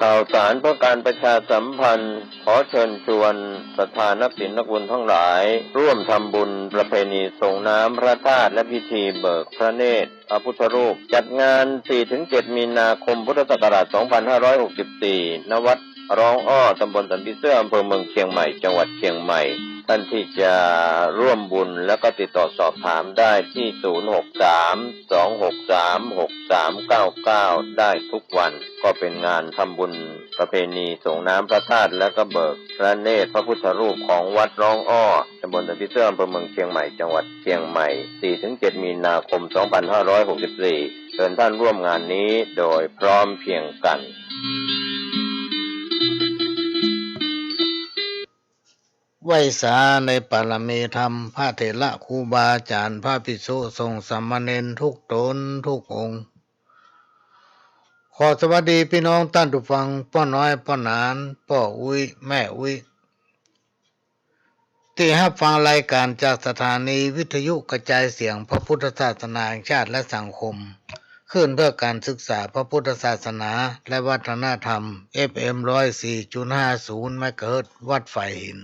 ข่าวสารเพื่อการประชาสัมพันธ์ขอเชิญชวนศรัทธานักศีลนักบุญทั้งหลายร่วมทำบุญประเพณีส่งน้ำพระธาตุและพิธีเบิกพระเนตรพระพุทธรูปจัดงาน 4-7 มีนาคมพุทธศักราช 2564 ณ วัดร้องอ้อตำบลสันติเสื้ออำเภอเมืองเชียงใหม่จังหวัดเชียงใหม่ท่านที่จะร่วมบุญแล้วก็ติดต่อสอบถามได้ที่ 063-263-6399 ได้ทุกวันก็เป็นงานทำบุญประเพณีส่งน้ำพระธาตุและก็เบิกพระเนตรพระพุทธรูปของวัดร้องอ้อตำบลสันติเสื้ออำเภอเมืองเชียงใหม่จังหวัดเชียงใหม่ 4-7 มีนาคม 2564 เชิญท่านร่วมงานนี้โดยพร้อมเพรียงกันไหว้สาในปรมีธรรมพระเถระครูบาอาจารย์พระภิกษุสงฆ์สามเณรทุกตนทุกองค์ขอสวัสดีพี่น้องท่านผู้ฟังพ่อน้อยพ่อหนานพ่ออุ้ยแม่อุ้ยที่รับฟังรายการจากสถานีวิทยุกระจายเสียงพระพุทธศาสนาแห่งชาติและสังคมขึ้นเพื่อการศึกษาพระพุทธศาสนาและวัฒนธรรม FM 104.50 เมกะเฮิรตซ์วัดไฟหิน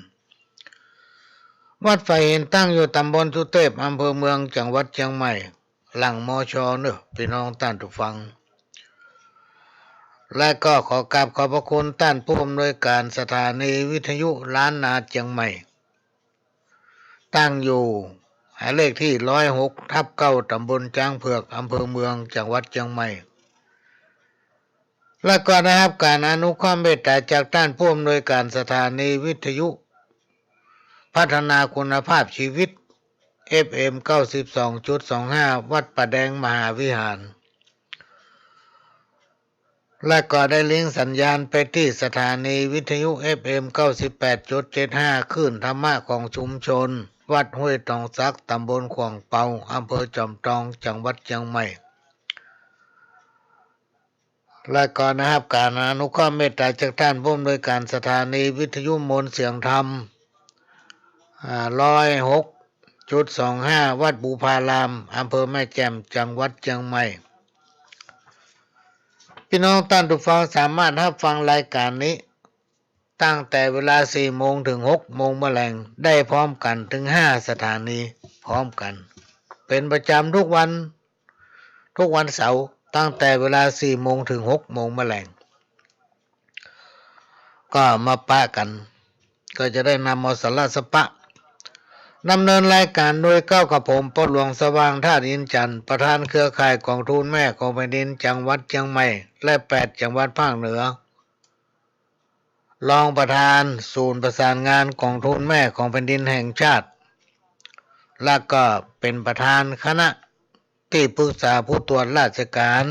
วัดไฟหินตั้งอยู่ตำบลสุเทพอำเภอเมืองจังหวัดเชียงใหม่หลังมช.เนอะพี่น้องท่านผู้ฟังและก็ขอกราบขอบพระคุณท่านผู้อำนวยการสถานีวิทยุล้านนาเชียงใหม่ตั้งอยู่หมายเลขที่ 106/9 ตำบลจ้างเผือกอำเภอเมืองจังหวัดเชียงใหม่และก็ได้รับการอนุเคราะห์เมตตาจากท่านผู้อำนวยการสถานีวิทยุพัฒนาคุณภาพชีวิต FM 92.25 วัดป่าแดงมหาวิหารและก็ได้ลิงก์สัญญาณไปที่สถานีวิทยุ FM 98.75 คลื่นธรรมะของชุมชนวัดห้วยตองซักตำบลขวางเปาอำเภอจอมทองจังหวัดเชียงใหม่และก็นะครับการอนุเคราะห์เมตตาจากท่านผู้อำนวยการสถานีวิทยุมนต์เสียงธรรม106.25 วัดบูพารามอำเภอแม่แจ่มจังหวัดเชียงใหม่พี่น้องท่านผู้ฟังสามารถรับฟังรายการนี้ตั้งแต่เวลา 4 โมงถึง 6 โมงแมลงได้พร้อมกันถึง 5 สถานีพร้อมกันเป็นประจำทุกวันเสาร์ตั้งแต่เวลา 4 โมงถึง 6 โมงแมลงก็มาปะกันก็จะได้นำเอาสาระสปะดำเนินรายการโดยก้าวกับผมพ่อหลวงสว่างธาตุอินจันทร์ประธานเครือข่ายกองทุนแม่ของแผ่นดินจังหวัดเชียงใหม่และ8จังหวัดภาคเหนือรองประธานศูนย์ประสานงานกองทุนแม่ของแผ่นดินแห่งชาติและก็เป็นประธานคณะที่ปรึกษาผู้ตรวจราชการ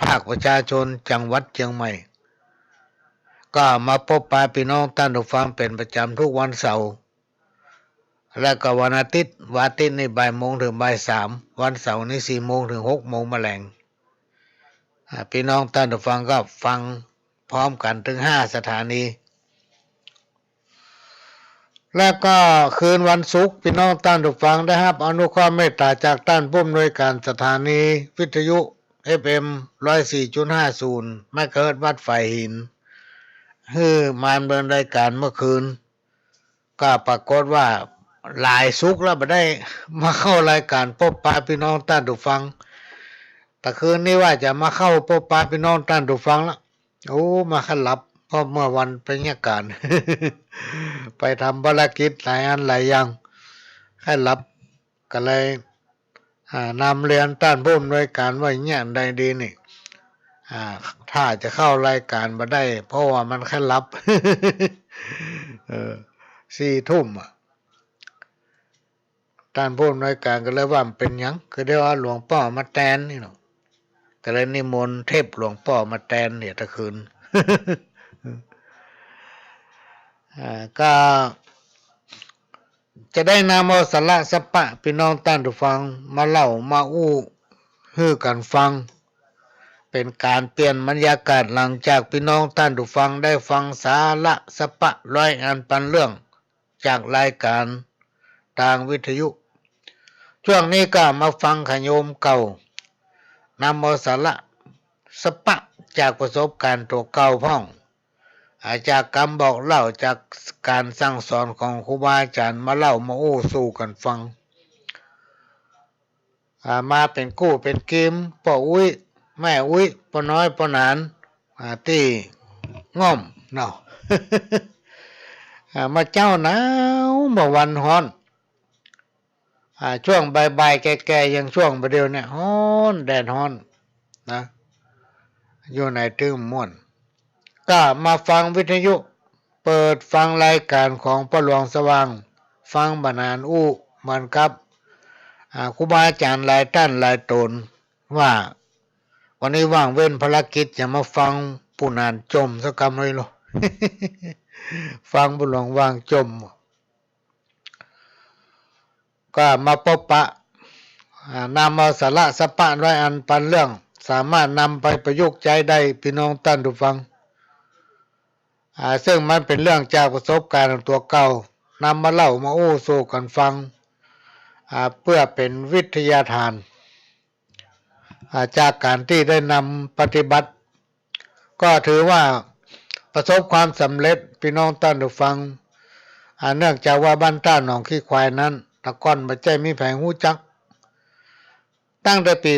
ภาคประชาชนจังหวัดเชียงใหม่ก็มาพบปะพี่น้องท่านผู้ฟังเป็นประจำทุกวันเสาร์และก็วันอาทิตย์นี่บ่ายโมงถึงบ่าย3วันเสาร์นี่4 โมงถึง 6 โมงแมลงพี่น้องท่านผู้ฟังก็ฟังพร้อมกันถึง5 สถานีแล้วก็คืนวันศุกร์พี่น้องท่านผู้ฟังได้รับอนุเคราะห์เมตตาจากท่านผู้อำนวยการสถานีวิทยุ FM 104.50 เมกะเฮิรตซ์วัดไฟหินมาดำเนินรายการเมื่อคืนก็ปรากฏว่าหลายสุกแล้วไม่ได้มาเข้ารายการพบปะพี่น้องท่านผู้ฟังแต่คืนนี้ว่าจะมาเข้าพบปะพี่น้องท่านผู้ฟังแล้วมาขันหลับเพราะเมื่อวันไปเงี่ยการ ไปทำภารกิจหลายอันหลายอย่างขันหลับก็เลยนำเรียนท่านผู้อำนวยการว่าเงี้ยใดดีนี่ถ้าจะเข้ารายการมาได้เพราะว่ามันขันหลับ 4 ทุ่มท่านผู้อำนวยการก็เลยว่ามันเป็นหยังคือได้ว่าหลวงพ่อมาแทนนี่เนาะก็เลยนิมนต์เทพหลวงพ่อมาแทนเนี่ยตะคืน ก็จะได้นำเอาสาระสปะพี่น้องท่านผู้ฟังมาเล่ามาฮือกันฟังเป็นการเปลี่ยนบรรยากาศหลังจากพี่น้องท่านผู้ฟังได้ฟังสาระสปะร้อยอันปันเรื่องจากรายการทางวิทยุช่วงนี้ก็มาฟังขโยมเก่านำเอาสาระสปะจากประสบการณ์ตัวเก่าพ่อง จากคำบอกเล่าจากการสั่งสอนของครูบาอาจารย์มาเล่ามาโอ้สู่กันฟังมาเป็นกู้เป็นเกมพ่ออุ้ยแม่อุ้ยพ่อน้อยพ่อหนานที่ง่อมเนาะ มาเจ้าหนาวมาวันฮ้อนช่วงบ่ายๆแก่ๆยังช่วงประเดี๋ยวเนี่ยฮ้อนแดดฮ้อนนะอยู่ในตึมม่วนก็มาฟังวิทยุเปิดฟังรายการของพ่อหลวงสว่างฟังบรรณานอู้มันครับครูบาอาจารย์หลายท่านหลายตนว่าวันนี้ว่างเว้นภารกิจจะมาฟังผู้นานจมสักคำเลยหรอ ฟังบุหลวงว่างจมก็มาพบปะนำเอาสาระสะปะร้อยอันปันเรื่องสามารถนำไปประยุกต์ใช้ได้พี่น้องท่านผู้ฟังซึ่งมันเป็นเรื่องจากประสบการณ์ของตัวเก่านำมาเล่ามาโอ้สู่กันฟังเพื่อเป็นวิทยาทานจากการที่ได้นำปฏิบัติก็ถือว่าประสบความสำเร็จพี่น้องท่านผู้ฟังเนื่องจากว่าบ้านต้าหนองขี้ควายนั้นตะก้อนมาใจมีแผงหูจักตั้งแต่ปี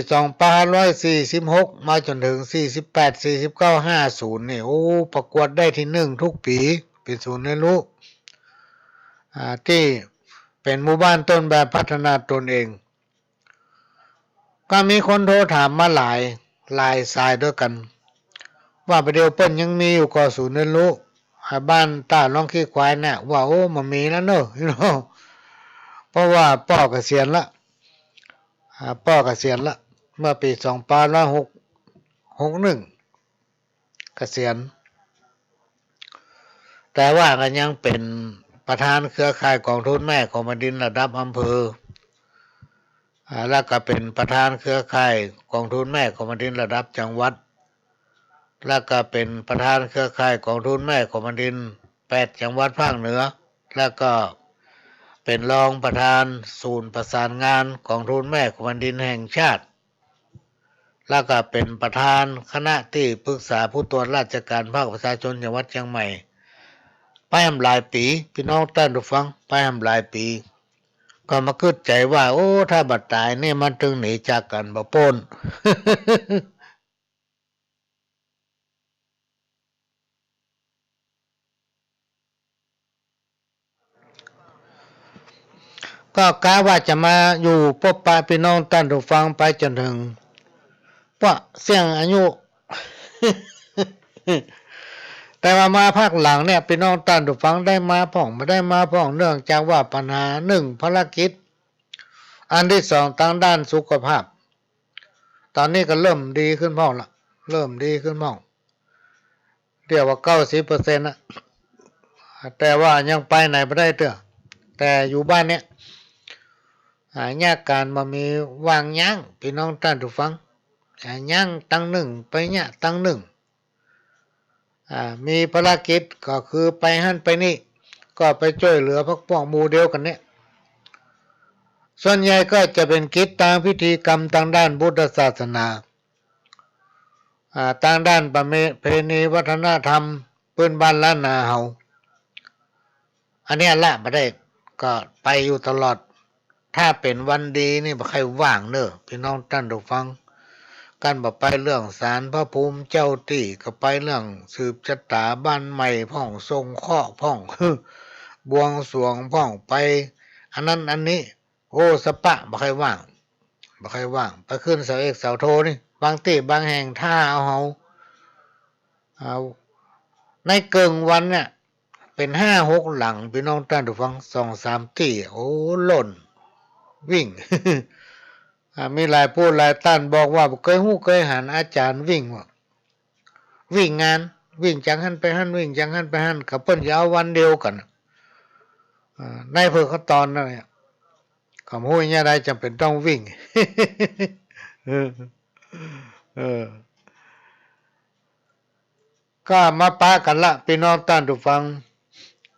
2546มาจนถึง48 49 50นี่โอ้ประกวดได้ที่1ทุกปีเป็นศูนย์เรียนรู้ที่เป็นหมู่บ้านต้นแบบพัฒนาตนเองก็มีคนโทรถามมาหลายสายด้วยกันว่าประเดี๋ยวเปิ้นยังมีอยู่ก่อศูนย์เรียนรู้บ้านต้าน้องขี้ควายเนี่ยว่าโอ้มันมีแล้วเนอะเพราะว่าพ่อเกษียณละเมื่อปี2561เกษียณแต่ว่าก็ยังเป็นประธานเครือข่ายกองทุนแม่ของแผ่นดินระดับอำเภอแล้วก็เป็นประธานเครือข่ายกองทุนแม่ของแผ่นดินระดับจังหวัดแล้วก็เป็นประธานเครือข่ายกองทุนแม่ของแผ่นดิน8จังหวัดภาคเหนือแล้วก็เป็นรองประธานศูนย์ประสานงานกองทุนแม่ของแผ่นดินแห่งชาติแล้วก็เป็นประธานคณะที่ปรึกษาผู้ตรวจราชการภาคประชาชนจังหวัดเชียงใหม่ไปหลายปีพี่น้องท่านผู้ฟังไปหลายปีก็มาคิดใจว่าโอ้ถ้าบัดตายนี่มันถึงหนีจากกันบ่พ้น ก็กะว่าจะมาอยู่พบปะพี่น้องท่านผู้ฟังไปจนถึงว่าเสี่ยงอายุ แต่ว่ามาภาคหลังเนี่ยพี่น้องท่านผู้ฟังได้มาพ่องไม่ได้มาพ่องเนื่องจากว่าปัญหา1ภารกิจอันที่2ทางด้านสุขภาพตอนนี้ก็เริ่มดีขึ้นพ่องละเริ่มดีขึ้นพ่องเรียกว่า90%นะแต่ว่ายังไปไหนไม่ได้เด้อแต่อยู่บ้านเนี่ยยากการมามีวางยั้งพี่น้องท่านผู้ฟังยั้งตั้ง1ไปเนี่ยตั้ง1มีภารกิจก็คือไปหั่นไปนี่ก็ไปช่วยเหลือพวกหมู่เดียวกันเนี่ยส่วนใหญ่ก็จะเป็นกิจตามพิธีกรรมทางด้านพุทธศาสนาทางด้านประเพณีวัฒนธรรมพื้นบ้านล้านนาเฮาอันนี้ละไม่ได้ก็ไปอยู่ตลอดถ้าเป็นวันดีนี่บ่ใครว่างเนอะพี่น้องท่านผู้ฟังกันบ่ไปเรื่องศาลพระภูมิเจ้าที่ก็ไปเรื่องสืบชะตาบ้านใหม่พ่องทรงข้อพ่อง บวงสรวงพ่องไปอันนั้นอันนี้โอ้สปะบ่ใครว่างไปขึ้นเสาเอกเสาโทนี่บางที่บางแห่งท่าเอาในเกิงวันเนี่ยเป็น5-6หลังพี่น้องท่านผู้ฟัง2-3ที่โอ้หล่นวิ่ง มีหลายผู้หลายท่านบอกว่าเคยหู้เคยหันอาจารย์วิ่งว่าวิ่งงานวิ่งจังหันไปหันวิ่งจังหันไปหันกับเปิ้นยาววันเดียวกันในเพื่อเขาตอนนั่นเนี่ยคำพูดเนี่ยได้จำเป็นต้องวิ่ง ก็มาปะกันละพี่น้องท่านผู้ฟัง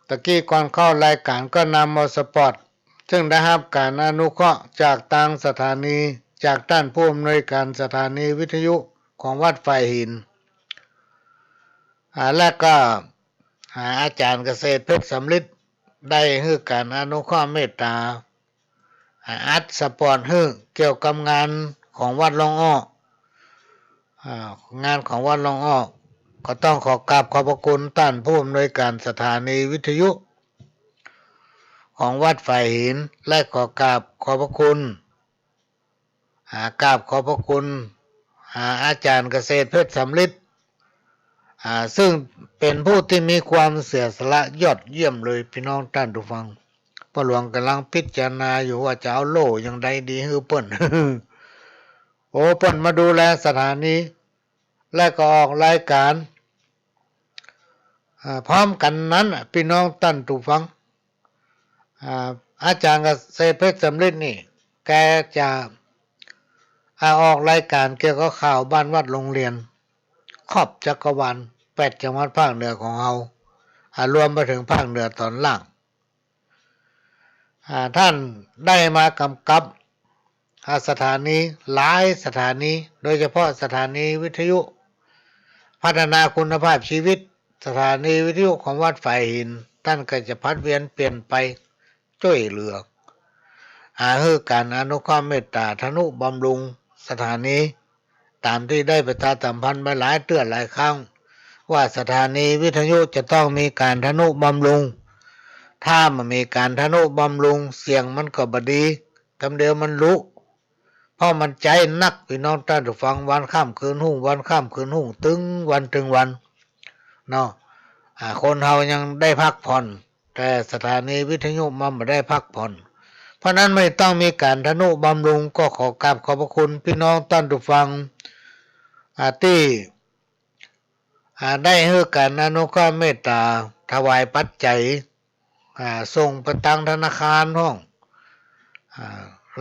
ตะกี้ก่อนเข้ารายการก็นำมอสปอร์ตซึ่งได้รับการอนุเคราะห์จากทางสถานีจากท่านผู้อำนวยการสถานีวิทยุของวัดไฟหินและก็ อาจารย์เกษตรเพชรสำลิดได้ให้การอนุเคราะห์เมตตาอัดสปอร์ตให้เกี่ยวกับงานของวัดหลวงอ้องานของวัดหลวงอ้อก็ต้องขอกราบขอบพระคุณท่านผู้อำนวยการสถานีวิทยุของวัดฝ่ายหินและขอกราบขอบพระคุณกราบขอบพระคุณอาจารย์เกษตรเพชรสำลิดซึ่งเป็นผู้ที่มีความเสียสละยอดเยี่ยมเลยพี่น้องท่านผู้ฟังพ่อหลวงกำลังพิจารณาอยู่ว่าจะเอาโล่อย่างใดดีให้เปิ้น โอ้เปิ้นมาดูแลสถานีและก็ออกรายการพร้อมกันนั้นพี่น้องท่านผู้ฟังอาจารย์เกษตรเพชรสำลิดนี่แกจะออกรายการเกี่ยวกับข่าวบ้านวัดโรงเรียนครอบจักรวาล8จังหวัดภาคเหนือของเรารวมไปถึงภาคเหนือตอนล่างท่านได้มากำกับสถานีหลายสถานีโดยเฉพาะสถานีวิทยุพัฒนาคุณภาพชีวิตสถานีวิทยุของวัดฝ่ายหินท่านก็จะพัดเวียนเปลี่ยนไปช่วยเหลือให้การอนุเคราะห์เมตตาทนุบำรุงสถานีตามที่ได้ประชาสัมพันธ์มาหลายเตือนหลายครั้งว่าสถานีวิทยุจะต้องมีการทนุบำรุงถ้ามันมีการทนุบำรุงเสียงมันก็บดีทำเดียวมันรู้เพราะมันใจนักพี่น้องท่านผู้ฟังวันข้ามคืนหุ่งวันข้ามคืนหุ่งตึงวันถึงวันเนาะคนเฮายังได้พักผ่อนแต่สถานีวิทยุมันไม่ได้พักผ่อนเพราะนั้นไม่ต้องมีการทนุบำรุงก็ขอกราบขอบพระคุณพี่น้องท่านผู้ฟังที่ได้ให้การอนุเคราะห์เมตตาถวายปัจจัยส่งไปตังธนาคารห้อง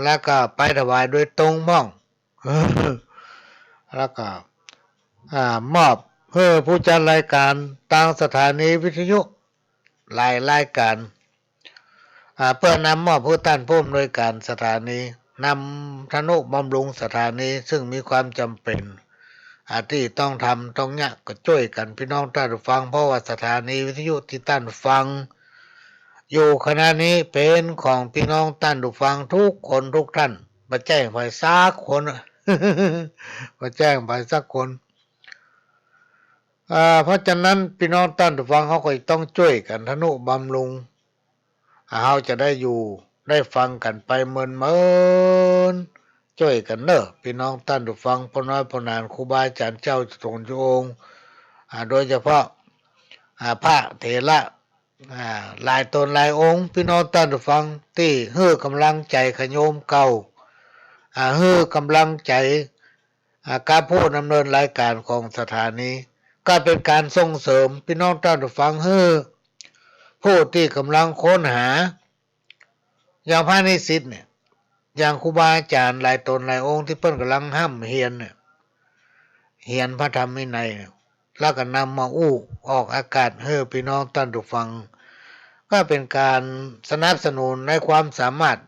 แล้วก็ไปถวายโดยตรงห้อง แล้วก็มอบเพื่อผู้จัดรายการตังสถานีวิทยุหลายรายการเพื่อนำมอบผู้ท่านผู้อำนวยการสถานีนำทนุบำรุงสถานีซึ่งมีความจำเป็นที่ต้องทำต้องเนี่ยก็ช่วยกันพี่น้องท่านผู้ฟังเพราะว่าสถานีวิทยุที่ท่านฟังอยู่ขณะนี้เป็นของพี่น้องท่านผู้ฟังทุกคนทุกท่านมาแจ้งไปสักคน มาแจ้งไปสักคนเพราะฉะนั้นพี่น้องท่านผู้ฟังเขาก็ต้องช่วยกันทนุบำรุงเขาจะได้อยู่ได้ฟังกันไปเมินช่วยกันเนอะพี่น้องท่านผู้ฟังพ่อน้อยพ่อนานครูบาอาจารย์เจ้าตรงจุองค์โดยเฉพาะพระเถระหลายตนหลายองค์พี่น้องท่านผู้ฟังที่ให้กำลังใจขโยมเก่าให้กำลังใจการผู้ดำเนินรายการของสถานีก็เป็นการส่งเสริมพี่น้องท่านผู้ฟังให้ผู้ที่กำลังค้นหาอย่างพระนิสิตเนี่ยอย่างครูบาอาจารย์หลายตนหลายองค์ที่เพิ่นกำลังห้ำเฮียนเนี่ยเฮียนพระธรรมวินัยแล้วก็นำมาออกอากาศให้พี่น้องท่านผู้ฟังก็เป็นการสนับสนุนในความสามารถ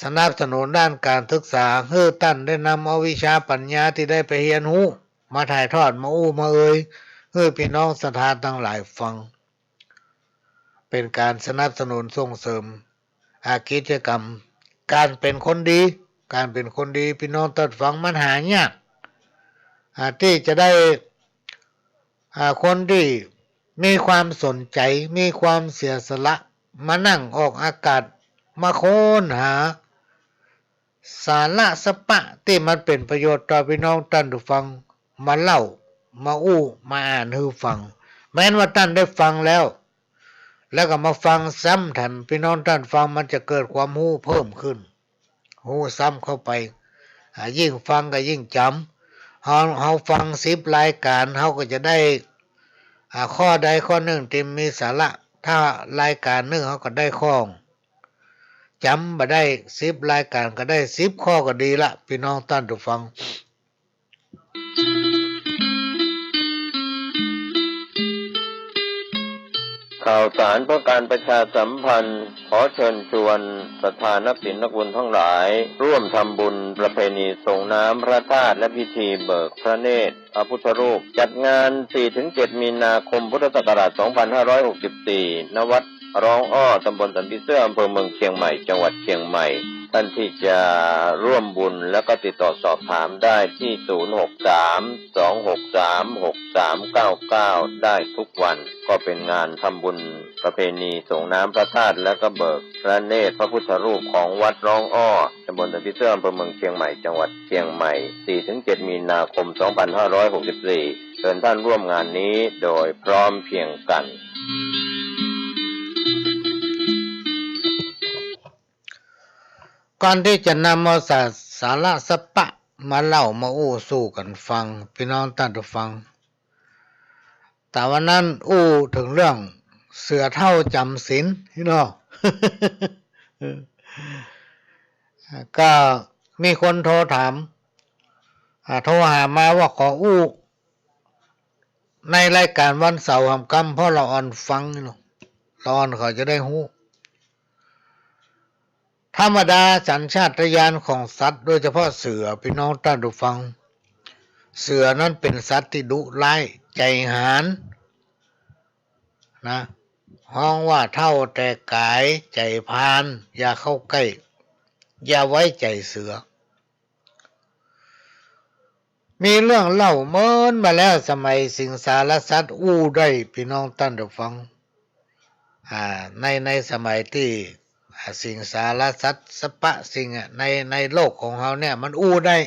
สนับสนุนด้านการศึกษาให้ท่านได้นำเอาวิชาปัญญาที่ได้ไปเรียนรู้มาถ่ายทอดมามาให้พี่น้องศรัทธาทั้งหลายฟังเป็นการสนับสนุนส่งเสริมกิจกรรมการเป็นคนดีการเป็นคนดีพี่น้องท่านฟังมันหายากที่จะได้คนที่มีความสนใจมีความเสียสละมานั่งออกอากาศมาค้นหาสาระสปะที่มันเป็นประโยชน์ต่อพี่น้องท่านผู้ฟังมาเล่ามามาอ่านให้ฟังแม้นว่าท่านได้ฟังแล้วก็มาฟังซ้ำทันพี่น้องท่านฟังมันจะเกิดความรู้เพิ่มขึ้นหูซ้ำเข้าไปยิ่งฟังก็ยิ่งจำเขาฟัง10รายการเขาก็จะได้ข้อใดข้อหนึ่งที่มีสาระถ้ารายการหนึ่งเขาก็ได้ข้อจำมาได้10รายการก็ได้10ข้อก็ดีละพี่น้องท่านผู้ฟังค ข่าวสารเพื่อการประชาสัมพันธ์ขอเชิญชวนศรัทธานักศิลป์นักบุญทั้งหลายร่วมทำบุญประเพณีส่งน้ำพระธาตุและพิธีเบิกพระเนตรพระพุทธรูปจัดงาน 4-7 มีนาคมพุทธศักราช 2564 ณ วัดร้องอ้อตำบลสันติเสื้ออำเภอเมืองเชียงใหม่จังหวัดเชียงใหม่ท่านที่จะร่วมบุญแล้วก็ติดต่อสอบถามได้ที่ 063-263-6399 ได้ทุกวันก็เป็นงานทำบุญประเพณีส่งน้ำพระธาตุและก็เบิกพระเนตรพระพุทธรูปของวัดร้องอ้อตำบลสันติเสื้ออำเภอเมืองเชียงใหม่จังหวัดเชียงใหม่ 4-7 มีนาคม 2564 เชิญท่านร่วมงานนี้โดยพร้อมเพรียงกันก่อนที่จะนำเอาสาระสปะมาเล่ามาอู้สู้กันฟังพี่น้องท่านผู้ฟังแต่วันนั้นอู้ถึงเรื่องเสือเท่าจำศีลพี่น้อง ก็มีคนโทรถามโทรหามาว่าขออู้ในรายการวันเสาร์หำกำเพราะเราอ่อนฟังนี่เนาะเราอ่อนเขาจะได้ฮู้ธรรมดาสัญชาตญาณของสัตว์โดยเฉพาะเสือพี่น้องท่านผู้ฟังเสือนั้นเป็นสัตว์ที่ดุร้ายใจหาญนะห้องว่าเท่าแต่กายใจพานอย่าเข้าใกล้อย่าไว้ใจเสือมีเรื่องเล่าเมินมาแล้วสมัยสิงสารสัตว์อู้ได้พี่น้องท่านผู้ฟังในสมัยที่สิ่งสารสัตว์สปะสิ่งในโลกของเราเนี่ยมันอู้ได้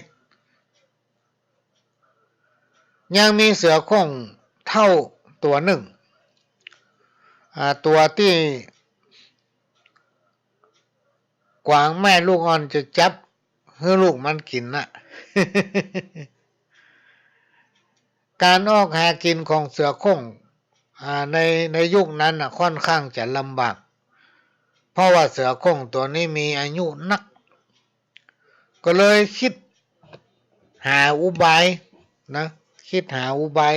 ยังมีเสือโคร่งเท่าตัวหนึ่งตัวที่กวางแม่ลูกอ่อนจะจับให้ลูกมันกินน่ะ การออกหากินของเสือโคร่งในยุคนั้นค่อนข้างจะลำบากเพราะว่าเสือโคร่งตัวนี้มีอายุนักก็เลยคิดหาอุบายนะคิดหาอุบาย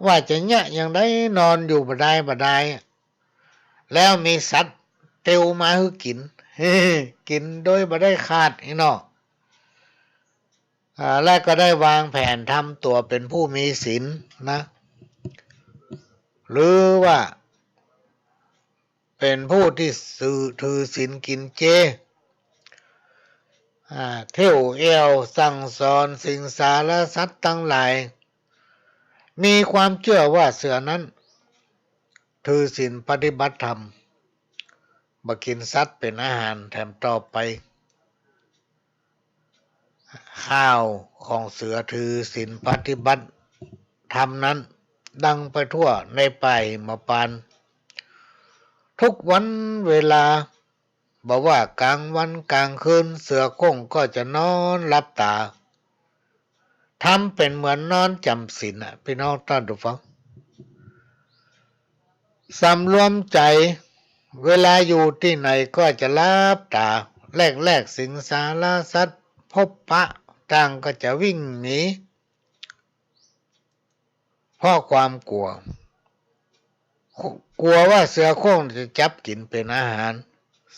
ว่าจะเนี่ยอย่างได้นอนอยู่บ่ได้แล้วมีสัตว์เตียวมาให้กิน กินโดยบ่ได้ขาดอีเนาะและก็ได้วางแผนทำตัวเป็นผู้มีศีลนะหรือว่าเป็นผู้ที่ถือศีลกินเจเที่ยวเอวสั่งสอนสิงสารสัตว์ทั้งหลายมีความเชื่อว่าเสือนั้นถือศีลปฏิบัติธรรมบ่กินสัตว์เป็นอาหารแถมต่อไปข้าวของเสือถือศีลปฏิบัติธรรมนั้นดังไปทั่วในป่าหิมพานต์ทุกวันเวลาบอกว่ากลางวันกลางคืนเสือโคร่งก็จะนอนหลับตาทำเป็นเหมือนนอนจำศีลพี่น้องท่านผู้ฟังสำรวมใจเวลาอยู่ที่ไหนก็จะหลับตาแรกสิงสารสัตว์พบปะต่างก็จะวิ่งหนีเพราะความกลัวว่าเสือโคร่งจะจับกินเป็นอาหาร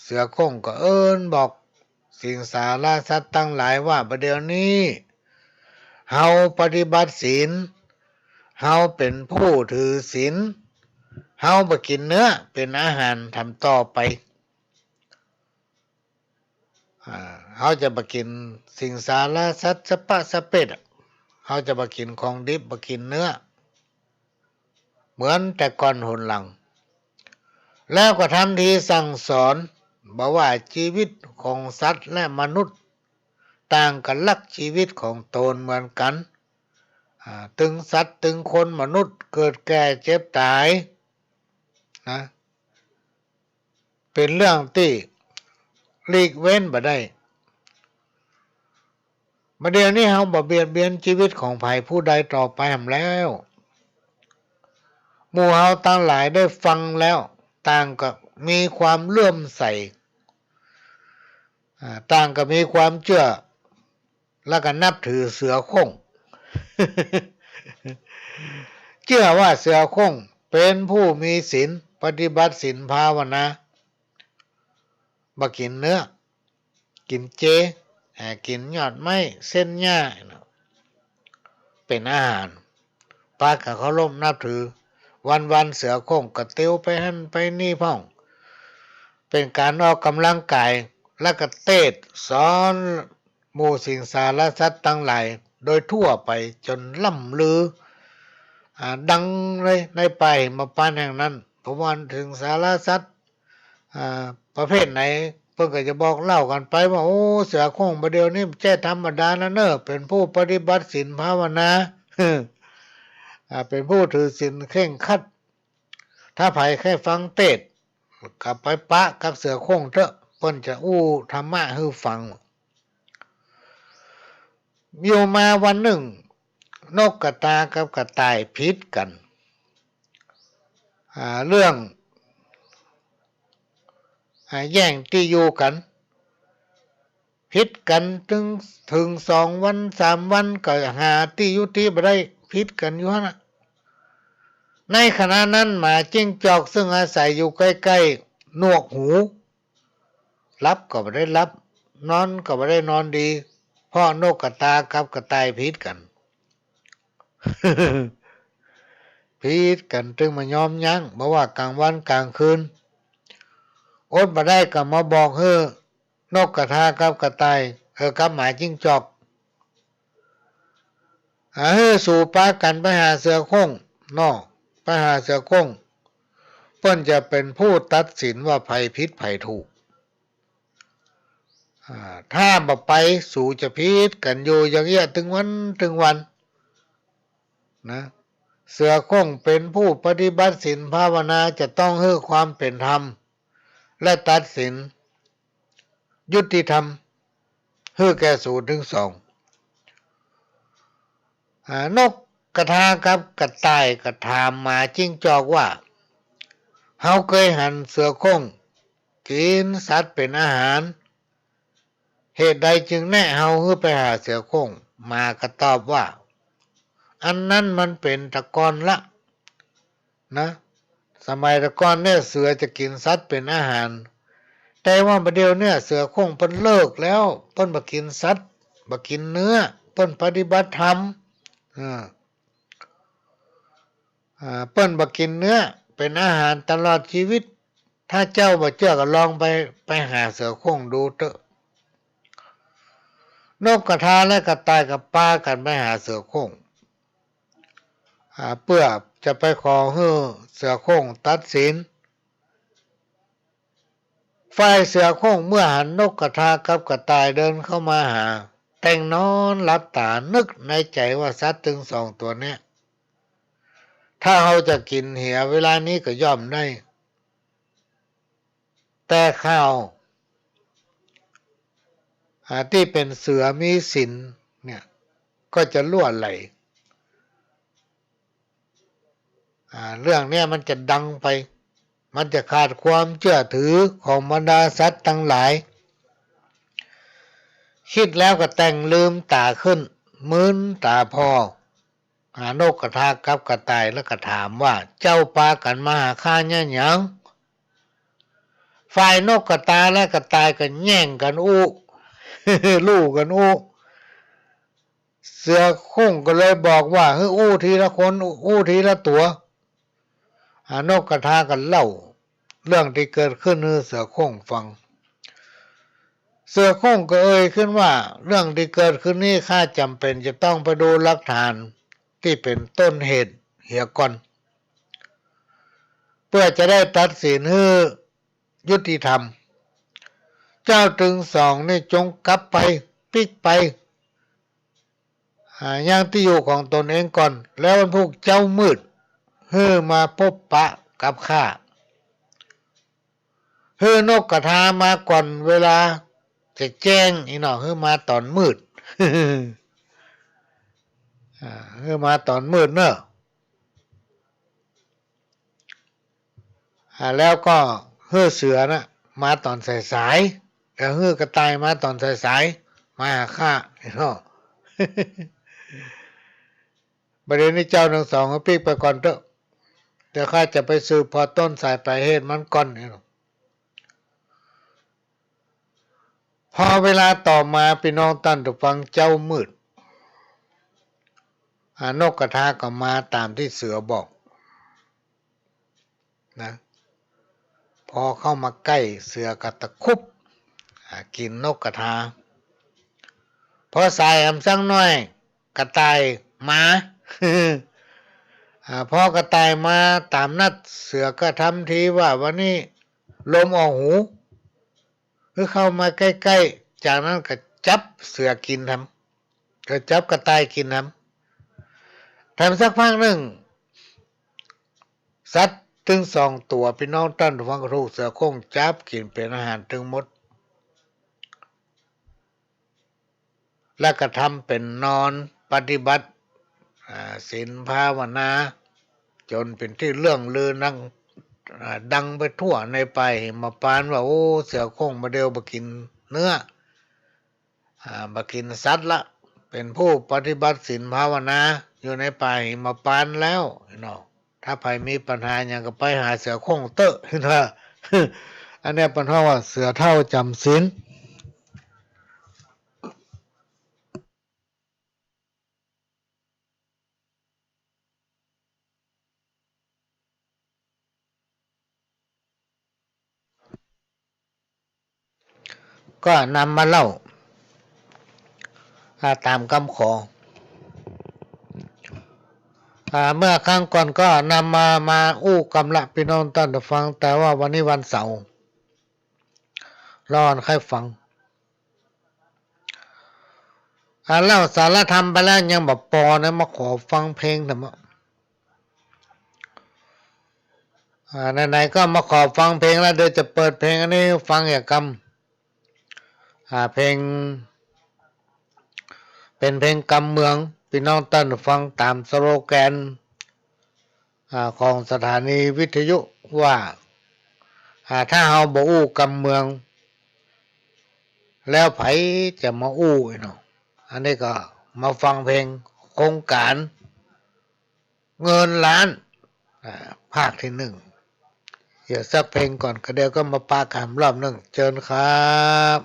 เสือโคร่งก็บอกสิ่งสารสัตว์ทั้งหลายว่าประเดี๋ยวนี้เฮาปฏิบัติศีลเฮาเป็นผู้ถือศีลเฮาบ่กินเนื้อเป็นอาหารทำต่อไปเฮาจะบ่กินสิ่งสารสัตว์สปะสะเป็ดเฮาจะบ่กินของดิบบ่กินเนื้อเหมือนแต่ก่อนหนหลังแล้วก็ทำทีสั่งสอนบอกว่าชีวิตของสัตว์และมนุษย์ต่างกันลักชีวิตของตนเหมือนกันถึงสัตว์ถึงคนมนุษย์เกิดแก่เจ็บตายนะเป็นเรื่องที่หลีกเว้นบ่ได้มาเดี๋ยวนี้เฮาบ่เบียดเบียนชีวิตของไผผู้ใดต่อไปหำแล้วหมู่เฮาทั้งหลายได้ฟังแล้วต่างก็มีความเลื่อมใสต่างก็มีความเชื่อแล้วก็นับถือเสือโคร่ง จ ชื่อว่าเสือโคร่งเป็นผู้มีศีลปฏิบัติศีลภาวนาบ่กินเนื้อกินเจกินยอดไม้เส้นหญ้าเป็นอาหารปากกับเขาล้มนับถือวันเสือโคร่งก็เตียวไปหั่นไปนี่พ่องเป็นการออกกำลังกายและก็เทศสอนหมู่สิ่งสารสัตว์ทั้งหลายโดยทั่วไปจนล่ำลือดังเลยในป่าหิมพานต์แห่งนั้นเพราะวันถึงสารสัตว์ประเภทไหนเพิ่นก็จะบอกเล่ากันไปว่าโอ้เสือโคร่งประเดี๋ยวนี้แค่ธรรมดานะเนอะเป็นผู้ปฏิบัติศีลภาวนาเป็นผู้ถือศีลเคร่งครัดถ้าไผแค่ฟังเทศน์กลับไปปะกับเสือโคร่งเถอะเพิ่นจะอู้ธรรมะให้ฟังอยู่มาวันหนึ่งนกกระตากับกระต่ายพิษกันเรื่องแย่งที่อยู่กันพิษกันถึง2 วัน 3 วันก็หาที่อยู่ที่บ่ได้พิษกันอยู่นะในขณะนั้นหมาจิ้งจอกซึ่งอาศัยอยู่ใกล้ๆหนวกหูรับก็บ่ได้รับนอนก็บ่ได้นอนดีเพราะนกกระตากับกระต่ายพิษกัน พิษกันจึงมายอมยั้งบ่ว่ากลางวันกลางคืนอดบ่ได้ก็มาบอกนกกระทากับกระต่ายกับหมาจิ้งจอกสู่ป่ากันไปหาเสือโคร่งไปหาเสือโคร่งเพิ่นจะเป็นผู้ตัดสินว่าไผผิดไผถูกถ้าบ่ไปสู่จะพิษกันอยู่อย่างเงี้ยถึงวันนะเสือโคร่งเป็นผู้ปฏิบัติศีลภาวนาจะต้องให้ความเป็นธรรมและตัดสินยุติธรรมให้แก่สู่ถึง2นกกระทากับกระต่ายก็ถามหมาจิ้งจอกว่าเฮาเคยหันเสือโคร่งกินสัตว์เป็นอาหารเหตุใดจึงแนะเฮาให้ไปหาเสือโคร่งหมาก็ตอบว่าอันนั้นมันเป็นแตะกอนละนะสมัยแตะกอนเนี่ยเสือจะกินสัตว์เป็นอาหารแต่ว่าประเดี๋ยวเนี่ยเสือโคร่งเพิ่นเลิกแล้วเพิ่นบ่กินสัตว์บ่กินเนื้อเพิ่นปฏิบัติธรรมเพิ่นบ่กินเนื้อเป็นอาหารตลอดชีวิตถ้าเจ้าบ่เชื่อก็ลองไปหาเสือโคร่งดูเถอะนกกระทาและกระต่ายกับปลากันไปหาเสือโคร่งเพื่อจะไปขอให้เสือโคร่งตัดสินฝ่ายเสือโคร่งเมื่อหันนกกระทากับกระต่ายเดินเข้ามาหาแต่งนอนหลับตานึกในใจว่าสัตว์ถึง2 ตัวเนี้ยถ้าเขาจะกินเหี่ยเวลานี้ก็ย่อมได้แต่ข้าวที่เป็นเสือมีศีลเนี่ยก็จะล่วไหลเรื่องนี้มันจะดังไปมันจะขาดความเชื่อถือของบรรดาสัตว์ทั้งหลายคิดแล้วก็แต่งลืมตาขึ้นมึนตาพอนกกระทากับกระต่ายแล้วก็ถามว่าเจ้าปากันมาหาข้าเนี่ยหยังฝ่ายนกกระตาและกระต่ายก็แย่งกันอู้ ลู่กันอู้เสือโคร่งก็เลยบอกว่าอู้ทีละคนอู้ทีละตัวนกกระทากันเล่าเรื่องที่เกิดขึ้นให้เสือโคร่งฟังเสือโคร่งก็เอ่ยขึ้นว่าเรื่องที่เกิดขึ้นนี้ข้าจำเป็นจะต้องไปดูหลักฐานที่เป็นต้นเหตุเหี่ยก่อนเพื่อจะได้ตัดสินให้ยุติธรรมเจ้าถึง2นี่จงกลับไปพลิกไปยังที่อยู่ของตนเองก่อนแล้วพวกเจ้ามืดให้มาพบปะกับข้าให้นกกระทามาก่อนเวลาจะแจ้งอีหนอให้มาตอนมืด ให้มาตอนมืดเนอะแล้วก็ให้เสือนะมาตอนสายๆแล้วให้กระต่ายมาตอนสายๆมาหาข้าเนาะ ประเด็นนี้เจ้าหนึ่งสองก็ปีกไปก่อนเถอะเดี๋ยวข้าจะไปสืบพอต้นสายปลายเหตุมันก่อนเนี่ยพอเวลาต่อมาพี่น้องตั้นทุกฟังเจ้ามืดนกกระทาก็มาตามที่เสือบอกนะพอเข้ามาใกล้เสือกระตะคุบกินนกกระทาพอสายอำสั่งน้อยกระต่ายมา พอกระต่ายมาตามนัดเสือก็ทำทีว่าวันนี้ลมออกหูคือเข้ามาใกล้ๆจากนั้นก็จับเสือกินทำก็จับกระต่ายกินทำสักพักหนึ่งสัตว์ถึง2 ตัวพี่น้องท่านฟังรู้เสือโคร่งจับกินเป็นอาหารถึงหมดแล้วก็ทำเป็นนอนปฏิบัติศีลภาวนาจนเป็นที่เรื่องลือนั่งดังไปทั่วในป่าหิมพานต์ว่าโอ้เสือโคร่งมาเดียวมากินเนื้อมากินสัตว์ละเป็นผู้ปฏิบัติศีลภาวนาอยู่ในป่าหิมพานต์แล้วเนาะถ้าใครมีปัญหาอย่างก็ไปหาเสือโคร่งเตอะนะ อันนี้เป็นเพราะว่าเสือเท่าจำศีลก็นำมาเล่าตามคำขอเมื่อครั้งก่อนก็นำมาอู้กำละพี่น้องท่านฟังแต่ว่าวันนี้วันเสาร์รอให้ฟังเล่าสารธรรมไปแล้วยังแบบปอนะมาขอฟังเพลงทำไมไหนๆก็มาขอฟังเพลงแล้วเดี๋ยวจะเปิดเพลงอันนี้ฟังอย่างกำเพลงเป็นเพลงกำเมืองพี่น้องท่านฟังตามสโลแกนของสถานีวิทยุว่าถ้าเฮาบ่อู้กำเมืองแล้วไผจะมาอู้เนาะอันนี้ก็มาฟังเพลงโครงการเงินล้านภาคที่1เดี๋ยวสักเพลงก่อนก็เดี๋ยวก็มาปาขามรอบหนึ่งเชิญครับ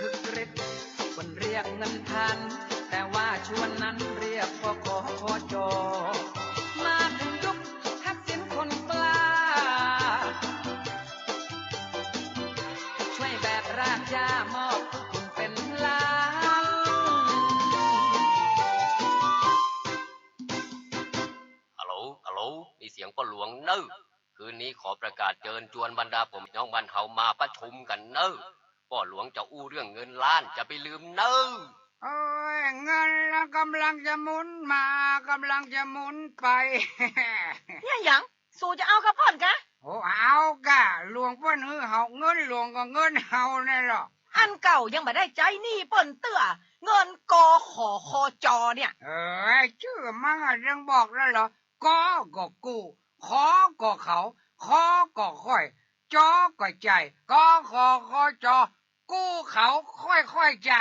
คึกฤทธิ์คนเรียกเงินพันแต่ว่าชวนนั้นเรียกพวกคจมาถึงยุคทักษิณคนกล้าช่วยแบกรากหญ้ามอบคุณเป็นล้านฮัลโหลฮัลโหลมีเสียงพ่อหลวงเน้อคืนนี้ขอประกาศเชิญชวนบรรดาผมน้องบ้านเฮามาประชุมกันเน้อพ่อหลวงจะอู้เรื่องเงินล้านจะไปลืมเน้อโอ้ยเงินกำลังจะหมุนมากำลังจะหมุนไป เนี่ยหยังสู่จะเอากับพ่อนกะโอ้เอากะหลวงเปิ้นฮือเฮาเงินหลวงก็เงินเฮาแน่หรออันเก่ายังบ่ได้ใจนี่เปิ้นเตื้อเงินกอขอคอจอเนี่ยชื่อมันยังบอกแล้วเหรอกอก็กูขอก็เขาขอก็ค่อยจอก็ใจกอขอคอจอกู้เขาค่อยๆใจ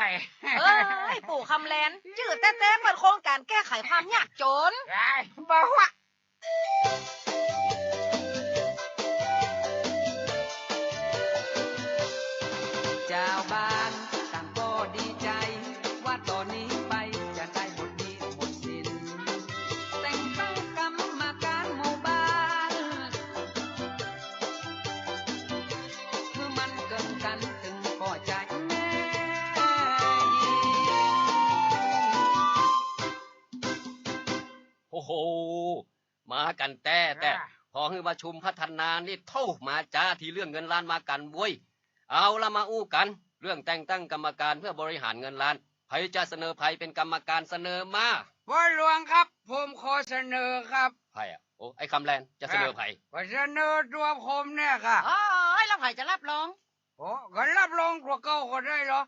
เอ้ยปู่คำแลนชื่อแต้ๆเปิดโครงการแก้ไขความยากจนไอ้บ่วะเจ้าบ้านต่างก็ดีใจว่าตอนนี้ไปจะได้หมดหนี้หมดสินแต่งตั้งกรรมการหมู่บ้านคือมันเกินกันถึงพอใจแม่โอ้โหมากันแต่พอให้มาชุมพัฒนานี่เท่ามาจ้าที่เรื่องเงินล้านมากันเว้ยเอาละมาอู้กันเรื่องแต่งตั้งกรรมการเพื่อบริหารเงินล้านใครจะเสนอใครเป็นกรรมการเสนอมาพ่อหลวงครับผมขอเสนอครับใครโอ้ไอ้คำแลนจะเสนอใครเสนอตัวผมเนี่ยค่ะอ๋อแล้วไผจะรับรองโอ้ก็รับรองกว่าเก่าก็ได้เหรอ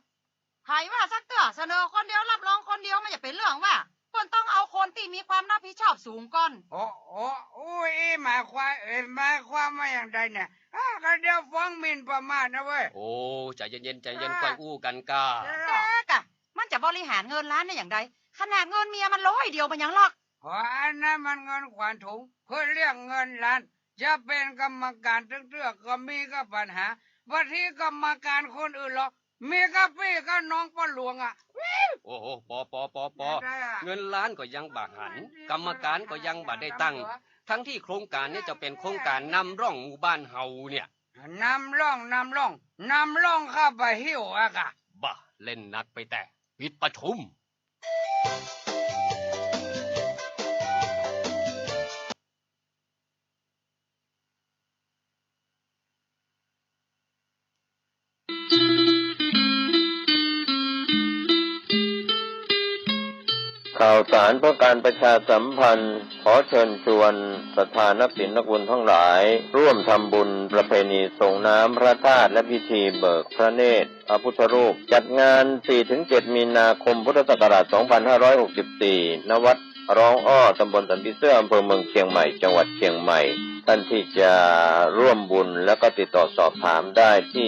ไผ รว่าสักเตื้อเสนอคนเดียวรับรองคนเดียวมันจะเป็นเรื่องว่าเปิ้นต้องเอาคนที่มีความรับผิดชอบสูงก่อน โอ้โอ้ยหมายความว่าอย่างไรเนี่ยก็เดี๋ยวฟ้องหมิ่นประมาทนะเว้ย โอ้ใจเย็นๆใจเย็นค่อยอู้กันกา แต่กะมันจะบริหารเงินล้านได้อย่างไรขนาดเงินเมียมัน100 เดียวมันยังหรอก เพราะอันนั้นมันเงินขวัญถุงเพื่อเรียกเงินล้านจะเป็นกรรมการตึกเตือกก็มีก็ปัญหาบางทีกรรมการคนอื่นหรอกมีก็พี่ก็น้องป้าหลวงอ่ะ โอ้โหปอเงินล้านก็ยังบาหันกรรมการก็ยังบาได้ตั้งทั้งที่โครงการนี้จะเป็นโครงการนำร่องหมู่บ้านเฮาเนี่ย นำร่องเข้าไปหิวอะกะ บ้าเล่นนักไปแต่ปิดประชุม ข่าวสารเพื่อการประชาสัมพันธ์ขอเชิญชวนศรัทธานักศิลนักบุญทั้งหลาย ร่วมทำบุญประเพณีส่งน้ำพระธาตุและพิธีเบิกพระเนตรพระพุทธรูปจัดงาน 4-7 มีนาคมพุทธศักราช 2564 ณ วัดร้องอ้อตำบลสันติเสื้ออำเภอเมืองเชียงใหม่จังหวัดเชียงใหม่ท่านที่จะร่วมบุญแล้วก็ติดต่อสอบถามได้ที่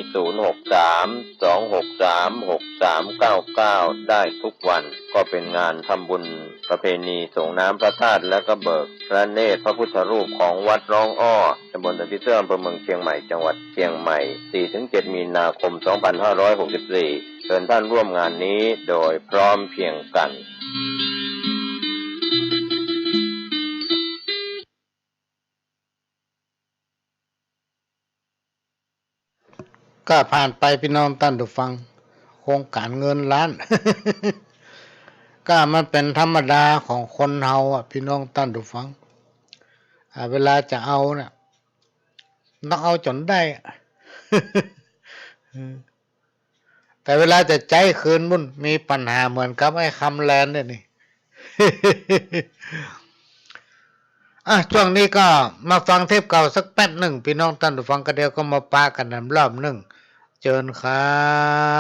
063-263-6399 ได้ทุกวันก็เป็นงานทำบุญประเพณีส่งน้ำพระธาตุและก็เบิกพระเนตรพระพุทธรูปของวัดร้องอ้อตำบลสันติเสื้ออำเภอเมืองเชียงใหม่จังหวัดเชียงใหม่ 4-7 มีนาคม 2564 เชิญท่านร่วมงานนี้โดยพร้อมเพรียงกันก็ผ่านไปพี่น้องท่านผู้ฟังโครงการเงินล้าน ก็มันเป็นธรรมดาของคนเฮาอ่ะพี่น้องท่านผู้ฟังเวลาจะเอาเนี่ยต้องเอาจนได้ แต่เวลาจะใจคืนมุ่นมีปัญหาเหมือนกับไอ้คำแลนเนี่ยนี่ ช่วงนี้ก็มาฟังเทปเก่าสักแป๊บหนึ่งพี่น้องท่านผู้ฟังก็เดียวก็มาปากันรอบหนึ่งเจิญครั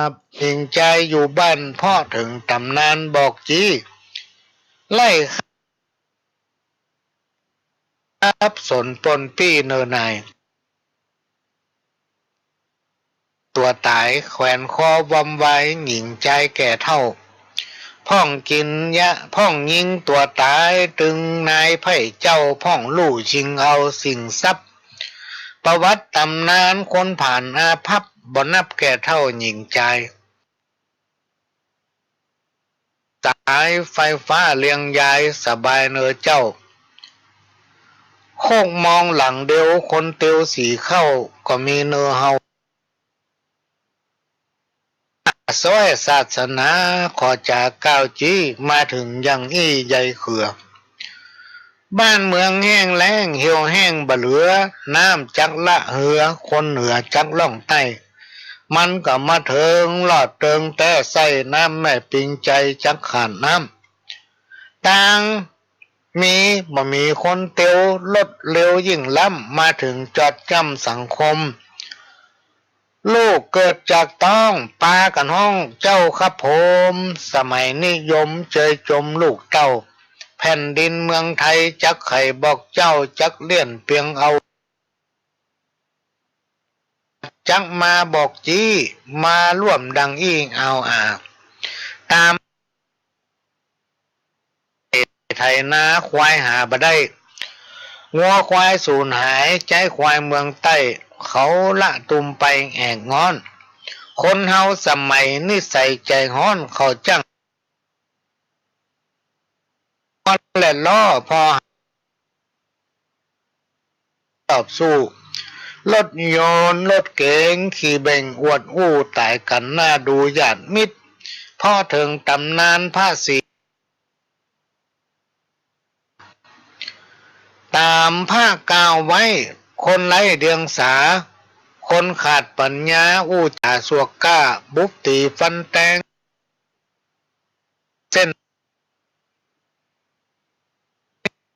บเพ่งใจอยู่บ้านพ่อถึงตำนานบอกจีไล่ครับสนปนปี้เนอนายตัวตายแขวนคอวำไว้หญิงใจแก่เท่าพ่องกินยะพ่องยิงตัวตายตึงนายไผ่เจ้าพ่องลู่ชิงเอาสิ่งทรัพย์ประวัติตำนานคนผ่านอาภัพบ่นับแก่เท่าหญิงใจสายไฟฟ้าเลี้ยงยายสบายเนอเจ้าโคกมองหลังเดียวคนเตียวสีเข้าก็มีเนอเฮาซอยศาสนาขอจากก้าวจี้มาถึงยังอี้ใหญ่เขือบ้านเมืองแห้งแล้งเหี่ยวแห้งบ่เหลือน้ำจักละเหือคนเหนือจักล่องใต้มันก็มาเถิงหลอดเติงแต่ใส่น้ำแม่ปิงใจจักขาดน้ำต่างมีบ่มีคนเตียวลดเร็วยิ่งล้ำมาถึงจอดจำสังคมลูกเกิดจากต้องปากันห้องเจ้าครับผมสมัยนิยมเจยจมลูกเต้าแผ่นดินเมืองไทยจักไข่บอกเจ้าจักเลี่ยนเพียงเอาจักมาบอกจี้มาร่วมดังอี้เอาตามไทยนาควายหาบ่ได้งัวควายสูญหายใจควายเมืองใต้เขาละตุมไปแอกงอนคนเฮาสมัยนิสัยใจฮ้อนเขาจังและล้อพอตอบสู้รถยนต์รถเก๋งขี่เบ่งอวดอู้ตายกันหน้าดูหยาดมิตรพ่อถึงตำนานผ้าสีตามผ้ากาวไว้คนไร้เดียงสาคนขาดปัญญาอู้จ่าสวกก้าบุบตีฟันแตงเส้น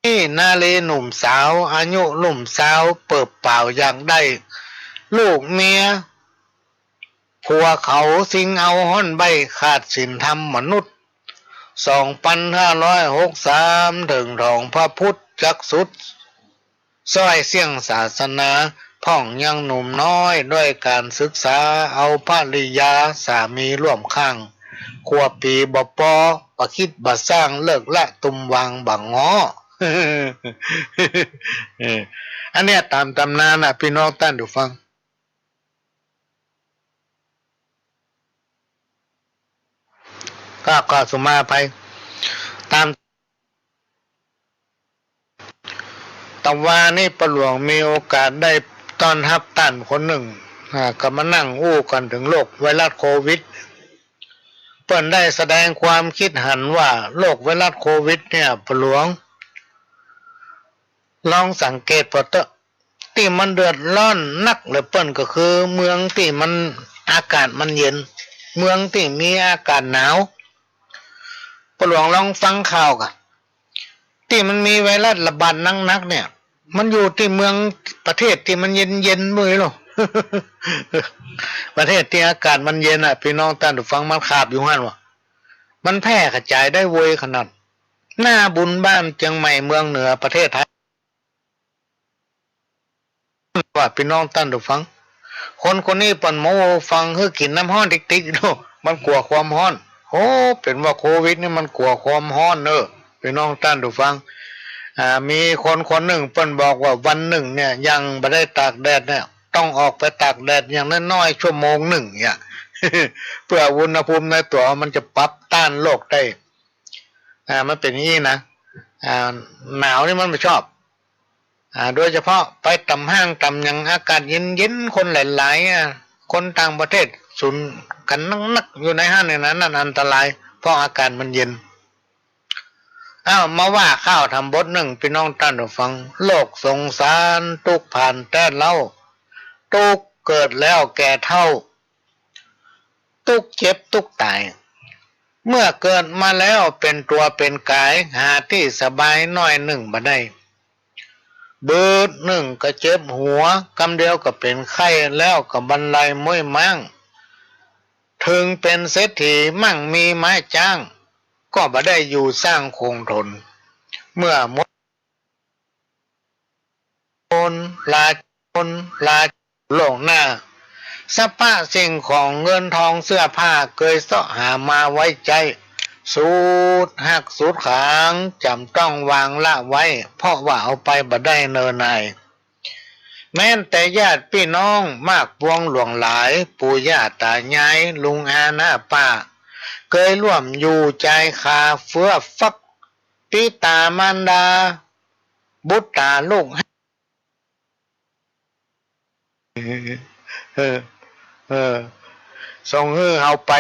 นี่นาเลหนุ่มสาวอายุหนุ่มสาวเปิบเปล่าอย่างได้ลูกเมีย ผัวเขาสิงเอาห้อนใบขาดศีลธรรมมนุษย์2563ถึงทองพระพุทธจักสุดซอยเสี่ยงศาสนาพ่องยังหนุ่มน้อยด้วยการศึกษาเอาภริยาสามีร่วมข้างขวบปีบ่ปอบ่คิดบ่สร้างเลิกละตุมวางบังง้อ อันเนี้ยตามตำนานนะพี่น้องท่านผู้ฟังก็สุมาภัยตามตะวานี่ประหลวงมีโอกาสได้ต้อนรับท่านคนหนึ่งก็มานั่งอู้กันถึงโรคไวรัสโควิดเปิ้นได้แสดงความคิดหันว่าโรคไวรัสโควิดเนี่ยประหลวงลองสังเกตพอเตอะที่มันเดือดร้อนนักเลยเปิ้นก็คือเมืองที่มันอากาศมันเย็นเมืองที่มีอากาศหนาวประหลวงลองฟังข่าวกันที่มันมีไวรัสระบาดนักๆเนี่ยมันอยู่ที่เมืองประเทศที่มันเย็นๆมื้อหรอ ประเทศที่อากาศมันเย็นอ่ะพี่น้องท่านผู้ฟังมันขาบอยู่หั่นวะมันแพร่กระจายได้เวยขนาดหน้าบุญบ้านเชียงใหม่เมืองเหนือประเทศไทยว่าพี่น้องท่านผู้ฟังคนนี้เปิ้นโมฟังคือกินน้ำร้อนติ๊กๆเนาะมันกลัวความร้อนโอ้เป็นว่าโควิดนี่มันกลัวความร้อนเด้อพี่น้องท่านผู้ฟังมีคนหนึ่งเปิ้นบอกว่าวันหนึ่งเนี่ยยังบ่ได้ตากแดดเนี่ยต้องออกไปตากแดดอย่างน้อยๆชั่วโมงหนึ่งเนี่ย เพื่ออุณหภูมิในตัวมันจะปรับต้านโรคได้มันเป็นอย่างนี้นะหนาวนี่มันไม่ชอบโดยเฉพาะไปตำห้างตำอย่างอากาศเย็นๆคนหลายๆคนต่างประเทศสุนกันนักๆอยู่ในห้างในนั้นนั่นอันตรายเพราะอากาศมันเย็นมาว่าข้าวทำบทหนึ่งพี่น้องท่านผู้ฟังโลกสงสารทุกผ่านแต่เล่าทุกเกิดแล้วแก่เท่าทุกเจ็บทุกตายเมื่อเกิดมาแล้วเป็นตัวเป็นกายหาที่สบายน้อยหนึ่งบ่ได้เบิดหนึ่งก็เจ็บหัวกำเดียวก็เป็นไข้แล้วก็บรรลัยม้วยมั่งถึงเป็นเศรษฐีมั่งมีไม้จ้างก็บ่ได้อยู่สร้างคงทนเมื่อหมดลาโลกหน้าสภาพสิ่งของเงินทองเสื้อผ้าเคยเสาะหามาไว้ใจสูดหักสูดขางจำต้องวางละไว้เพราะว่าเอาไปบ่ได้เนินนายแม้แต่ญาติพี่น้องมากพวงหลวงหลายปู่ย่าตายายลุงอาน้าป้าเคยร่วมอยู่ใจขาเฟื้อฟักปิตามารดาบุตรตาลูกส่งให้เอาไป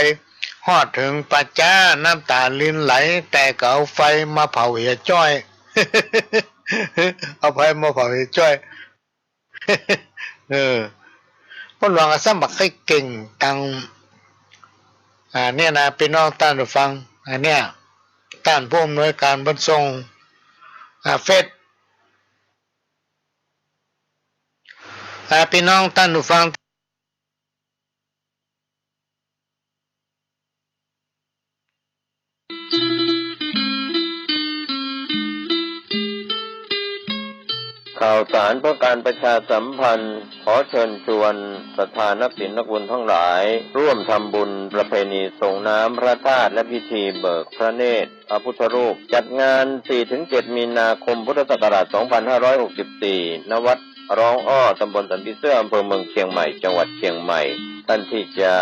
ฮอดถึงปัจจ้าน้ำตาลินไหลแต่ก็เอาไฟมาเผาเหี่ยจ้อย เอาไฟมาเผาเหี่ยจ้อย พวกหลวงซ้ำบักให้เก่งตังเนี่ยนะพี่น้องท่านผู้ฟังเนี่ยท่านผู้อำนวยการบรรทรงเฟซพี่น้องท่านผู้ฟังข่าวสารเพื่อการประชาสัมพันธ์ขอเชิญชวนศรัทธานักศิลนักบุญทั้งหลายร่วมทำบุญประเพณีส่งน้ำพระธาตุและพิธีเบิกพระเนตรพระพุทธรูปจัดงาน 4-7 มีนาคมพุทธศักราช 2564 ณ วัดร้องอ้อตำบลสันติเสื้ออำเภอเมืองเชียงใหม่จังหวัดเชียงใหม่ท่านที่จะ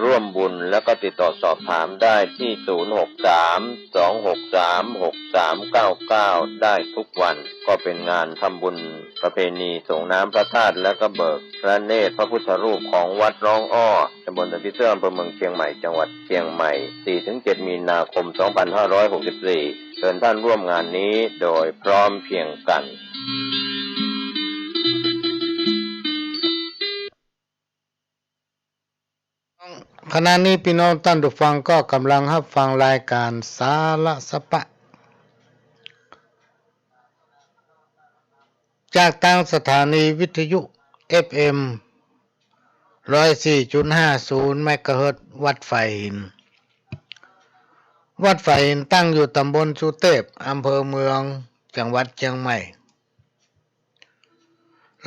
ร่วมบุญแล้วก็ติดต่อสอบถามได้ที่ 063-263-6399 ได้ทุกวันก็เป็นงานทำบุญประเพณีส่งน้ำพระธาตุและก็เบิกพระเนตรพระพุทธรูปของวัดร้องอ้อตำบลสันติเสื้ออำเภอเมืองเชียงใหม่จังหวัดเชียงใหม่ 4-7 มีนาคม 2564 เชิญท่านร่วมงานนี้โดยพร้อมเพรียงกันขณะนี้พี่น้องท่านผู้ฟังก็กำลังรับฟังรายการสาระสปะจากทางสถานีวิทยุ FM 104.50 เมกะเฮิรตซ์วัดไฟหินวัดไฟหินตั้งอยู่ตำบลสุเทพอำเภอเมืองจังหวัดเชียงใหม่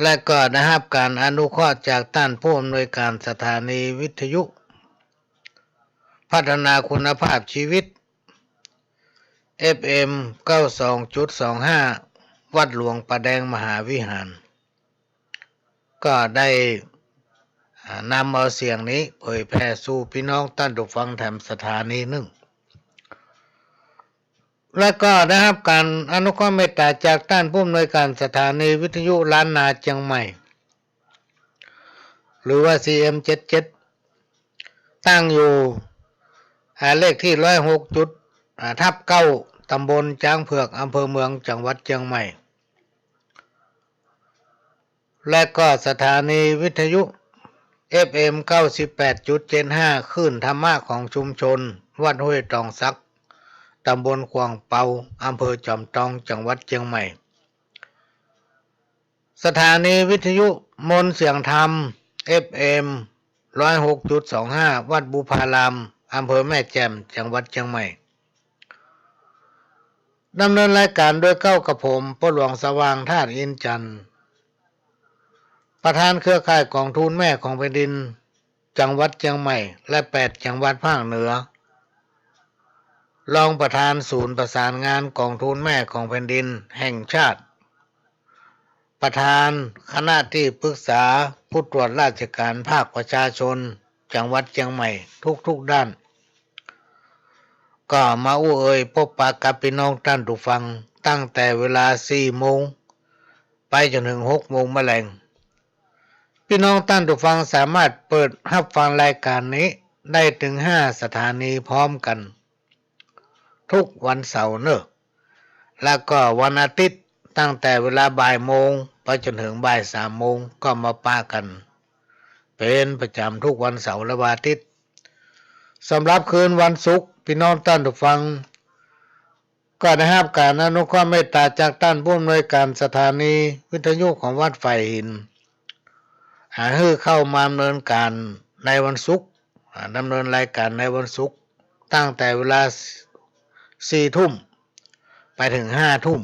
และก็ได้รับการอนุเคราะห์จากท่านผู้อำนวยการสถานีวิทยุพัฒนาคุณภาพชีวิต FM 92.25 วัดหลวงประแดงมหาวิหารก็ได้นำเอาเสียงนี้เผยแพร่สู่พี่น้องท่านผู้ฟังแถมสถานีหนึ่งและก็ได้รับการอนุเคราะห์เมตตาจากท่านผู้อำนวยการสถานีวิทยุล้านนาเชียงใหม่หรือว่า CM77 ตั้งอยู่เลขที่106.9 ตำบลจ้างเผือกอำเภอเมืองจังหวัดเชียงใหม่และก็สถานีวิทยุ FM 98.75 คลื่นธรรมะของชุมชนวัดห้วยตองซักตำบลขวางเปาอำเภอจอมทองจังหวัดเชียงใหม่สถานีวิทยุมนต์เสียงธรรม FM 106.25 วัดบุพารามอำเภอแม่แจ่มจังหวัดเชียงใหม่ดำเนินรายการโดยเก้ากับผมพ่อหลวงสว่างธาตุอินจันทร์ประธานเครือข่ายกองทุนแม่ของแผ่นดินจังหวัดเชียงใหม่และ8จังหวัดภาคเหนือรองประธานศูนย์ประสานงานกองทุนแม่ของแผ่นดินแห่งชาติประธานคณะที่ปรึกษาผู้ตรวจราชการภาคประชาชนจังหวัดเชียงใหม่ทุกด้านก็มาพบปะกับพี่น้องท่านผู้ฟังตั้งแต่เวลา 4 โมงไปจนถึง 6 โมงแมลงพี่น้องท่านผู้ฟังสามารถเปิดรับฟังรายการนี้ได้ถึง5สถานีพร้อมกันทุกวันเสาร์แล้วก็วันอาทิตย์ตั้งแต่เวลาบ่ายโมงไปจนถึงบ่าย 3 โมงก็มาปะกันเป็นประจำทุกวันเสาร์และวันอาทิตย์สำหรับคืนวันศุกร์พี่น้องท่านผู้ฟังก็ได้รับการอนุเคราะห์เมตตาจากท่านผู้อำนวยการสถานีวิทยุของวัดไฟหินให้เข้ามาดำเนินการในวันศุกร์ดำเนินรายการในวันศุกร์ตั้งแต่เวลา 4 ทุ่มไปถึง 5 ทุ่ม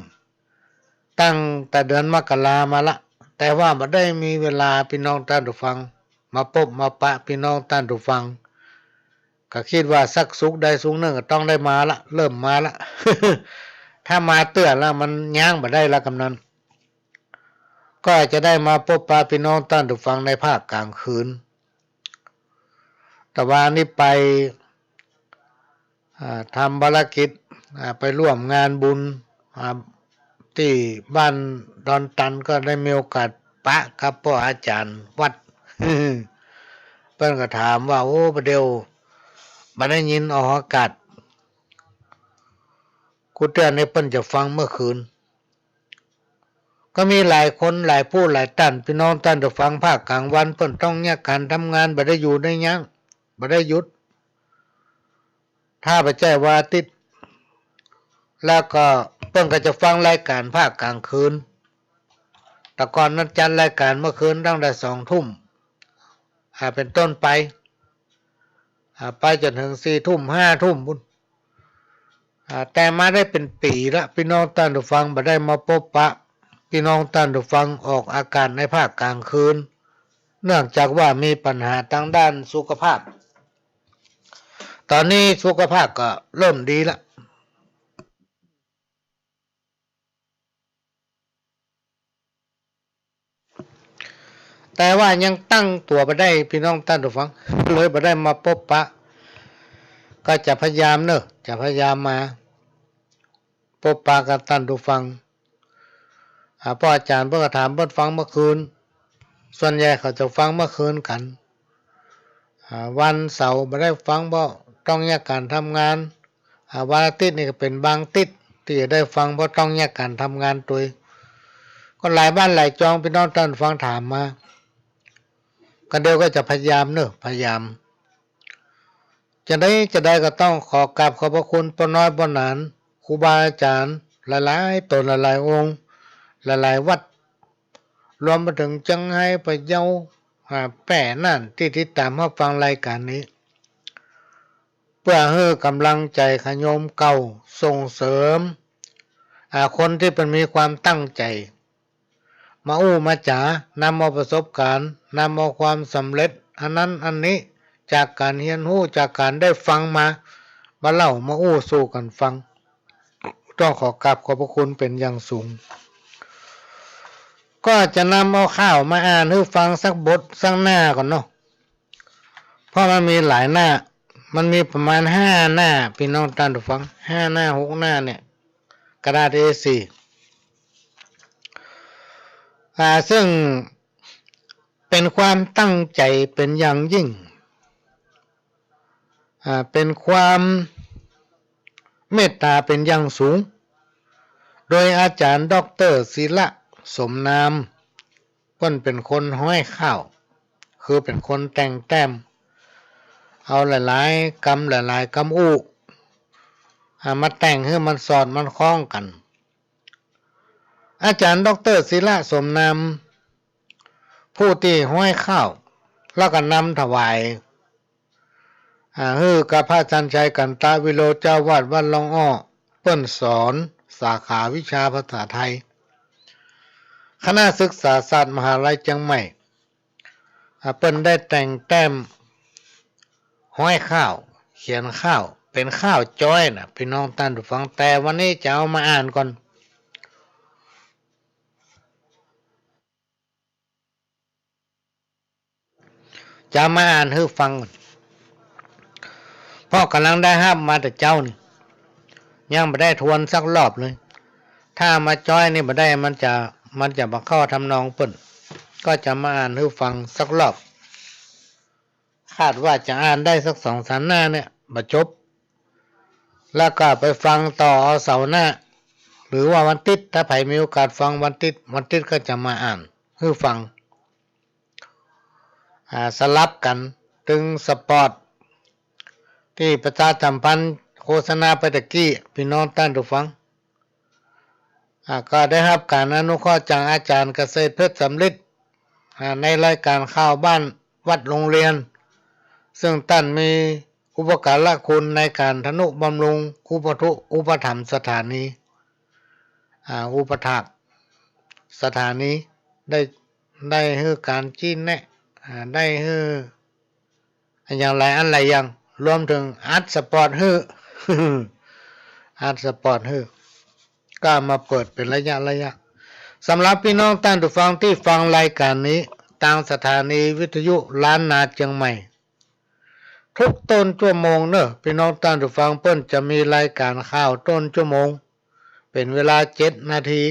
ตั้งแต่เดือนมกรามาละแต่ว่าไม่ได้มีเวลาพี่น้องท่านผู้ฟังมาพบมาปะพี่น้องท่านผู้ฟังก็คิดว่าสักศุกร์ใดศุกร์หนึ่งก็ต้องได้มาละเริ่มมาละ ถ้ามาเตื้อแล้วมันย่างบ่ได้ละกำนันก็จะได้มาพบปะพี่น้องท่านผู้ฟังในภาคกลางคืนแต่ว่านี้ไปทำภารกิจไปร่วมงานบุญที่บ้านดอนตันก็ได้มีโอกาสปะกับพ่ออาจารย์วัด เพิ่นก็ถามว่าโอ้ประเดี๋ยวมาได้ยินออกอากาศกูเตือนให้เพิ่นจะฟังเมื่อคืนก็มีหลายคนหลายผู้หลายท่านพี่น้องท่านจะฟังภาคกลางวันเพิ่นต้องแยกการทำงานบ่ได้อยู่ได้ยั้งบ่ได้หยุดถ้าไปแจ้งว่าติดแล้วก็เพิ่นก็จะฟังรายการภาคกลางคืนแต่ก่อนนั้นจัดรายการเมื่อคืนตั้งแต่ 2 ทุ่มเป็นต้นไปไปจนถึง 4 ทุ่ม 5 ทุ่มพุ่นแต่มาได้เป็นปีละพี่น้องท่านผู้ฟังบ่ได้มาพบปะพี่น้องท่านผู้ฟังออกอากาศในภาคกลางคืนเนื่องจากว่ามีปัญหาทางด้านสุขภาพตอนนี้สุขภาพก็เริ่มดีละแต่ว่ายังตั้งตัวไปได้พี่น้องท่านผู้ฟังเลยบ่ได้มาพบปะก็จะพยายามจะพยายามมาพบปะกับท่านผู้ฟังพ่ออาจารย์เพิ่นก็ถามเพิ่นฟังเมื่อคืนส่วนใหญ่เขาจะฟังเมื่อคืนกันวันเสาร์บ่ได้ฟังเพราะต้องแยกการทำงานวันอาทิตย์นี่ก็เป็นบางติดที่จะได้ฟังเพราะต้องแยกการทำงานตัวก็หลายบ้านหลายจองพี่น้องท่านฟังถามมาก็เดี๋ยวก็จะพยายามพยายามจะได้ก็ต้องขอกราบขอบพระคุณพ่อน้อยพ่อหนานครูบาอาจารย์หลายๆตนหลายๆองค์หลายๆวัดรวมไปถึงจังไห้พะเยา แป้นั่นที่ติดตามมาฟังรายการนี้เพื่อให้กำลังใจขโยมเก่าส่งเสริมคนที่เป็นมีความตั้งใจมาอู้มาจ๋านำเอาประสบการณ์นำเอาความสำเร็จอันนั้นอันนี้จากการเรียนรู้จากการได้ฟังมาเล่ามาอู้สู่กันฟังต้องขอกราบขอบพระคุณเป็นอย่างสูงก็จะนำเอาข้าวมาอ่านให้ฟังสักบทสักหน้าก่อนเนาะเพราะมันมีหลายหน้ามันมีประมาณ5 หน้าพี่น้องท่านผู้ฟัง5 หน้า6 หน้าเนี่ยกระดาษ A4 ซึ่งเป็นความตั้งใจเป็นอย่างยิ่งเป็นความเมตตาเป็นอย่างสูงโดยอาจารย์ดร.ศิละสมนามเพิ่นเป็นคนห้อยข้าวคือเป็นคนแต่งแต้มเอาหลายๆกำหลายๆกำอู้มาแต่งให้มันสอดมันคล้องกันอาจารย์ดร.ศิละสมนามผู้ที่ห้อยข้าวแล้วก็นำถวายกับพระอาจารย์ชัยกันตาวิโรจน์เจ้าวาดวัดหนองอ้อเพิ่นสอนสาขาวิชาภาษาไทยคณะศึกษาศาสตร์มหาลัยเชียงใหม่เพิ่นได้แต่งแต้มห้อยข้าวเขียนข้าวเป็นข้าวจ้อยนะพี่น้องท่านผู้ฟังแต่วันนี้จะเอามาอ่านก่อนจะมาอ่านให้ฟังพ่อกำลังได้ห้ามมาแต่เจ้านี่ยังไม่ได้ทวนสักรอบเลยถ้ามาจ้อยนี่ไม่ได้มันจะมาเข้าทำนองเปิ่นก็จะมาอ่านให้ฟังสักรอบคาดว่าจะอ่านได้สัก2-3 หน้าเนี่ยมาจบแล้วก็ไปฟังต่อเอาเสาร์หน้าหรือว่าวันติดถ้าใครมีโอกาสฟังวันติดก็จะมาอ่านให้ฟังสลับกันตึงสปอร์ตที่ประชาสัมพันธ์โฆษณาไปตะกี้พี่น้องท่านผู้ฟังก็ได้รับการอนุเคราะห์จากอาจารย์เกษตรเพชรสำลิดในรายการข่าวบ้านวัดโรงเรียนซึ่งท่านมีอุปการะคุณในการทนุบำรุงอุปถัมภ์สถานีอุปถากสถานีได้ให้การชี้แนะได้ให้อย่างไรอันไรอย่างรวมถึงอาร์ตสปอร์ตให้อาร์ตสปอร์ตให้ก็มาเปิดเป็นระยะสำหรับพี่น้องท่านผู้ฟังที่ฟังรายการนี้ทางสถานีวิทยุล้านนาเชียงใหม่ทุกต้นชั่วโมงเนอะพี่น้องท่านผู้ฟังเปิ้นจะมีรายการข่าวต้นชั่วโมงเป็นเวลา7 นาที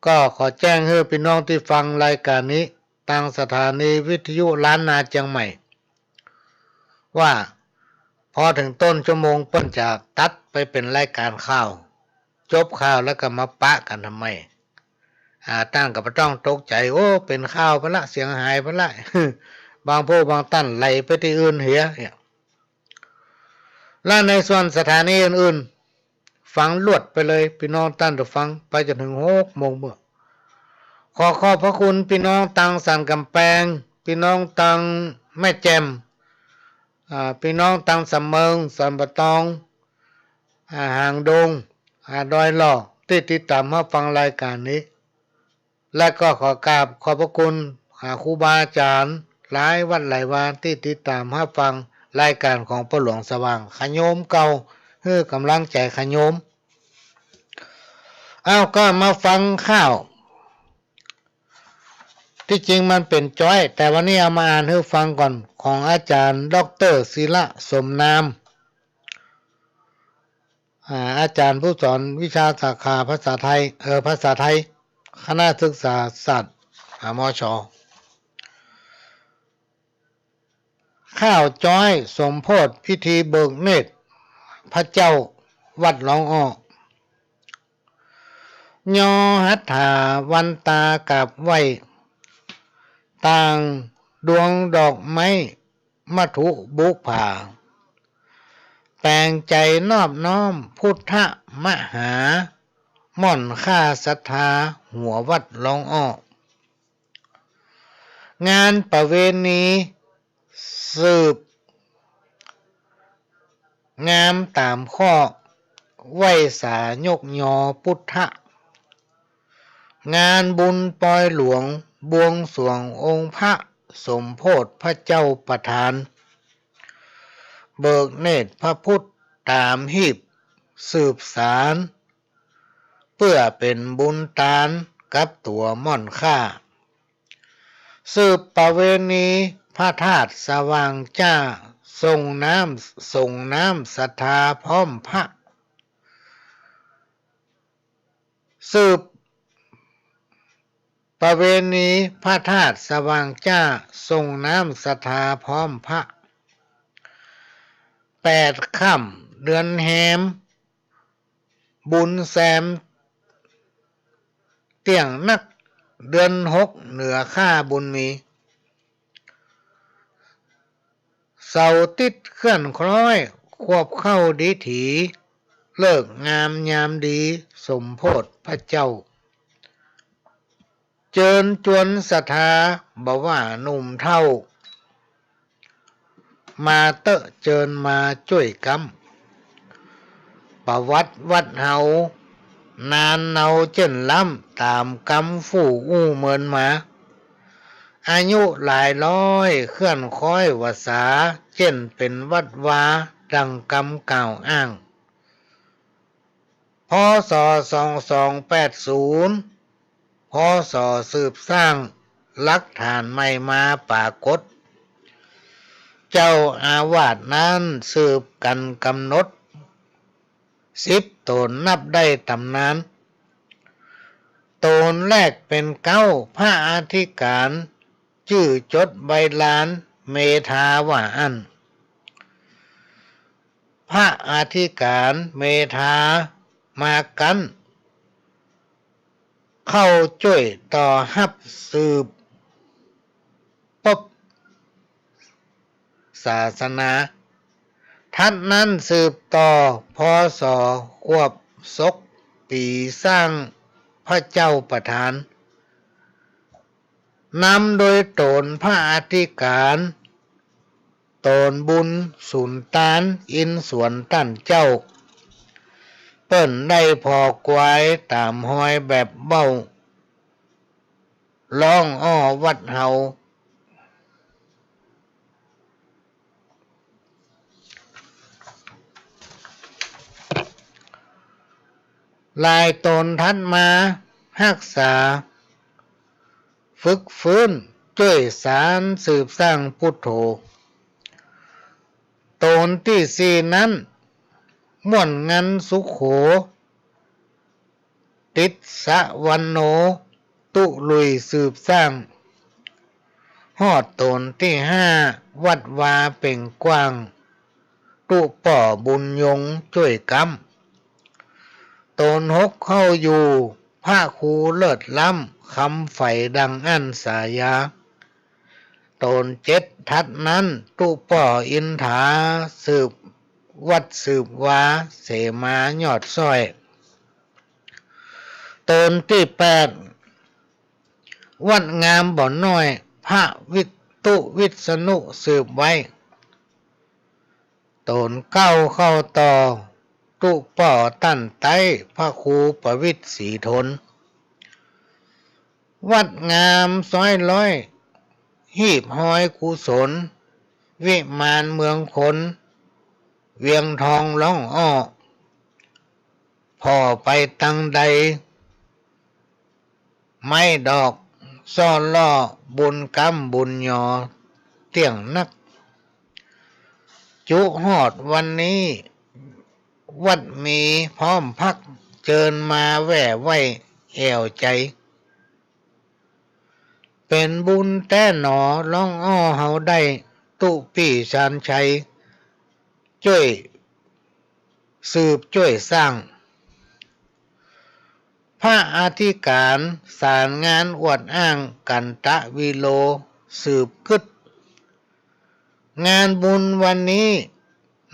ก็ขอแจ้งให้พี่น้องที่ฟังรายการนี้ทางสถานีวิทยุล้านนาเชียงใหม่ว่าพอถึงต้นชั่วโมงเปิ้นจะตัดไปเป็นรายการข่าวจบข่าวแล้วก็มาปะกันทำไมตั้งกับไม่ต้องตกใจโอ้เป็นข่าวไปละเสียงหายไปละ บางพวกบางท่านไหลไปที่อื่นเหียและในส่วนสถานีอื่นๆฟังลวดไปเลยพี่น้องท่านจะฟังไปจนถึง6 โมงเมื่อขอบพระคุณพี่น้องตังสันกำแพงพี่น้องตังแม่แจ่มพี่น้องตังสำเมิงสันปะตองหางดงดอยหล่อที่ติดตามมาฟังรายการนี้และก็ขอกราบขอบพระคุณครูบาอาจารย์หลายวัดหลายวาที่ติดตามมาฟังรายการของพ่อหลวงสว่างขโยมเก่าเพื่อกำลังใจขโยมก็มาฟังข้าวที่จริงมันเป็นจ้อยแต่วันนี้เอามาอ่านให้ฟังก่อนของอาจารย์ดร.ศิละสมนามอาจารย์ผู้สอนวิชาสาขาภาษาไทยคณะศึกษาศาสตร์มช.ข้าวจ้อยสมโพธิพิธีเบิกเนตรพระเจ้าวัดหนองอ้อยอหัตถาวันตากับไว้ต่างดวงดอกไม้มัทุบุกผ่าแต่งใจนอบน้อมพุทธมหาม่อนค่าศรัทธาหัววัดหนองอ้อ งานประเวณีสืบงามตามข้อไหวสายกยอพุทธะงานบุญปอยหลวงบวงสรวงองค์พระสมโพธิพระเจ้าประธานเบิกเนตรพระพุทธตามหีบสืบสารเพื่อเป็นบุญตานกับตัวม่อนค่าสืบประเวณีพระธาตุสว่างจ้าส่งน้ำศรัทธาพร้อมพระสืบประเวณีพระธาตุสว่างจ้าส่งน้ำศรัทธาพร้อมพระ8 ค่ำเดือนแฮมบุญแซมเตี่ยงนักเดือน6เหนือค่าบุญมีเสาติดเคลื่อนคล้อยควบเข้าดีถีเลิกงามยามดีสมโพธิพระเจ้าเจิญจวนศรัทธาบ่ว่าหนุ่มเท่ามาเตอะเจิญมาช่วยกำประวัติวัดเฮานานเนาเจนล้ำตามกำฝูอู้เหมือนมาอายุหลายร้อยเคลื่อนค้อยวาสาเช่นเป็นวัดวาดังกำกล่าวอ้างพศ2280พศสืบสร้างหลักฐานใหม่มาปรากฏเจ้าอาวาสนั้นสืบกันกำหนด10 ตนนับได้ตำนานตนแรกเป็นพระอธิการชื่อจดใบลานเมธาว่าอันพระอธิการเมธามากันเข้าช่วยต่อฮับสืบปบศาสนาทัดนั้นสืบต่อพศควบศกปีสร้างพระเจ้าประธานนำโดยตนพระอธิการตนบุญสุนตานอินสวนตั้นเจ้าเปิ้นได้พอกวายตามหอยแบบเบ้าร้องอ้อวัดเฮาลายตนทัดมารักษาฝึกฟื้นช่วยสารสืบสร้างพุทโธตนที่4นั้นม่วนงันสุขโขติดสะวันโนตุลุยสืบสร้างฮอดตนที่5วัดวาเป่งกว้างตุป่อบุญยงช่วยกำตน6เข้าอยู่พระครูเลิศล้ำคำไฟดังอั้นสายาตน7ทัดนั้นตุป่ออินถาสืบวัดสืบวาเสมายอดซ้อยตนที่8วัดงามบ่อนน้อยพระวิตุวิษณุสืบไว้ตน9เข้าต่อตุป่อตั้นไต้พระครูประวิตรศรีทนวัดงามซ้อยร้อยหีบหอยกุศลวิมานเมืองคนเวียงทองร้องอ้อพ่อไปตังใดไม่ดอกซ่อนล่อบุญกำบุญยอเตี่ยงนักจุหอดวันนี้วัดมีพร้อมพักเจิญมาแว่ไว้แอวใจเป็นบุญแต่หนอร้องอ้อเฮาได้ตุปี่ชานชัยช่วยสืบช่วยสร้างพระอธิการสารงานอวดอ้างกันตะวิโลสืบกึดงานบุญวันนี้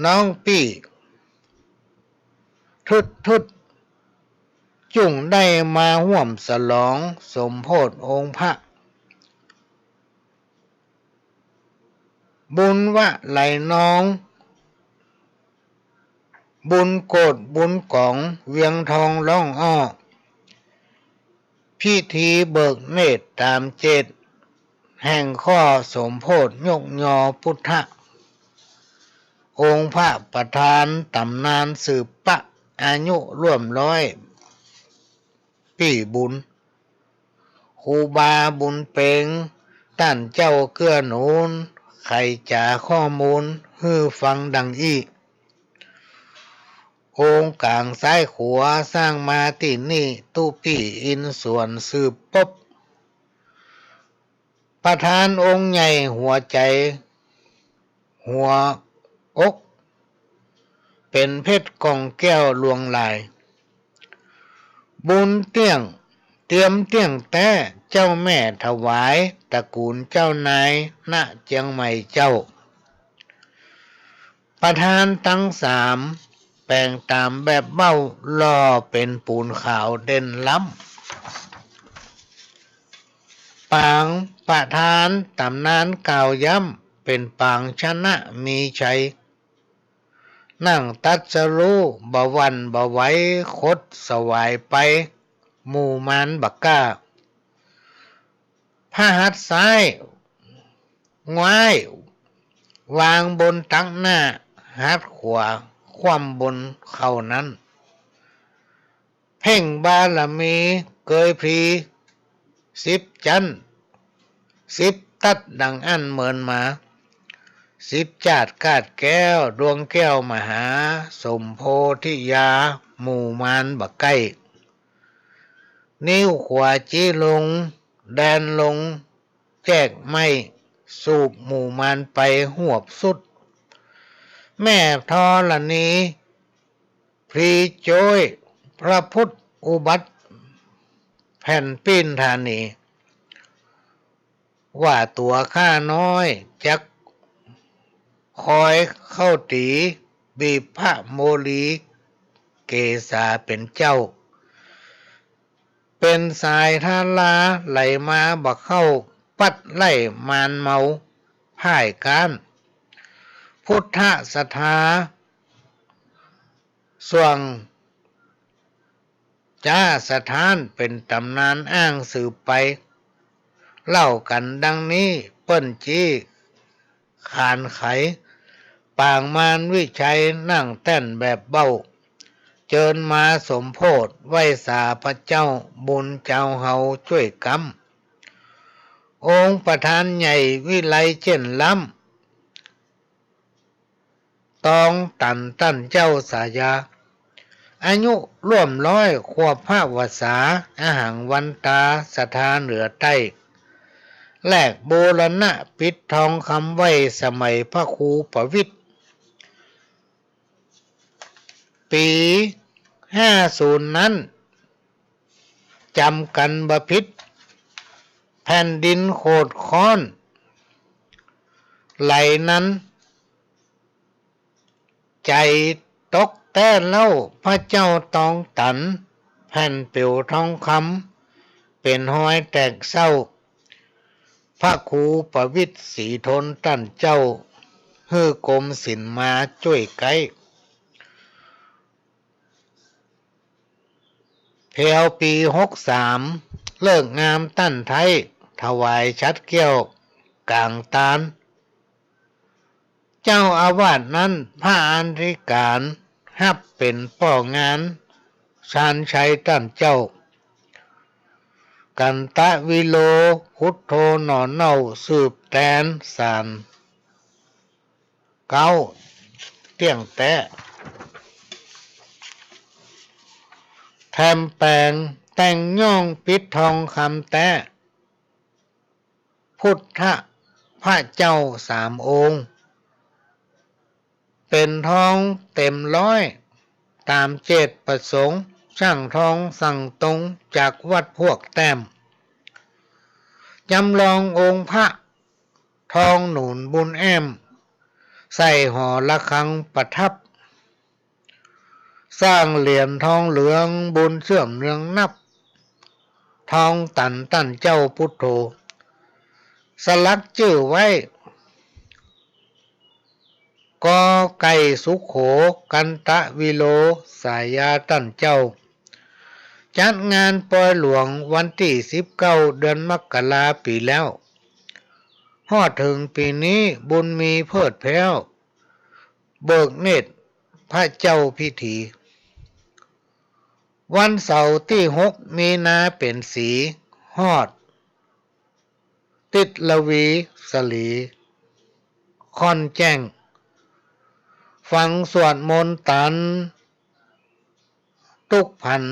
น้องปี่ทุดจุ่งได้มาห่วมฉลองสมโภชองค์พระ บุญวะไหลน้อง บุญโกดบุญกองเวียงทองร้องอ้อพิธีเบิกเนตรตามเจตแห่งข้อสมโพธิยกยอพุทธะองค์พระประธานตำนานสืบปะอายุร่วม100 ปีบุญครูบาบุญเปงต้านเจ้าเกื้อหนุนใครจ่าข้อมูลฮือฟังดังอีองค์กลางซ้ายขวาสร้างมาที่นี่ตู้ปี่อินส่วนสืบปบประธานองค์ใหญ่หัวใจหัวอกเป็นเพชรกองแก้วลวงลายบุญเตี้ยงเตรียมเตี้ยงแต่เจ้าแม่ถวายตระกูลเจ้านายณเจียงใหม่เจ้าประธานทั้ง3แปลงตามแบบเบ้าล่อเป็นปูนขาวเด่นล้ำปางประธานตำนานกล่าวย้ำเป็นปางชนะมีชัยนั่งตัดสรู้บ่หวันบ่ไหวคดสวายไปหมู่มานบักก้าพระหัตถ์ซ้ายง้ายวางบนตักหน้าหัตถ์ขวาคว่ำบนเข่านั้นเพ่งบารมีเกยพรี10 จันทร์10 ตัดดังอันเหมือนมา10 จาดกาดแก้วดวงแก้วมหาสมโพธิยาหมู่มานบักไก่นิ้วขวาจี้ลงแดนลงแจกไม่สูบหมู่มานไปหวบสุดแม่ธรณีพรีโจยพระพุทธอุบัติแผ่นปิ้นธานีว่าตัวข้าน้อยจักคอยเข้าตีบีบพระโมลีเกษาเป็นเจ้าเป็นสายทาลาไหลมาบักเข้าปัดไล่มานเมาพ่ายการพุทธสถาส่วงจ้าสถานเป็นตำนานอ้างสืบไปเล่ากันดังนี้เปิ้นจี้ขานไขปางมารวิชัยนั่งแต้นแบบเบ้าเจิญมาสมโพธิไหว้สาพระเจ้าบุญเจ้าเฮาช่วยกำองค์ประธานใหญ่วิไลเจนล้ำตองตันตั้นเจ้าสายาอายุร่วม100 ขวบ5 วษาอาหังวันตาสถานเหนือใต้แลกโบรณะปิดทองคำไว้สมัยพระครูประวิตรปี50นั้นจำกันบพิษแผ่นดินโคดค้อนไหลนั้นใจตกแต่เล่าพระเจ้าตองตันแผ่นเปียวทองคำเป็นห้อยแตกเศร้าพระครูประวิตรศรีทนตั้นเจ้าฮือกรมศิลป์มาช่วยไกแพวปี63เลิกงามตั้นไทยถวายชัดเกี้ยวกลางตาลเจ้าอาวาสนั้นพระอันธิการฮับเป็นป้องานชาญชัยตั้นเจ้ากันตะวิโลพุทโธหนอนเน่าสืบแตนสารเก้าเตี้ยงแตะแถมแปลงแต่งย่องปิดทองคำแตะพุทธพระเจ้า3 องค์เป็นทองเต็ม100ตามเจตประสงค์ช่างทองสั่งตรงจากวัดพวกแต้มจำลององค์พระทองหนุนบุญแอมใส่ห่อระฆังประทับสร้างเหรียญทองเหลืองบุญเสื่อมเรืองนับทองตันตั้นเจ้าพุทโธสลักชื่อไว้ กอไก่สุขโขกันตะวิโลสายาตั้นเจ้าจัดงานปล่อยหลวงวันที่19เดือนมกราปีแล้วฮอดถึงปีนี้บุญมีเพิดแพ้วเบิกเนตรพระเจ้าพิธีวันเสาร์ที่6มีนาเป็นสีฮอดติดละวีสลีค่อนแจ้งฟังสวดมนต์ตันตุกผัน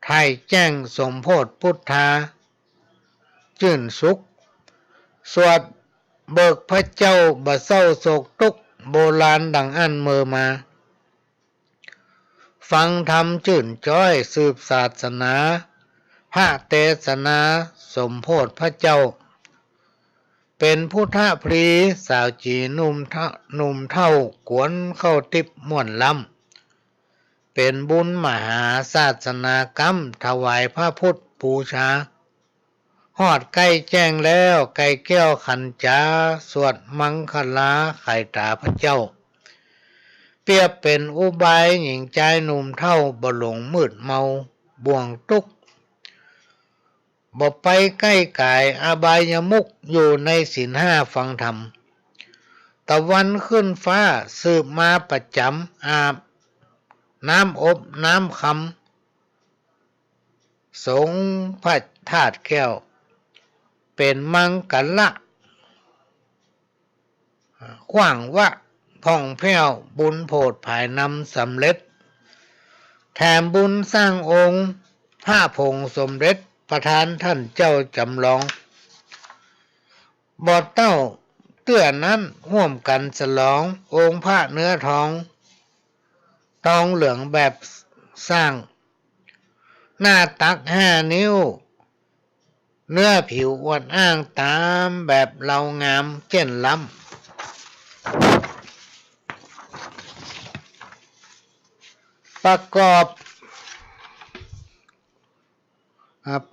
ไทยแจ้งสมโพธิพุทธาจื่นสุขสวดเบิกพระเจ้าบะเศร้าโศกทุกข์โบราณดังอันเมอมาฟังธรรมจื่นจ้อยสืบศาสนาพระเทศนาสมโพธิพระเจ้าเป็นพุทธพรีสาวจีหนุ่มเท่ากวนเข้าติบม่วนลำเป็นบุญมหาศาสนากรรมถวายพระพุทธบูชาฮอดใกล้แจ้งแล้วไก่แก้วขันจาสวดมังคลาไข่ตาพระเจ้าเปรียบเป็นอุบายหญิงใจหนุ่มเท่าบ่หลงมืดเมาบ่วงตุกบ่ไปใกล้กายอบายมุกอยู่ในศีลห้าฟังธรรมตะวันขึ้นฟ้าสืบมาประจำอาบน้ำอบน้ำคำสงพระธาตุแก้วเป็นมังกรละขว้างวะพ่องแผ้วบุญโพธภายนำสำเร็จแถมบุญสร้างองค์พระผงสมเด็จประธานท่านเจ้าจำลองบอดเต้าเตื้อนั้นร่วมกันฉลององค์พระเนื้อทองทองเหลืองแบบสร้างหน้าตัก5 นิ้วเนื้อผิวอวดอ้างตามแบบเรางามเจ่นล้ำประกอบ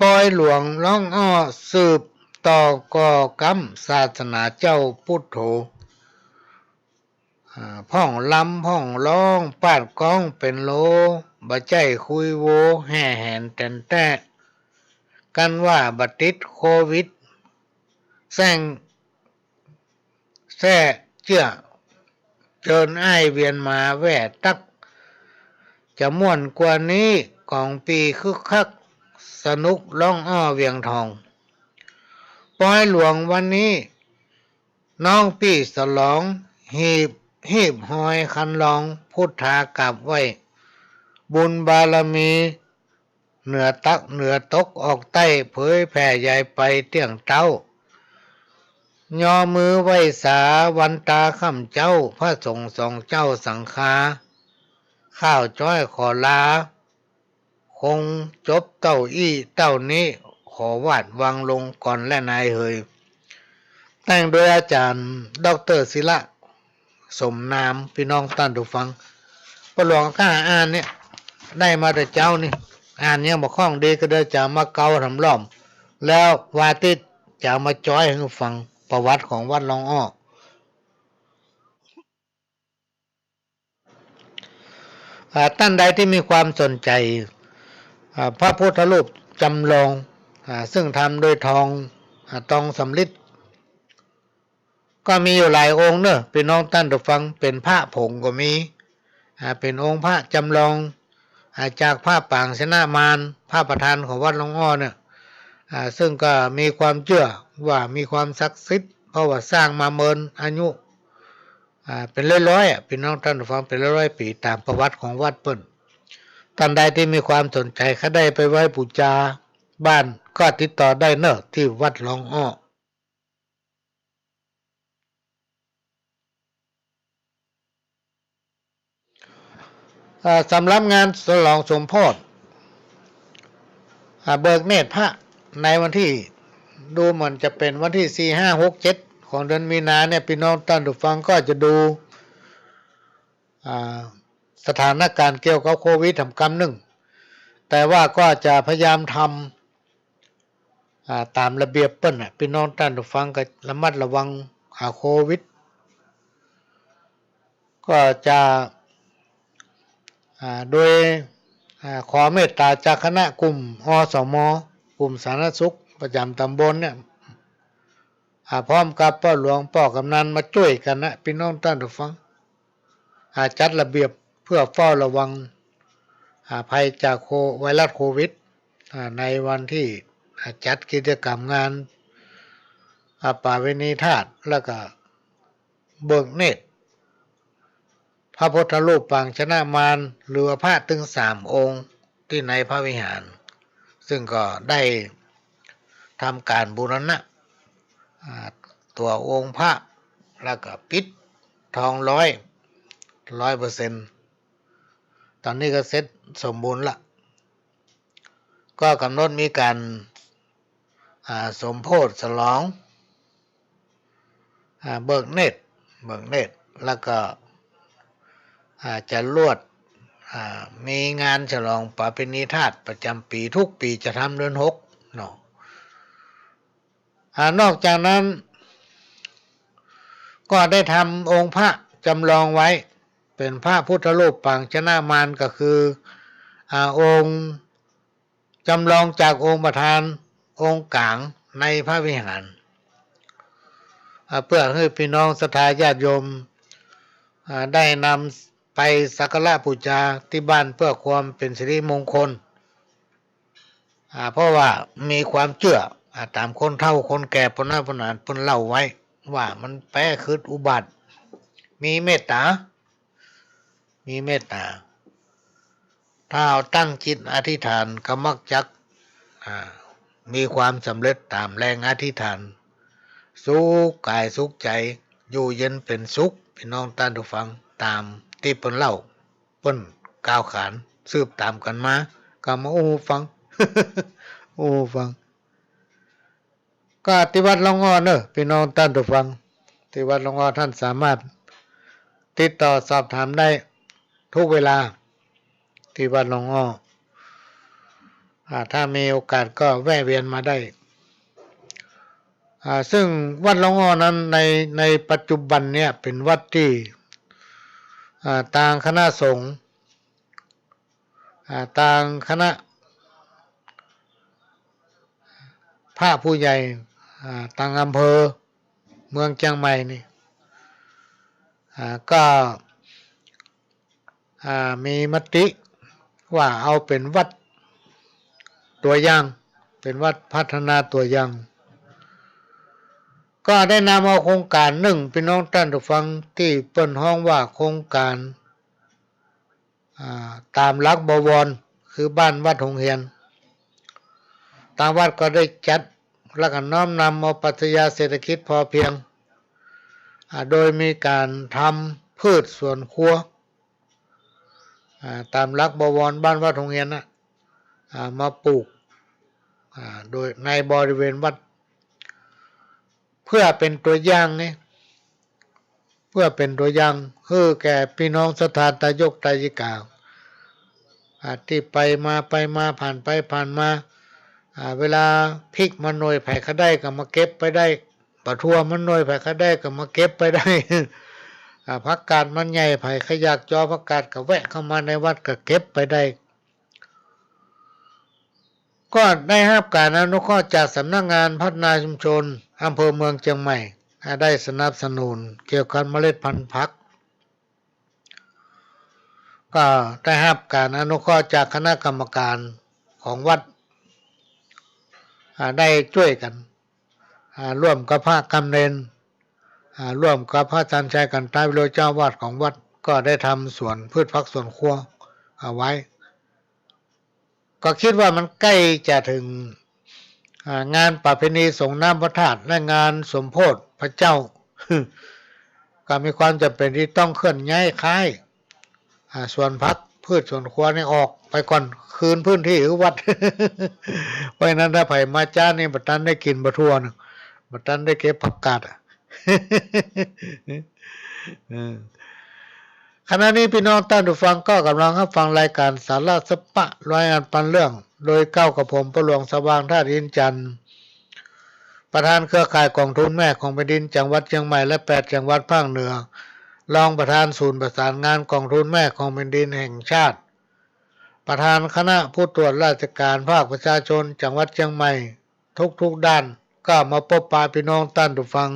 ปล่อยหลวงร้องอ้อสืบต่อก่อกรรมศาสนาเจ้าพุทโธพ่องลำพ่องร้องปาดก้องเป็นโลบะใจคุยโวแห่แหนแตนแต้กันว่าบัติดโควิดแซ่เจื้อเจินอ้ายเวียนมาแว่ตักจะม่วนกว่านี้ของปีคึกคักสนุกร้องอ้อเวียงทองปล่อยหลวงวันนี้น้องปีสลองหีบหอยคันลองพุทธากราบไว้บุญบารมีเหนือตักเหนือตกออกใต้เผยแผ่ใหญ่ไปเตี้ยงเต้าย่อมือไหว้สาวันตาค่ำเจ้าพระสงฆ์2 เจ้าสังฆาข้าวจ้อยขอลาคงจบเต้าอี้เต้านี้ขอวาดวางลงก่อนและนายเฮยแต่งโดยอาจารย์ดร.ศิละสมนามพี่น้องท่านผู้ฟังประหลวงข้าอ่านเนี่ยได้มาแต่เจ้านี่อ่านยังบอกข้องดีก็เดินจะมาเกาทำล้อมแล้ววาติดจะมาจ้อยให้ฟังประวัติของวัดหลวงอ้อท่านใดที่มีความสนใจพระพุทธรูปจำลองซึ่งทำโดยทองสำริดก็มีอยู่หลายองค์เนอะพี่น้องท่านผู้ฟังเป็นพระผงก็มีเป็นองค์พระจำลองจากพระปางชนะมารพระประธานของวัดหลวงอ้อเนี่ยซึ่งก็มีความเชื่อว่ามีความศักดิ์สิทธิ์เพราะว่าสร้างมาเมินอายุเป็นร้อยๆพี่น้องท่านผู้ฟังเป็นร้อยๆปีตามประวัติของวัดเปิ้นท่านใดที่มีความสนใจเขาได้ไปไหว้บูชาบ้านก็ติดต่อได้เนอะที่วัดหลวงอ้อสำหรับงานฉลองสมโพธิเบิกเนตรพระในวันที่ดูเหมือนจะเป็นวันที่4 5 6 7ของเดือนมีนาเนี่ยพี่น้องท่านผู้ฟังก็จะดูสถานการณ์เกี่ยวกับโควิดทำกรรมหนึ่งแต่ว่าก็จะพยายามทำตามระเบียบเปิ้นพี่น้องท่านผู้ฟังก็ระมัดระวัง โควิดก็จะโดยขอเมตตาจากคณะกลุ่มอสมกลุ่มสาธารณสุขประจำตำบลเนี่ยพร้อมกับพ่อหลวงพ่อกำนันมาช่วยกันนะพี่น้องท่านผู้ฟังจัดระเบียบเพื่อเฝ้าระวังภัยจากไวรัสโควิดในวันที่จัดกิจกรรมงานป่าเวณีธาตุแล้วก็เบิกเนตรพระพุทธรูปปางชนะมารหรือพระถึง3 องค์ที่ในพระวิหารซึ่งก็ได้ทำการบูรณะตัวองค์พระแล้วก็ปิดทอง100%ตอนนี้ก็เสร็จสมบูรณ์ละก็กำหนดมีการสมโพธิฉลองเบิกเนตรแล้วก็จะลวดมีงานฉลองประเพณีธาตุประจำปีทุกปีจะทำเดือน6เนาะนอกจากนั้นก็ได้ทำองค์พระจำลองไว้เป็นพระพุทธรูปปางชนะมารก็คือองค์จำลองจากองค์ประธานองค์กลางในพระวิหารเพื่อให้พี่น้องศรัทธาญาติโยมได้นำไปสักการะบูชาที่บ้านเพื่อความเป็นสิริมงคลเพราะว่ามีความเชื่อตามคนเฒ่าคนแก่ปนานเพิ่นเล่าไว้ว่ามันแปรคืดอุบัติมีเมตตาถ้าเอาตั้งจิตอธิษฐานก็มักจักมีความสำเร็จตามแรงอธิษฐานสุขกายสุขใจอยู่เย็นเป็นสุขพี่น้องท่านผู้ฟังตามที่เพิ่นเล่าเพิ่นกล่าวขานสืบตามกันมาก็มาฟัง ฟังก็ที่วัดหลวงอ้อเนอะพี่น้องท่านผู้ฟังที่วัดหลวงอ้อท่านสามารถติดต่อสอบถามได้ทุกเวลาที่วัดหลวงอ้อถ้ามีโอกาสก็แวะเวียนมาได้ซึ่งวัดหลวงอ้อนั้นในปัจจุบันเนี่ยเป็นวัดที่ต่างคณะสงฆ์ต่างคณะพระผู้ใหญ่ต่างอำเภอเมืองเชียงใหม่นี่ก็มีมติว่าเอาเป็นวัดตัวอย่างเป็นวัดพัฒนาตัวอย่างก็ได้นำเอาโครงการหนึ่งพี่น้องท่านผู้ฟังที่เปิ้นฮ้องว่าโครงการตามหลักบวรคือบ้านวัดหงเฮียนทางวัดก็ได้จัดและก็น้อมนำเอาปรัชญาเศรษฐกิจพอเพียงโดยมีการทำพืชสวนครัวตามหลักบวรบ้านวัดหงเฮียนมาปลูกโดยในบริเวณวัดเพื่อเป็นตัวอย่างนี่เพื่อเป็นตัวอย่างให้แก่พี่น้องศรัทธาทายกทายิกาที่ไปมาผ่านไปผ่านมาเวลาพริกมันหน่วยไผ่เขาได้ก็มาเก็บไปได้ปลาทั่วมันหน่วยไผ่เขาได้ก็มาเก็บไปได้ผักกาดมันใหญ่ไผ่ขยากจอผักกาดก็แวะเข้ามาในวัดก็เก็บไปได้ก็ได้รับการอนุเคราะห์จากสำนักงานพัฒนาชุมชนอำเภอเมืองเชียงใหม่ได้สนับสนุนเกี่ยวกับเมล็ดพันธุ์ผักก็ได้รับการอนุเคราะห์จากคณะกรรมการของวัดได้ช่วยกันร่วมกับพระกำเนินร่วมกับพระอาจารย์ชัยกันตายวิโรจน์เจ้าวาดของวัดก็ได้ทำสวนพืชผักสวนครัวเอาไว้ก็คิดว่ามันใกล้จะถึงงานประเพณีส่งน้ำพระธาตุและงานสมโภชพระเจ้า ก็มีความจำเป็นที่ต้องเคลื่อนย้ายค่ายส่วนพักพืชสวนครัวนี่ออกไปก่อนคืนพื้นที่หรือวัด เพราะนั้นถ้าไผ่มาจ้านี่บัดนั้นได้กินบะทั่วนะบัดนั้นได้เก็บผักกาด ขณะนี้พี่น้องท่านผู้ฟังก็กำลังรับฟังรายการสาระสปะรายงานปันเรื่องโดยเก้ากับผมประหลวงสว่างท่าดินจันทร์ป ประธานเครือข่ายกองทุนแม่ของแผ่นดินจังหวัดเชียงใหม่และ8จังหวัดภาคเหนือรองประธานศูนย์ประสานงานกองทุนแม่ของแผ่นดินแห่งชาติประธานคณะผู้ตรวจราชการภาคประชาชนจังหวัดเชียงใหม่ทุกด้านก็มาพบปะพี่น้องท่านผู้ฟัง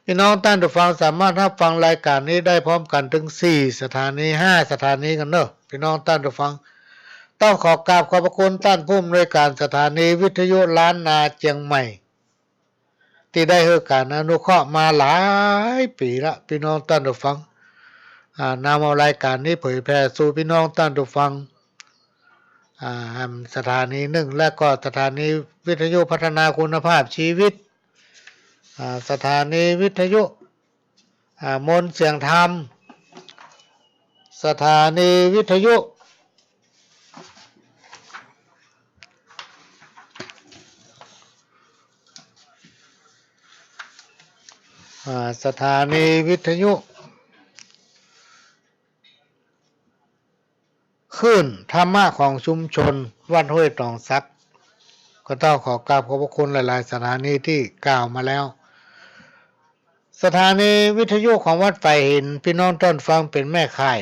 พี่น้องท่านผู้ฟังสามารถรับฟังรายการนี้ได้พร้อมกันถึง4สถานี5สถานีกันเนอะพี่น้องท่านผู้ฟังต้องขอกราบขอบพระคุณท่านผู้อำนวยการสถานีวิทยุล้านนาเชียงใหม่ที่ได้ให้การอนุเคราะห์มาหลายปีละพี่น้องท่านผู้ฟังนำเอารายการนี้เผยแพร่สู่พี่น้องท่านผู้ฟังสถานีหนึ่งและก็สถานีวิทยุพัฒนาคุณภาพชีวิตสถานีวิทยุมนต์เสียงธรรมสถานีวิทยุสถานีวิทยุคลื่นธรรมะของชุมชนวัดห้วยตองซักก็ต้องขอกราบขอบพระคุณหลายๆสถานีที่กล่าวมาแล้วสถานีวิทยุของวัดไฟหินพี่น้องท่านฟังเป็นแม่ข่าย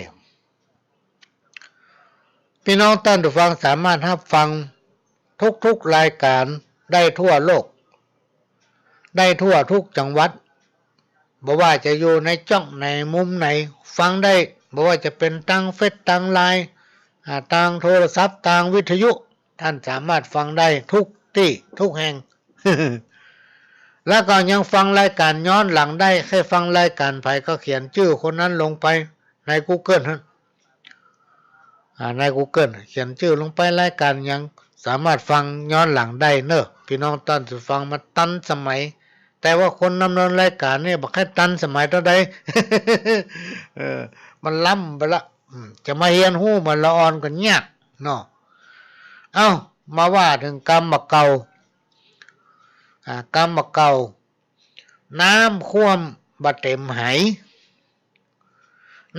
พี่น้องท่านฟังสามารถรับฟังทุกรายการได้ทั่วโลกได้ทั่วทุกจังหวัดบ่ว่าจะอยู่ในจ้องในมุมไหนฟังได้บ่ว่าจะเป็นทางเฟซทางไลน์ทางโทรศัพท์ทางวิทยุท่านสามารถฟังได้ทุกที่ทุกแห่ง แล้วก็ยังฟังรายการย้อนหลังได้แค่ฟังรายการไผก็เขียนชื่อคนนั้นลงไปใน Google ใน Google เขียนชื่อลงไปรายการยังสามารถฟังย้อนหลังได้เนอะพี่น้องท่านผู้ฟังมาทันสมัยแต่ว่าคนดำเนินรายการเนี่ยบอกให้ทันสมัยเท่าใด มันล้ำไปละจะมาเฮียนหู้มันละอ่อนกันยากเนาะเอ้ามาว่าถึงกรรมเก่ากรรมเก่าน้ำท่วมบ่เต็มไห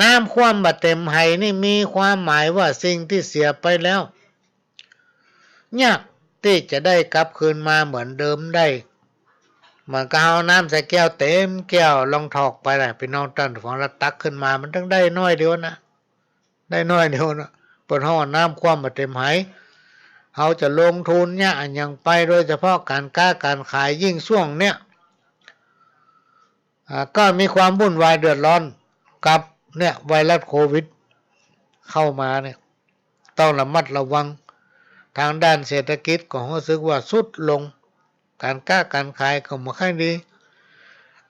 น้ำท่วมบ่เต็มไหนี่มีความหมายว่าสิ่งที่เสียไปแล้วยากที่จะได้กลับคืนมาเหมือนเดิมได้เหมือนกับเอาน้ำใส่แก้วเต็มแก้วลองถอกไปแหละพี่น้องท่านฟังแล้วตักขึ้นมามันต้องได้น้อยเดียวนะได้น้อยเดียวนะเปิดห้องน้ำท่วมบ่เต็มไหเขาจะลงทุนเนี่ยอย่างไปโดยเฉพาะการค้าการขายยิ่งช่วงเนี้ยก็มีความวุ่นวายเดือดร้อนกับเนี่ยไวรัสโควิดเข้ามาเนี่ยต้องระมัดระวังทางด้านเศรษฐกิจก็รู้สึกว่าสุดลงการค้าการขายก็ไม่ค่อยดี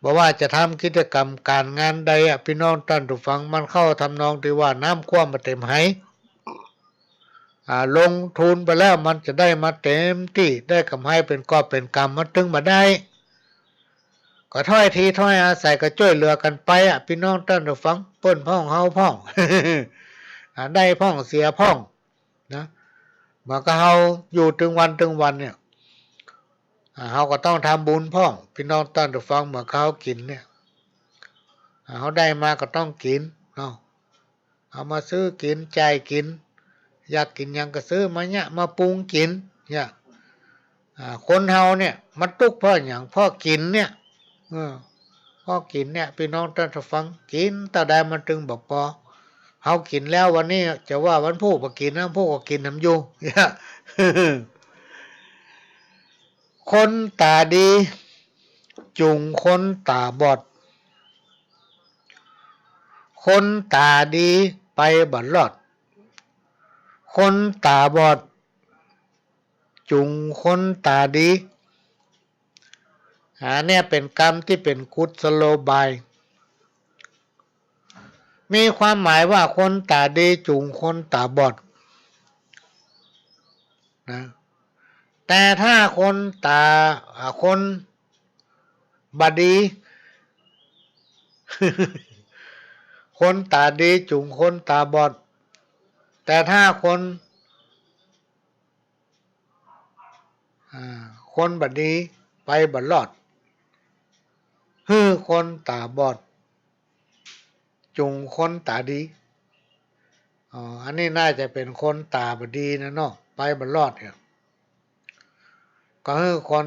บอกว่าจะทำกิจกรรมการงานใดพี่น้องท่านผู้ฟังมันเข้าทำนองที่ว่าน้ำท่วมมาเต็มไหลงทุนไปแล้วมันจะได้มาเต็มที่ได้กำไรเป็นกอบเป็นกำมันถึงมาได้ก็ถ้อยทีถ้อยอาศัยก็ช่วยเหลือกันไปพี่น้องท่านผู้ฟังเปิ้นพ่องเฮาพ่อง ได้พ่องเสียพ่องนะมันก็เฮาอยู่ถึงวันเนี่ยเฮาก็ต้องทำบุญพ่องพี่น้องท่านผู้ฟังเมื่อเขากินเนี่ยเฮาได้มาก็ต้องกินเนาะเอามาซื้อกินจ่ายกินอยากกินยังก็ซื้อมาเนี่ยมาปรุงกินเนี่ยคนเฮาเนี่ยมันทุกข์เพราะอย่างเพราะกินเนี่ยพ่อกินเนี่ยพี่น้องท่านผู้ฟังกินแต่ใดมันถึงบอกพอเฮากินแล้ววันนี้จะว่าวันผู้ก็กินนะผู้ก็กินน้ำอยู่เนี่ย คนตาดีจุงคนตาบอดคนตาดีไปบัดรอดคนตาบอดจุงคนตาดีเนี่ยเป็นกรรมที่เป็นกุศโลบายมีความหมายว่าคนตาดีจุงคนตาบอดนะแต่ถ้าคนบดี คนตาดีจุงคนตาบอดแต่ถ้าคนบดีไปบัดรอดคนตาบอดจุงคนตาดีอันนี้น่าจะเป็นคนตาบดีนะเนาะไปบัดรอดเนี่ยก็คน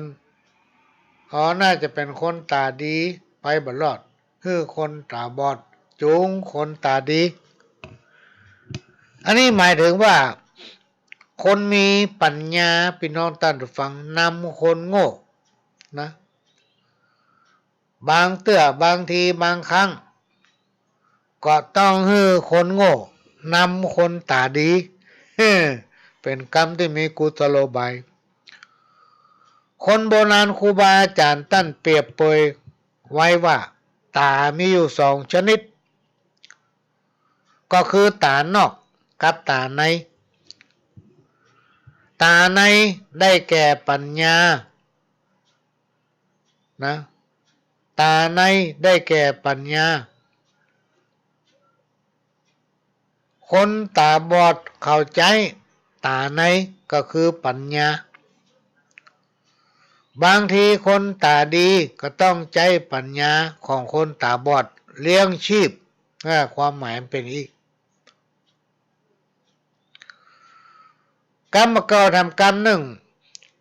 น่าจะเป็นคนตาดีไปบ่รอดคือคนตาบอดจูงคนตาดีอันนี้หมายถึงว่าคนมีปัญญาพี่น้องท่านผู้ฟังนำคนโง่นะบางบางทีบางครั้งก็ต้องให้คนโง่นำคนตาดีเป็นกรรมที่มีกุศโลบายคนโบราณครูบาอาจารย์ท่านเปรียบเปยไว้ว่าตามีอยู่สองชนิดก็คือตานอกกับตาในตาในได้แก่ปัญญานะตาในได้แก่ปัญญาคนตาบอดเข้าใจตาในก็คือปัญญาบางทีคนตาดีก็ต้องใจปัญญาของคนตาบอดเลี้ยงชีพความหมายเป็นอีกกรรมเก่าทำกรรมหนึ่ง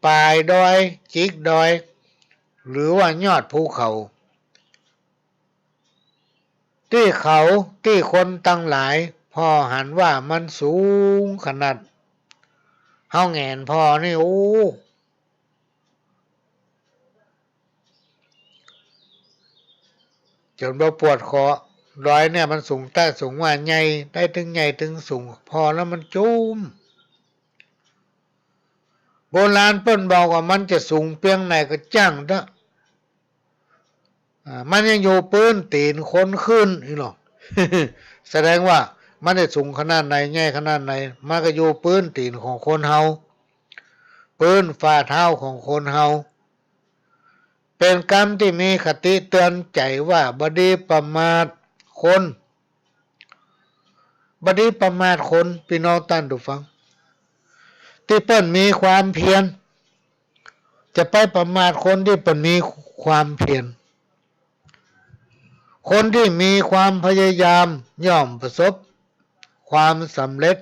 ปลายดอยจิกดอยหรือว่ายอดภูเขาที่คนตั้งหลายพอหันว่ามันสูงขนาดเฮาแงนพอนี่โอ้จนบ่ปวดคอดอยเนี่ยมันสูงแต่สูงว่าใหญ่ได้ถึงใหญ่ถึงสูงพอแล้วมันจุ้มโบราณเปิ้นบอกว่ามันจะสูงเพียงไหนก็จ้างเถอะมันยังอยู่ปื้นตีนคนขึ้นอีหรอก แสดงว่ามันได้สูงขนาดไหนใหญ่ขนาดไหนมันก็อยู่ปื้นตีนของคนเฮาปื้นฝ่าเท้าของคนเฮาเป็นกรรมที่มีคติเตือนใจว่าบดีประมาทคนบดีประมาทคนพี่น้องท่านผู้ฟังที่เปิ้นมีความเพียรจะไปประมาทคนที่เปิ้นมีความเพียรคนที่มีความพยายามย่อมประสบความสำเร็จ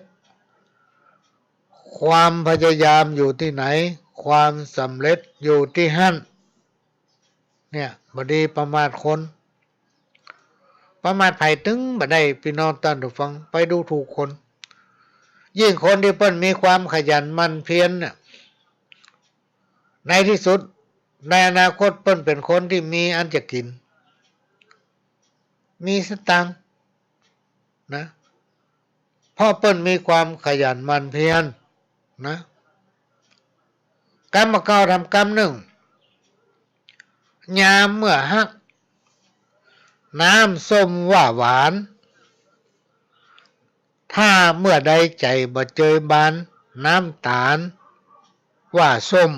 ความพยายามอยู่ที่ไหนความสำเร็จอยู่ที่หั่นเนี่ยบ่ดีประมาทคนประมาทไผถึงบ่ได้พี่น้องท่านผู้ฟังไปดูถูกคนยิ่งคนที่เปิ้นมีความขยันหมั่นเพียรเนี่ยในที่สุดในอนาคตเปิ้นเป็นคนที่มีอันจะกินมีสตังค์นะเพราะเปิ้นมีความขยันหมั่นเพียรนะกรรมเก่าทำกรรมหนึ่งยามเมื่อฮักน้ำส้มว่าหวานถ้าเมื่อใดใจบ่เจอบานน้ำตาลว่าส้ม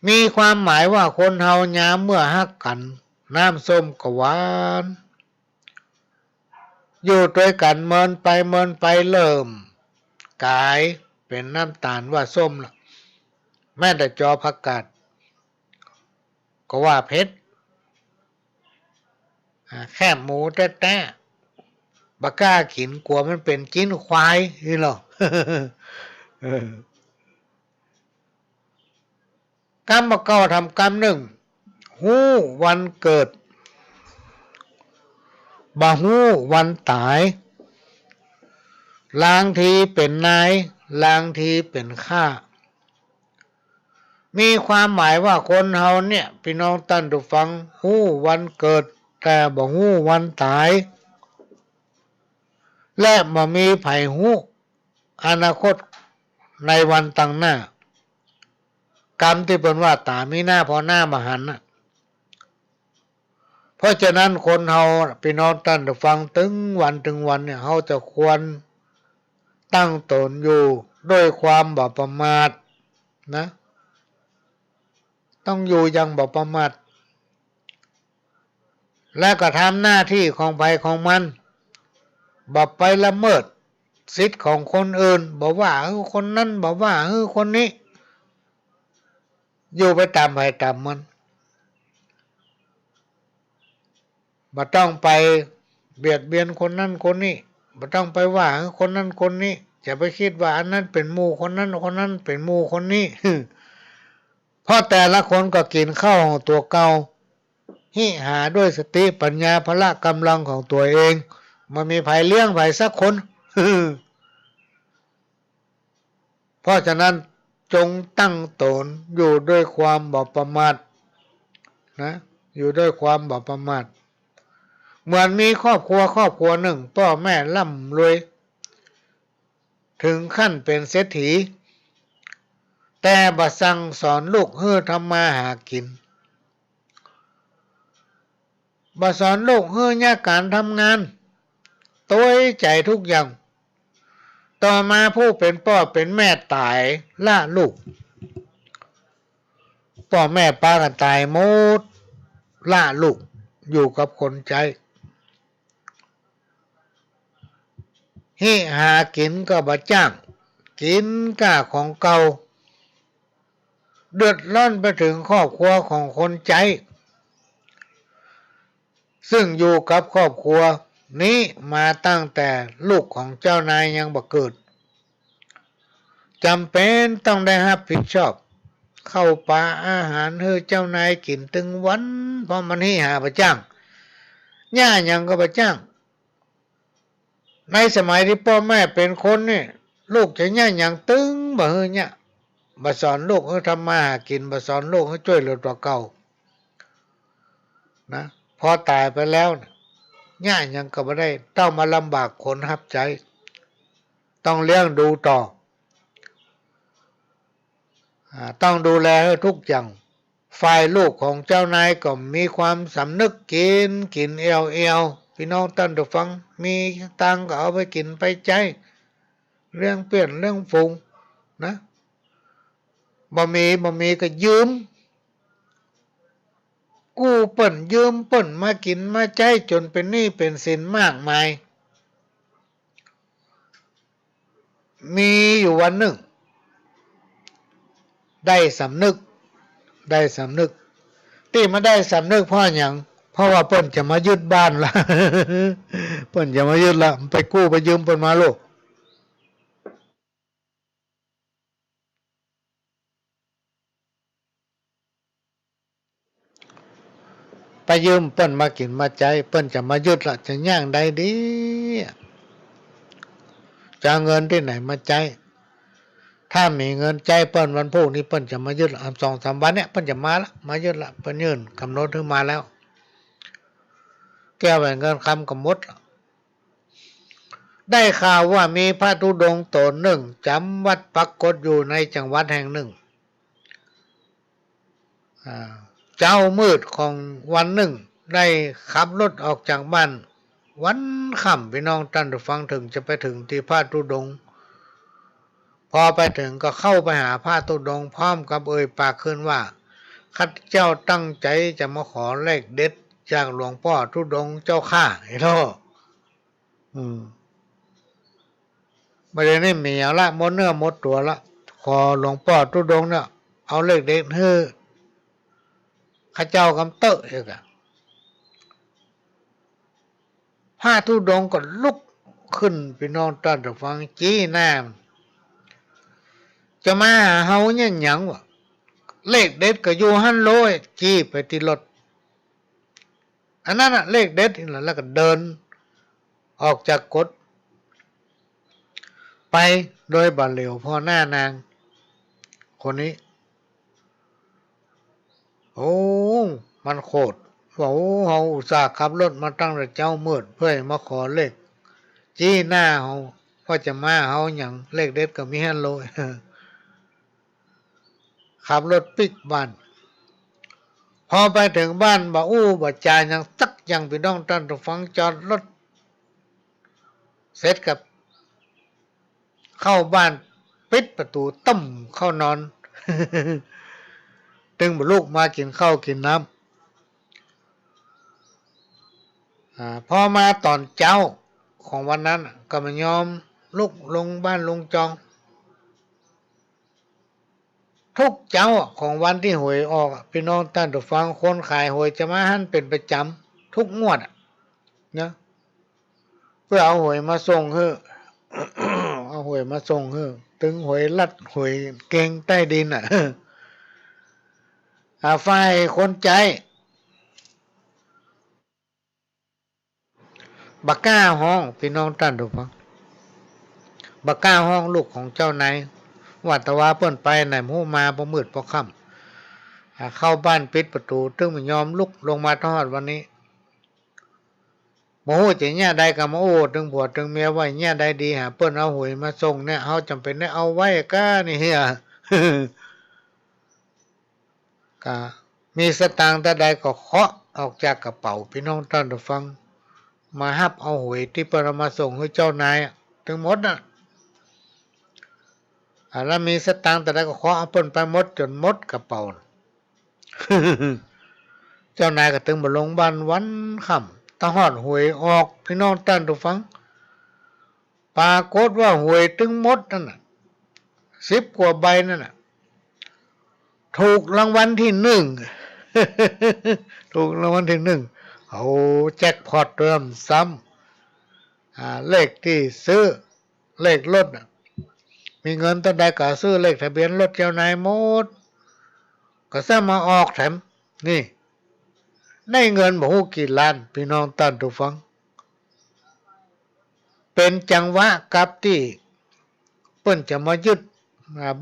มีความหมายว่าคนเฮายามเมื่อฮักกันน้ำส้มก็หวานอยู่ด้วยกันเมินไปเริ่มกลายเป็นน้ำตาลว่าส้มล่ะแม้แต่จอผักกาดก็ว่าเผ็ดแค่หมูแต้ๆบักกล้ากินกลัวมันเป็นจิ้นควายนี่หรอกรรมเก่าทำกรรมหนึ่งฮู้วันเกิดบ่ฮู้วันตายลางทีเป็นนายลางทีเป็นข้ามีความหมายว่าคนเฮาเนี่ยพี่น้องท่านผู้ฟังฮู้วันเกิดแต่บ่ฮู้วันตายและบ่มีไผฮู้อนาคตในวันตั้งหน้ากรรมที่เป็นว่าตามีหน้าพอหน้ามาหันน่ะเพราะฉะนั้นคนเฮาพี่น้องท่านผู้ฟังถึงวันเนี่ยเฮาจะควรตั้งตนอยู่ด้วยความบ่ประมาทนะต้องอยู่อย่างบ่ประมาทและก็ทำหน้าที่ของไผของมันบ่ไปละเมิดสิทธิ์ของคนอื่นบ่ว่าคนนั้นบ่ว่าคนนี้อยู่ไปตามไผตามมันบ่ต้องไปเบียดเบียนคนนั้นคนนี้บ่ต้องไปว่าคนนั้นคนนี้จะไปคิดว่าอันนั้นเป็นหมู่คนนั้นเป็นหมู่คนนี้ ราะแต่ละคนก็กินข้าวของตัวเก่าหิหาด้วยสติปัญญาพละกำลังของตัวเองมันมีภัยเลี้ยงภัยสักคน เพราะฉะนั้นจงตั้งตนอยู่ด้วยความบ่ประมาทนะอยู่ด้วยความบ่ประมาทเหมือนมีครอบครัวหนึ่งพ่อแม่ร่ำรวยถึงขั้นเป็นเศรษฐีแต่บ่สั่งสอนลูกให้ทำมาหากินบ่สอนลูกให้แยกการทำงานตัวใจทุกอย่างต่อมาผู้เป็นพ่อเป็นแม่ตายล่าลูกพ่อแม่ปากันตายหมดล่าลูกอยู่กับคนใจหากินก็บ่จ้างกินก้าของเก่าเดือดร้อนไปถึงครอบครัวของคนใจซึ่งอยู่กับครอบครัวนี้มาตั้งแต่ลูกของเจ้านายยังบ่เกิดจำเป็นต้องได้รับผิดชอบเข้าปลาอาหารให้เจ้านายกินตึงวันเพราะมันหาบ่จ้างย่ายังก็บ่จ้างในสมัยที่พ่อแม่เป็นคนนี่ลูกจะย่ายังตึงบ่เฮยเนี่ยบ่สอนลูกให้ทำมาหากินบ่สอนลูกให้ช่วยเหลือตัวเก่านะพอตายไปแล้วย่ายังก็บ่ได้ต้องมาลำบากคนรับใจต้องเลี้ยงดูต่อต้องดูแลให้ทุกอย่างฝ่ายลูกของเจ้านายก็มีความสำนึกกินเอวพี่น้องท่านผู้ฟังมีตังก็เอาไปกินไปใจเรื่องเปลี่ยนเรื่องฟุงนะบ่มีก็ยืมกู้เปิ่นยืมเปิ่นมากินมาใจจนเป็นหนี้เป็นสินมากมายมีอยู่วันหนึ่งได้สำนึกที่มาได้สำนึกเพราะอย่างเพราะว่าเปิ้นจะมายึดบ้านละ เปิ้นจะมายึดละไปกู้ไปยืมเปิ้นมาลูกไปยืมเปิ้นมากินมาใจเปิ้นจะมายึดละจะย่างใดดีจะเงินที่ไหนมาใจถ้ามีเงินใจเปิ้นวันพรุ่งนี้เปิ้นจะมายึดละ2-3 วันเนี่ยเปิ้นจะมาละมายึดละเปิ้นยื่นกำหนดถึงมาแล้วแก้วแหวนเงินคำก็หมดได้ข่าวว่ามีพระธุดงค์ตนหนึ่งจำวัดปรากฏอยู่ในจังหวัดแห่งหนึ่งเจ้ามืดของวันหนึ่งได้ขับรถออกจากบ้านวันค่ำพี่น้องท่านผู้ฟังถึงจะไปถึงที่พระธุดงค์พอไปถึงก็เข้าไปหาพระธุดงค์พร้อมกับเอ่ยปากขึ้นว่าข้าพเจ้าตั้งใจจะมาขอเลขเด็ดจากหลวงพ่อธุดงค์เจ้าข้าไอ้ท่อไม่ได้นี่มีเอาละหมดเนื้อหมดตัวละขอหลวงพ่อธุดงค์เนี่ยเอาเลขเด็ดให้ข้าเจ้ากำเตอะเอกพระธุดงค์ก็ลุกขึ้นพี่น้องท่านผู้ฟังจี้หน้าจะมาหาเฮาเนี่ยหยังวะเลขเด็ดก็อยู่หันโลยจี้ไปที่รถอันนั้นเลขเด็ดนี่แหละแล้วก็เดินออกจากกฎไปโดยบัดเหลียวพอหน้านางคนนี้โอ้มันโคตรว่าโอ้เฮาอุตส่าห์ขับรถมาตั้งแต่เจ้ามืดเพื่อมาขอเลขจี้หน้าเฮาก็จะมาเฮาหยังเลขเด็ดก็มีหันโลยขับรถปิกบ้านพอไปถึงบ้านบ่บ่จ่ายยังตักยังพี่น้องท่านผู้ฟังจอดรถเสร็จกับเข้าบ้านปิดประตูต้มเข้านอน ตึงบ่ลูกมากินข้าวกินน้ำพอมาตอนเช้าของวันนั้นก็มายอมลุกลงบ้านลงจองทุกเจ้าของวันที่หวยออกพี่น้องท่านผู้ฟังคนขายหวยจะมาหั่นเป็นประจำทุกงวดนะเพื่อเอาหวยมาส่งให้ เอาหวยมาส่งให้ถึงหวยลัดหวยเก่งใต้ดิน ฝ่ายคนใจบักก้าห้องพี่น้องท่านทุกฟังบักก้าห้องลูกของเจ้านายว่าแต่ว่าเปิ้นไปไหนหมู่มาบ่มืดบ่ค่ำเข้าบ้านปิดประตูตึงไม่ยอมลุกลงมาทอดวันนี้บ่ฮู้จะแย่ใดก็มาโอ้ถึงผัวถึงเมียไว้แย่ใดดีหาเปิ้นเอาหวยมาส่งเนี่ยเฮาจำเป็นได้เอาไว้ก้านี่เฮีย ก็มีสตางค์แต่ใดก็เคาะออกจากกระเป๋าพี่น้องท่านผู้ฟังมาฮับเอาหวยที่เปิ้นเอามาส่งให้เจ้านายถึงหมดน่ะแล้วมีสตางค์แต่ใดก็เคาะเอาเปิ้นไปหมดจนหมดกระเป๋า เจ้านายก็ถึงบ่ลงบ้านวันค่ำตะฮอดหวยออกพี่น้องท่านผู้ฟังปรากฏว่าหวยถึงหมดนั่นน่ะ10 กว่าใบนั่นน่ะถูกรางวัลที่ 1 ถูกรางวัลที่ 1เอาแจ็คพอตเริ่มซ้ำเลขที่ซื้อเลขรถน่ะมีเงินเท่าใดก็ซื้อเลขทะเบียนรถเจ้านายหมดก็ซะมาออกแถมนี่ได้เงินบ่ฮู้กี่ล้านพี่น้องท่านผู้ฟังเป็นจังหวะกับที่เปิ้นจะมายึด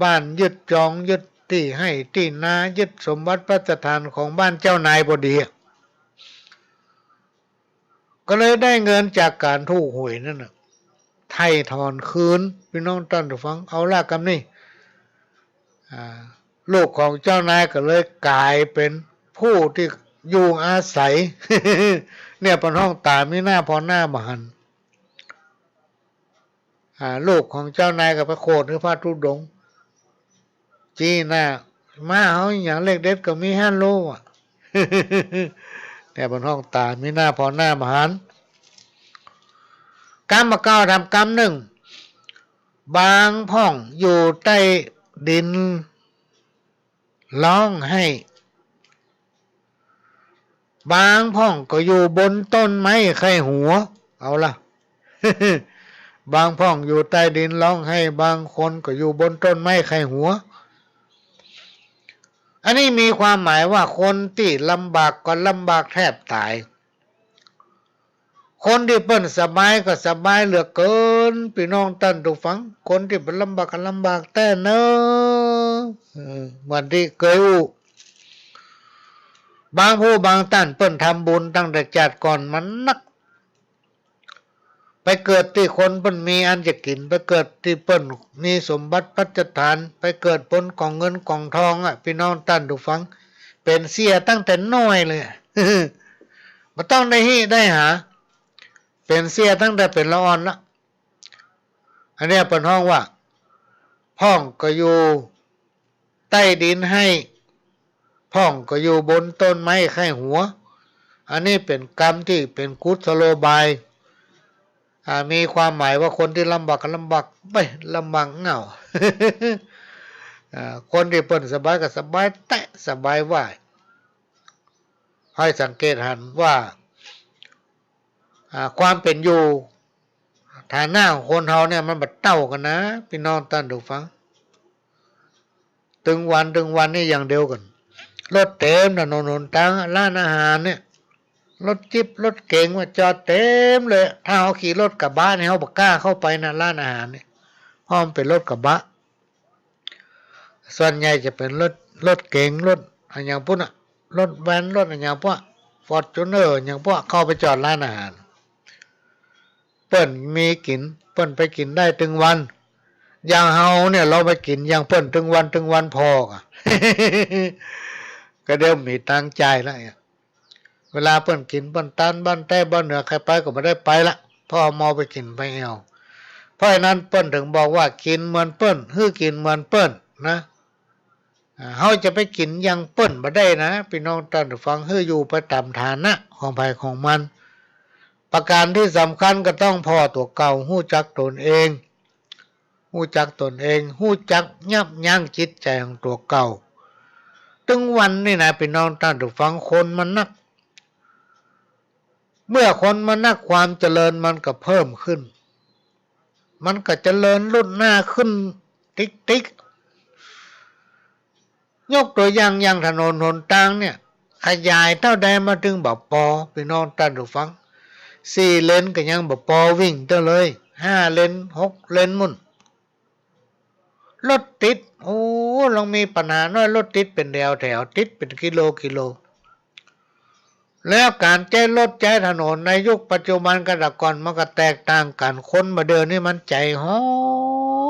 บ้านยึดจองยึดที่ให้ที่นายึดสมบัติพระราชทานของบ้านเจ้านายพอดีก็เลยได้เงินจากการถูกหวยนั่นน่ะไถ่ถอนคืนพี่น้องท่านผู้ฟังเอาล่ะกำนี่ลูกของเจ้านายก็เลยกลายเป็นผู้ที่อยู่อาศัย เนี่ยเป็นห้องตามีหน้าพอหน้ามาหันลูกของเจ้านายก็ไปโคดให้พระธุดงค์จีน่ะมาเฮาอย่างเล็กเด็ดก็มีฮั่นโลอ่ะ เนี่ยเป็นห้องตามีหน้าพอหน้ามาหันกรรมเก่าทำกรรมหนึ่งบางพ่องอยู่ใต้ดินร้องให้บางพ่องก็อยู่บนต้นไม้ไข้หัวเอาล่ะ บางพ่องอยู่ใต้ดินร้องให้บางคนก็อยู่บนต้นไม้ไข้หัวอันนี้มีความหมายว่าคนที่ลำบากก็ลำบากแทบตายคนที่เปิ้นสบายก็สบายเหลือเกินพี่น้องท่านผู้ฟังคนที่เป็นลำบากก็ลำบากแต่เนอะเหมือนที่เคยอู้บางผู้บางท่านเปิ้นทำบุญตั้งแต่จัดก่อนมันนักไปเกิดที่คนเปิ้นมีอันจะกินไปเกิดที่เปิ้นมีสมบัติพัฒฐานไปเกิดผลของเงินของทองพี่น้องท่านผู้ฟังเป็นเสียตั้งแต่น้อยเลย บ่ต้องได้ฮิได้หาเป็นเสียตั้งแต่เป็นละอ่อนละอันนี้เป็นห้องว่าพ่องก็อยู่ใต้ดินให้พ่องก็อยู่บนต้นไม้ไข้หัวอันนี้เป็นกรรมที่เป็นกุศโลบายมีความหมายว่าคนที่ลำบากก็ลำบากไปลำบากเหงา คนที่เปิ้นสบายก็สบายแต่สบายว่าให้สังเกตหันว่าความเป็นอยู่ฐานะของคนเฮาเนี่ยมันบัดเต้ากันนะพี่น้องท่านผู้ฟังถึงวันนี่อย่างเดียวกันรถเต็มถนนหนทางร้านอาหารเนี่ยรถจิ๊บรถเก๋งมาจอดเต็มเลยถ้าเฮาขี่รถกระบะเนี่ยเฮาบ่กล้าเข้าไปนะร้านอาหารเนี่ยเพราะมันเป็นรถกระบะส่วนใหญ่จะเป็นรถเก๋งรถอันอย่างพวกน่ะรถแว้นรถอันอย่างพวกฟอร์จูเนอร์อย่างพวกเข้าไปจอดร้านอาหารเปิ้นมีกินเปิ้นไปกินได้ถึงวันอย่างเฮาเนี่ยเราไปกินอย่างเปิ้นถึงวันพออ่ะ ก็เดี๋ยวมีตังค์จ่ายแล้วเวลาเปิ้นกินเปิ้นตันบ้านใต้บ้านเหนือใครไปก็ไม่ได้ไปละเพราะเมาไปกินไปเอาเพราะฉะนั้นเปิ้นถึงบอกว่ากินเหมือนเปิ้นฮื้อกินเหมือนเปิ้นนะเฮาจะไปกินอย่างเปิ้นบ่ได้นะพี่น้องท่านผู้ฟังฮื้ออยู่ไปตามฐานะของภัยของมันประการที่สำคัญก็ต้องพอตัวเก่าฮู้จักตนเองฮู้จักตนเองฮู้จักยับยั้งจิตใจของตัวเก่าถึงวันนี่นะพี่น้องท่านผู้ฟังคนมันนักเมื่อคนมันนักความเจริญมันก็เพิ่มขึ้นมันก็เจริญรุ่นหน้าขึ้นติ๊ก ยกตัวอย่างถนนหนทางเนี่ยขยายเท่าใดมาถึงบ่พอพี่น้องท่านผู้ฟัง4 เลนก็ยังบ่พอวิ่งเท่าเลย5 เลน6 เลนมุ่นรถติดโอ้ลองมีปัญหาน้อยรถติดเป็นแถวติดเป็นกิโลแล้วการใช้รถใช้ถนนในยุคปัจจุบันกับแต่ก่อนมันก็แตกต่างกันคนมาเดินนี่มันใจฮ้อ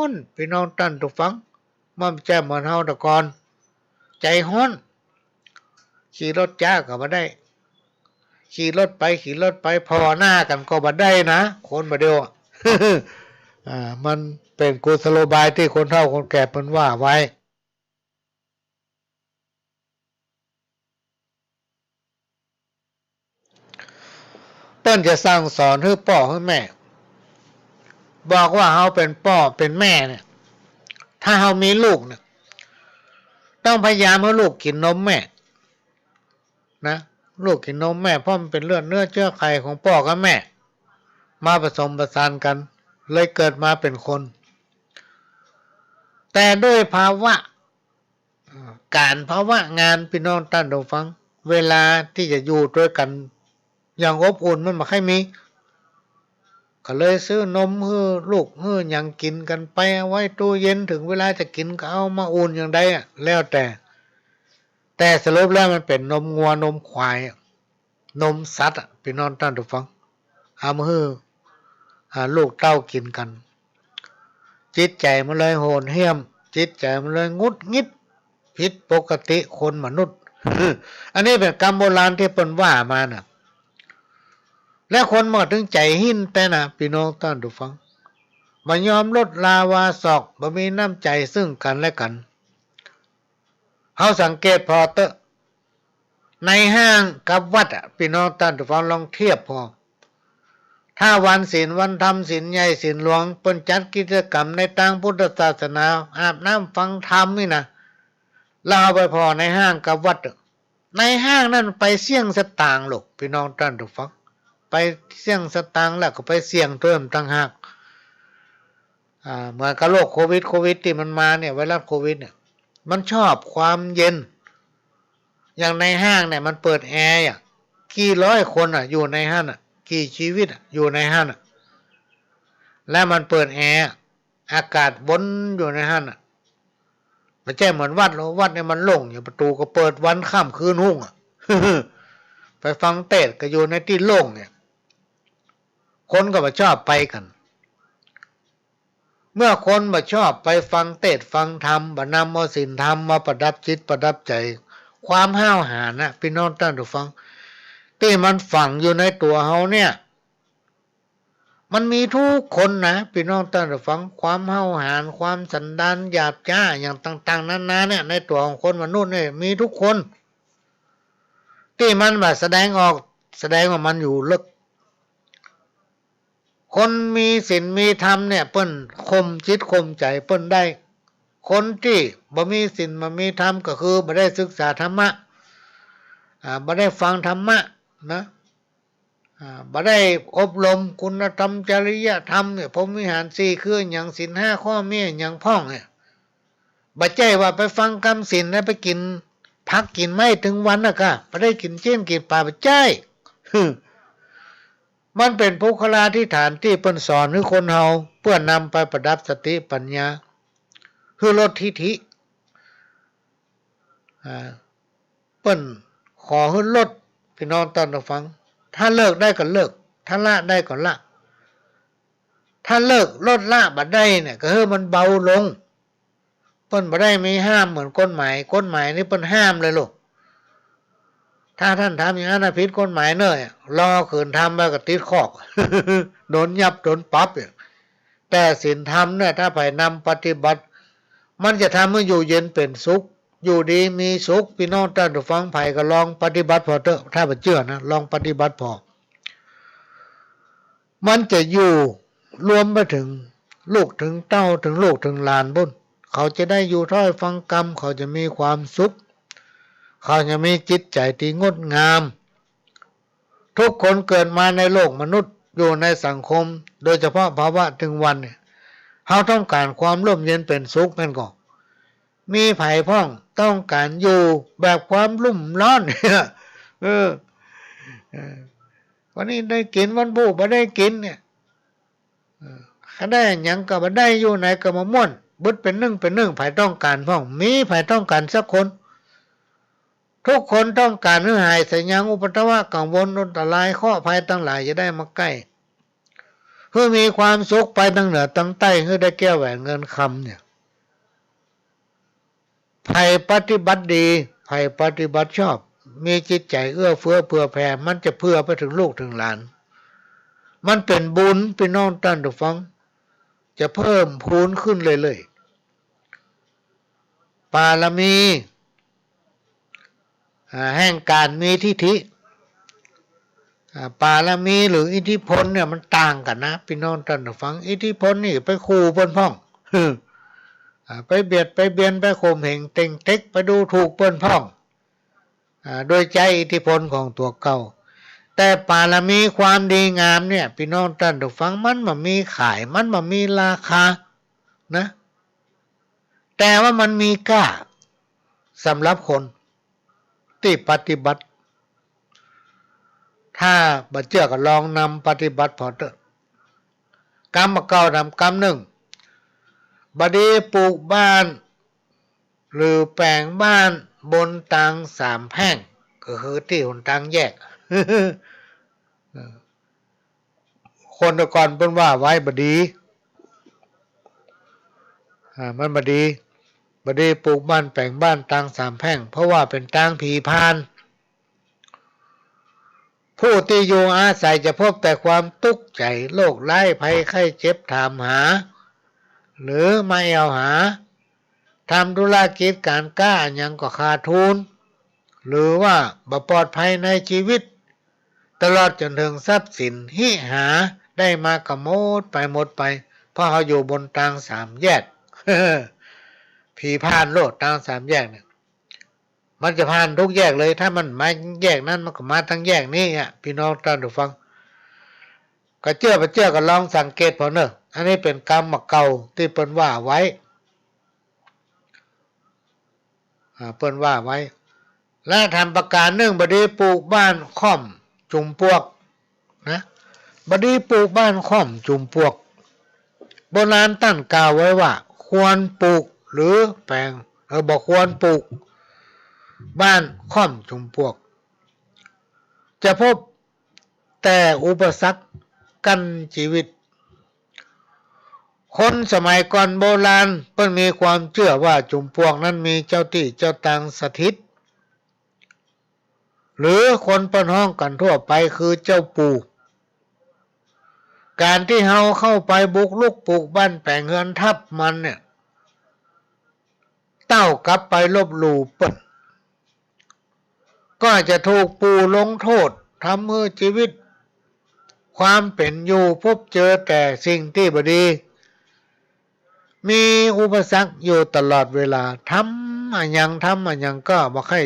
นพี่น้องท่านผู้ฟังมันไม่ใช่เหมือนเฮาแต่ก่อนใจฮ้อนขี่รถจ้าก็บ่ได้ขี่รถไปพอหน้ากันก็บ่ได้นะคนมาเดียว มันเป็นกุศโลบายที่คนเฒ่าคนแก่เพิ่นว่าไว้เปิ้นจะสั่งสอนให้พ่อให้แม่บอกว่าเฮาเป็นพ่อเป็นแม่เนี่ยถ้าเฮามีลูกเนี่ยต้องพยายามให้ลูกกินนมแม่นะลูกกินนมแม่เพราะมันเป็นเลือดเนื้อเชื้อไขของพ่อกับแม่มาผสมผสานกันเลยเกิดมาเป็นคนแต่ด้วยภาวะงานพี่น้องท่านผู้ฟังเวลาที่จะอยู่ด้วยกันอย่างอบอุ่นมันไม่ค่อยมีก็เลยซื้อนมให้ลูกให้หยังกินกันไปเอาไว้ตู้เย็นถึงเวลาจะกินก็เอามาอุ่นอย่างใดแล้วแต่สรุปแล้วมันเป็นนมงัวนมควายนมสัตว์พี่น้องท่านผู้ฟังเอามาให้ลูกเต้ากินกันจิตใจมันเลยโหดเหี้ยมจิตใจมันเลยงุดงิดผิดปกติคนมนุษย์ อันนี้เป็นกรรมโบราณที่เปิ้นว่ามาน่ะและคนมาถึงใจหินแต่น่ะพี่น้องท่านผู้ฟังบ่ยอมลดลาวาศอกบ่มีน้ำใจซึ่งกันและกันเฮาสังเกตพอเตอะในห้างกับวัดพี่น้องท่านผู้ฟังลองเทียบพอถ้าวันศีลวันธรรมศีลใหญ่ศีลหลวงเปิ้นจัดกิจกรรมในทางพุทธศาสนาอาบน้ำฟังธรรมนี่นะเราเอาไปพอในห้างกับวัดในห้างนั่นไปเสี่ยงสตางค์ลูกพี่น้องท่านผู้ฟังไปเสี่ยงสตางค์แล้วก็ไปเสี่ยงเติมต่างหากเหมือนกับโรคโควิดที่มันมาเนี่ยไวรัสโควิดเนี่ยมันชอบความเย็นอย่างในห้างเนี่ยมันเปิดแอร์กี่ร้อยคนอยู่ในห้างกี่ชีวิตอยู่ในห้างและมันเปิดแอร์อากาศวนอยู่ในห้างไม่ใช่เหมือนวัดเนี่ยมันโล่งอยู่ประตูก็เปิดวันค่ำคืนหุ่ง ไปฟังเทศน์ก็อยู่ในที่โล่งเนี่ยคนก็มาชอบไปกันเมื่อคนมาชอบไปฟังเทศน์ฟังธรรมบนำเอาศีลธรรมมาประดับจิตประดับใจความห้าวหาญนะพี่น้องท่านผู้ฟังที่มันฝังอยู่ในตัวเฮาเนี่ยมันมีทุกคนนะพี่น้องท่านผู้ฟังความห้าวหาญความสันดานหยาบช้าอย่างต่างๆนานาเนี่ยในตัวของคนมนุษย์เนี่ยมีทุกคนที่มันมาแสดงออกแสดงว่ามันอยู่ลึกคนมีศีลมีธรรมเนี่ยเปิ้นข่มจิตข่มใจเปิ้นได้คนที่บ่มีศีลบ่มีธรรมก็คือบ่ได้ศึกษาธรรมะบ่ได้ฟังธรรมะนะบ่ได้อบรมคุณธรรมจริยธรรมเนี่ยพรหมวิหาร4คือหยังศีล5ข้อเมียหยังพ้องเนี่ยบ่ใช่ว่าไปฟังคำศีลแล้วไปกินผักกินไม้ถึงวันก็บ่ได้กินเจนกินปลาบ่ใช่มันเป็นภุคลาธิฐานที่เปิ้นสอนให้คนเฮาเพื่อนำไปประดับสติปัญญาคือลดทิฐิเปิ้นขอให้ลดพี่น้องท่านผู้ฟังถ้าเลิกได้ก็เลิกถ้าละได้ก็ละถ้าเลิกลดละบ่ได้เนี่ยก็คือมันเบาลงเปิ้นบ่ได้มีห้ามเหมือนกฎหมายนี่เปิ้นห้ามเลยลูกถ้าท่านทำอย่างนั้นผิดกฎหมายเน้อรอขืนทำไปก็ติดคอก โดนยับโดนปรับแต่ศีลธรรมเนี่ยถ้าไปนำปฏิบัติมันจะทำให้อยู่เย็นเป็นสุขอยู่ดีมีสุขพี่น้องท่านผู้ฟังไผ่ก็ลองปฏิบัติพอเถอะถ้าบ่เชื่อนะลองปฏิบัติพอมันจะอยู่รวมไปถึงลูกถึงเต้าถึงลูกถึงหลานบุญเขาจะได้อยู่ถ้อยฟังกรรมเขาจะมีความสุขเขาจะมีจิตใจที่งดงามทุกคนเกิดมาในโลกมนุษย์อยู่ในสังคมโดยเฉพาะภาวะถึงวันเนี่ยเขาต้องการความร่มเย็นเป็นสุขนั่นก่อน มีไผ่พ่องต้องการอยู่แบบความรุ่มร้อนเนี่ยวันนี้ได้กินวันบูบ่ได้กินเนี่ยถ้าได้หยังก็บ่ได้อยู่ไหนก็มาม่วนบึดเป็นหนึ่งไผ่ต้องการพ่องมีไผ่ต้องการสักคนทุกคนต้องการให้หายสัญญาอุปทวะกังวลอันตรายข้อภัยทั้งหลายจะได้มาใกล้เพื่อมีความสุขไปตั้งเหนือตั้งใต้เพื่อได้แก้วแหวนเงินคำเนี่ยภัยปฏิบัติดีภัยปฏิบัติชอบมีจิตใจเอื้อเฟื้อเผื่อแผ่มันจะเพื่อไปถึงลูกถึงหลานมันเป็นบุญพี่น้องท่านผู้ฟังจะเพิ่มพูนขึ้นเลยๆปารมีแห่งการมีทิฏฐิปารมีหรืออิทธิพลเนี่ยมันต่างกันนะพี่น้องท่านผู้ฟังอิทธิพลนี่ไปขู่เปิ้นพ่องไปเบียดไปเบียนไปข่มเหงเต็งเต็กไปดูถูกเปิ้นพ่องโดยใจอิทธิพลของตัวเก่าแต่ปารมีความดีงามเนี่ยพี่น้องท่านผู้ฟังมันบ่มีขายมันบ่มีราคานะแต่ว่ามันมีค่าสำหรับคนที่ปฏิบัติถ้าบ่เชื่อก็ลองนำปฏิบัติพอเถอะกรรมเก่านำกรรมหนึ่งบดีปลูกบ้านหรือแปลงบ้านบนทางสามแพร่งก็คือที่หนทางแยก คนแต่ก่อนเพิ่นว่าไว้บดีมันบดีปลูกบ้านแปลงบ้านทางสามแพร่งเพราะว่าเป็นทางผีพานผู้ที่อยู่อาศัยจะพบแต่ความทุกข์ใจโรคร้ายภัยไข้เจ็บถามหาหรือไม่เอาหาทำธุรกิจการค้ายังก็ขาดทุนหรือว่าบ่ปลอดภัยในชีวิตตลอดจนถึงทรัพย์สินที่หาได้มาก็หมดไปเพราะเขาอยู่บนทางสามแยก ผีพานโลดทางสามแยกเนี่ยมันจะผ่านทุกแยกเลยถ้ามันมาแยกนั้นมันก็มาทั้งแยกนี้พี่น้องท่านผู้ฟังก็เชื่อก็ลองสังเกตพอเนอะอันนี้เป็นกรรมเก่าที่เปิ้นว่าไว้และทำประการหนึ่งบดีปลูกบ้านค่อมจุมพวกนะบดีปลูกบ้านค่อมจุมพวกโบราณตั้งกล่าวไว้ว่าควรปลูกหรือแปลงบอกควรปลูกบ้านค่อมจุมพวกจะพบแต่อุปสรรคกันชีวิตคนสมัยก่อนโบราณเพิ่นมีความเชื่อว่าจุมพวกนั้นมีเจ้าที่เจ้าทางสถิตหรือคนเปิ้นฮ้องกันทั่วไปคือเจ้าปู่การที่เฮาเข้าไปบุกรุกปลูกบ้านแปลงเฮือนทับมันเนี่ยเต้ากลับไปลบหลู่เปิ้นก็จะถูกปู่ลงโทษทำให้ชีวิตความเป็นอยู่พบเจอแต่สิ่งที่บ่ดีมีอุปสรรคอยู่ตลอดเวลาทำอันยังก็บ่ค่อย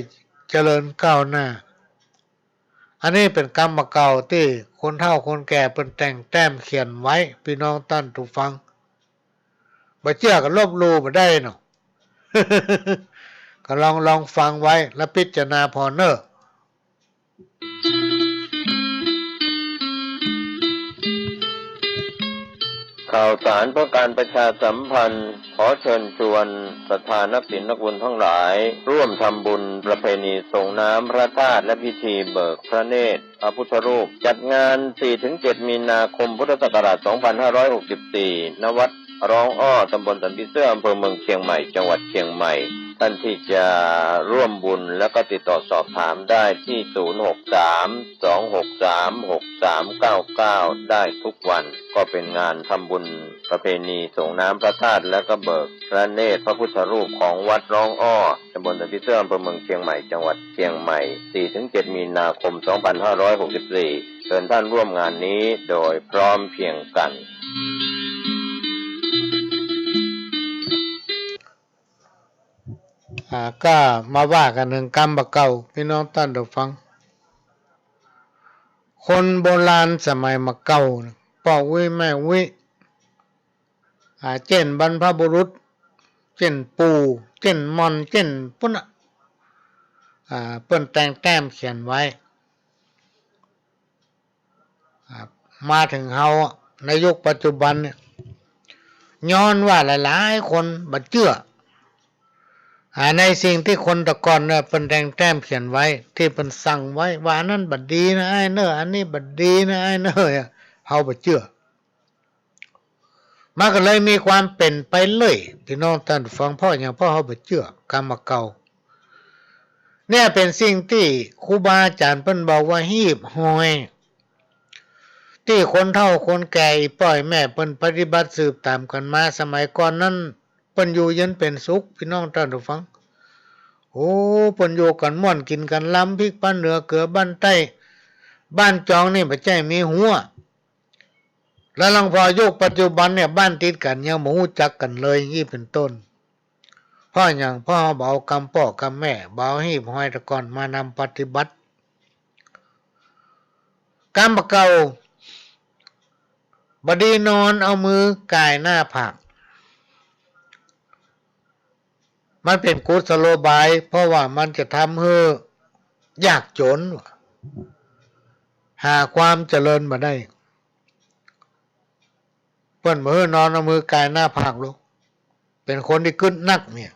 เจริญก้าวหน้าอันนี้เป็นกรรมเก่าที่คนเฒ่าคนแก่เป็นแต่งแต้มเขียนไว้พี่น้องท่านผู้ฟังบ่เชื่อก็ลบหลู่บ่ได้เนาะ ก็ลองฟังไว้และพิจารณาพอเนอะข่าวสารเพื่อการประชาสัมพันธ์ขอเชิญชวนศรัทธานักศิลนักบุญทั้งหลายร่วมทำบุญประเพณีส่งน้ำพระธาตุและพิธีเบิกพระเนตรพระพุทธรูปจัดงาน 4-7 มีนาคมพุทธศักราช 2564 ณ วัดร้องอ้อตำบลสันติเสื้ออำเภอเมืองเชียงใหม่จังหวัดเชียงใหม่ท่านที่จะร่วมบุญแล้วก็ติดต่อสอบถามได้ที่ 063-263-6399 ได้ทุกวันก็เป็นงานทำบุญประเพณีส่งน้ำพระธาตุและก็เบิกพระเนตรพระพุทธรูปของวัดร้องอ้อตำบลสันติเสื้ออำเภอเมืองเชียงใหม่จังหวัดเชียงใหม่ 4-7 มีนาคม 2564 เชิญท่านร่วมงานนี้โดยพร้อมเพรียงกันก็มาว่ากันหนึ่งกรรมเก่าพี่น้องท่านผู้ฟังคนโบราณสมัยมาเก่าพ่อวิแม่วิเช่นบรรพบุรุษ เช่นปูเช่นมอนเช่นปุ่นเปิ้นแต่งแต้มเขียนไว้มาถึงเฮาในยุคปัจจุบันเนี่ยย้อนว่าหลายๆคนบ่เชื่อในสิ่งที่คนแตะก่อนเนี่ยเปิ้นแต่งแต้มเขียนไว้ที่เปิ้นสั่งไว้ว่าอันนั้นบ่ดีนะไอ้เน้ออันนี้บ่ดีนะไอ้เน้อเฮาบ่เชื่อมันก็เลยมีความเป็นไปเลยพี่น้องท่านฟังพ่ออย่างพ่อเฮาบ่เชื่อกรรมเก่าเนี่ยเป็นสิ่งที่ครูบาอาจารย์เพิ่นบอกว่าฮีบหอยที่คนเฒ่าคนแก่อีป้อยแม่เพิ่นปฏิบัติสืบตามกันมาสมัยก่อนนั้นเพิ่นอยู่เย็นเป็นสุขพี่น้องท่านผู้ฟังโอ้เพิ่นอยู่กันม่วนกินกันล้ำพริกบ้านเหนือเกลือบ้านใต้บ้านจองนี่บ่ใช่มีหัวแล้วหลังพอยุคปัจจุบันเนี่ยบ้านติดกันยังบ่ฮู้จักกันเลยอย่างนี้เป็นต้นเพราะหยังพ่อเบากรรมพ่อกรรมแม่เบาฮีบหอยแตะก่อนมานำปฏิบัติกรรมเก่าบดีนอนเอามือกายหน้าผากมันเป็นกุศโลบายเพราะว่ามันจะทำให้ยากจนหาความเจริญมาได้เปิ้นมือนอนเอามือกายหน้าผากลูกเป็นคนที่กึดนักเนี่ย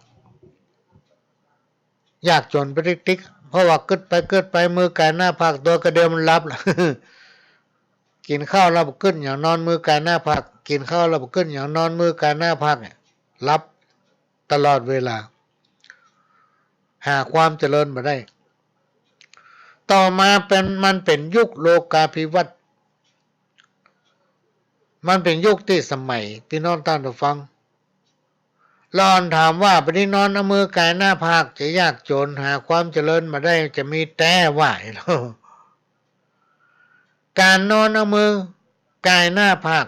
ยากจนไปติ๊กเพราะว่ากึดไปมือกายหน้าผากตัวกระเดียวมันรับล่ะ กินข้าวแล้วบ่ขึ้นอย่างนอนมือกายหน้าผากกินข้าวแล้วบ่ขึ้นอย่างนอนมือกายหน้าผากเนี่ยรับตลอดเวลาหาความเจริญมาได้ต่อมามันเป็นยุคโลกาภิวัตน์มันเป็นยุคที่สมัยพี่น้องท่านผู้ฟังลอนถามว่าบดีนอนเอามือกายหน้าผากจะยากจนหาความเจริญมาได้จะมีแต่ว่าการนอนเอามือกายหน้าผาก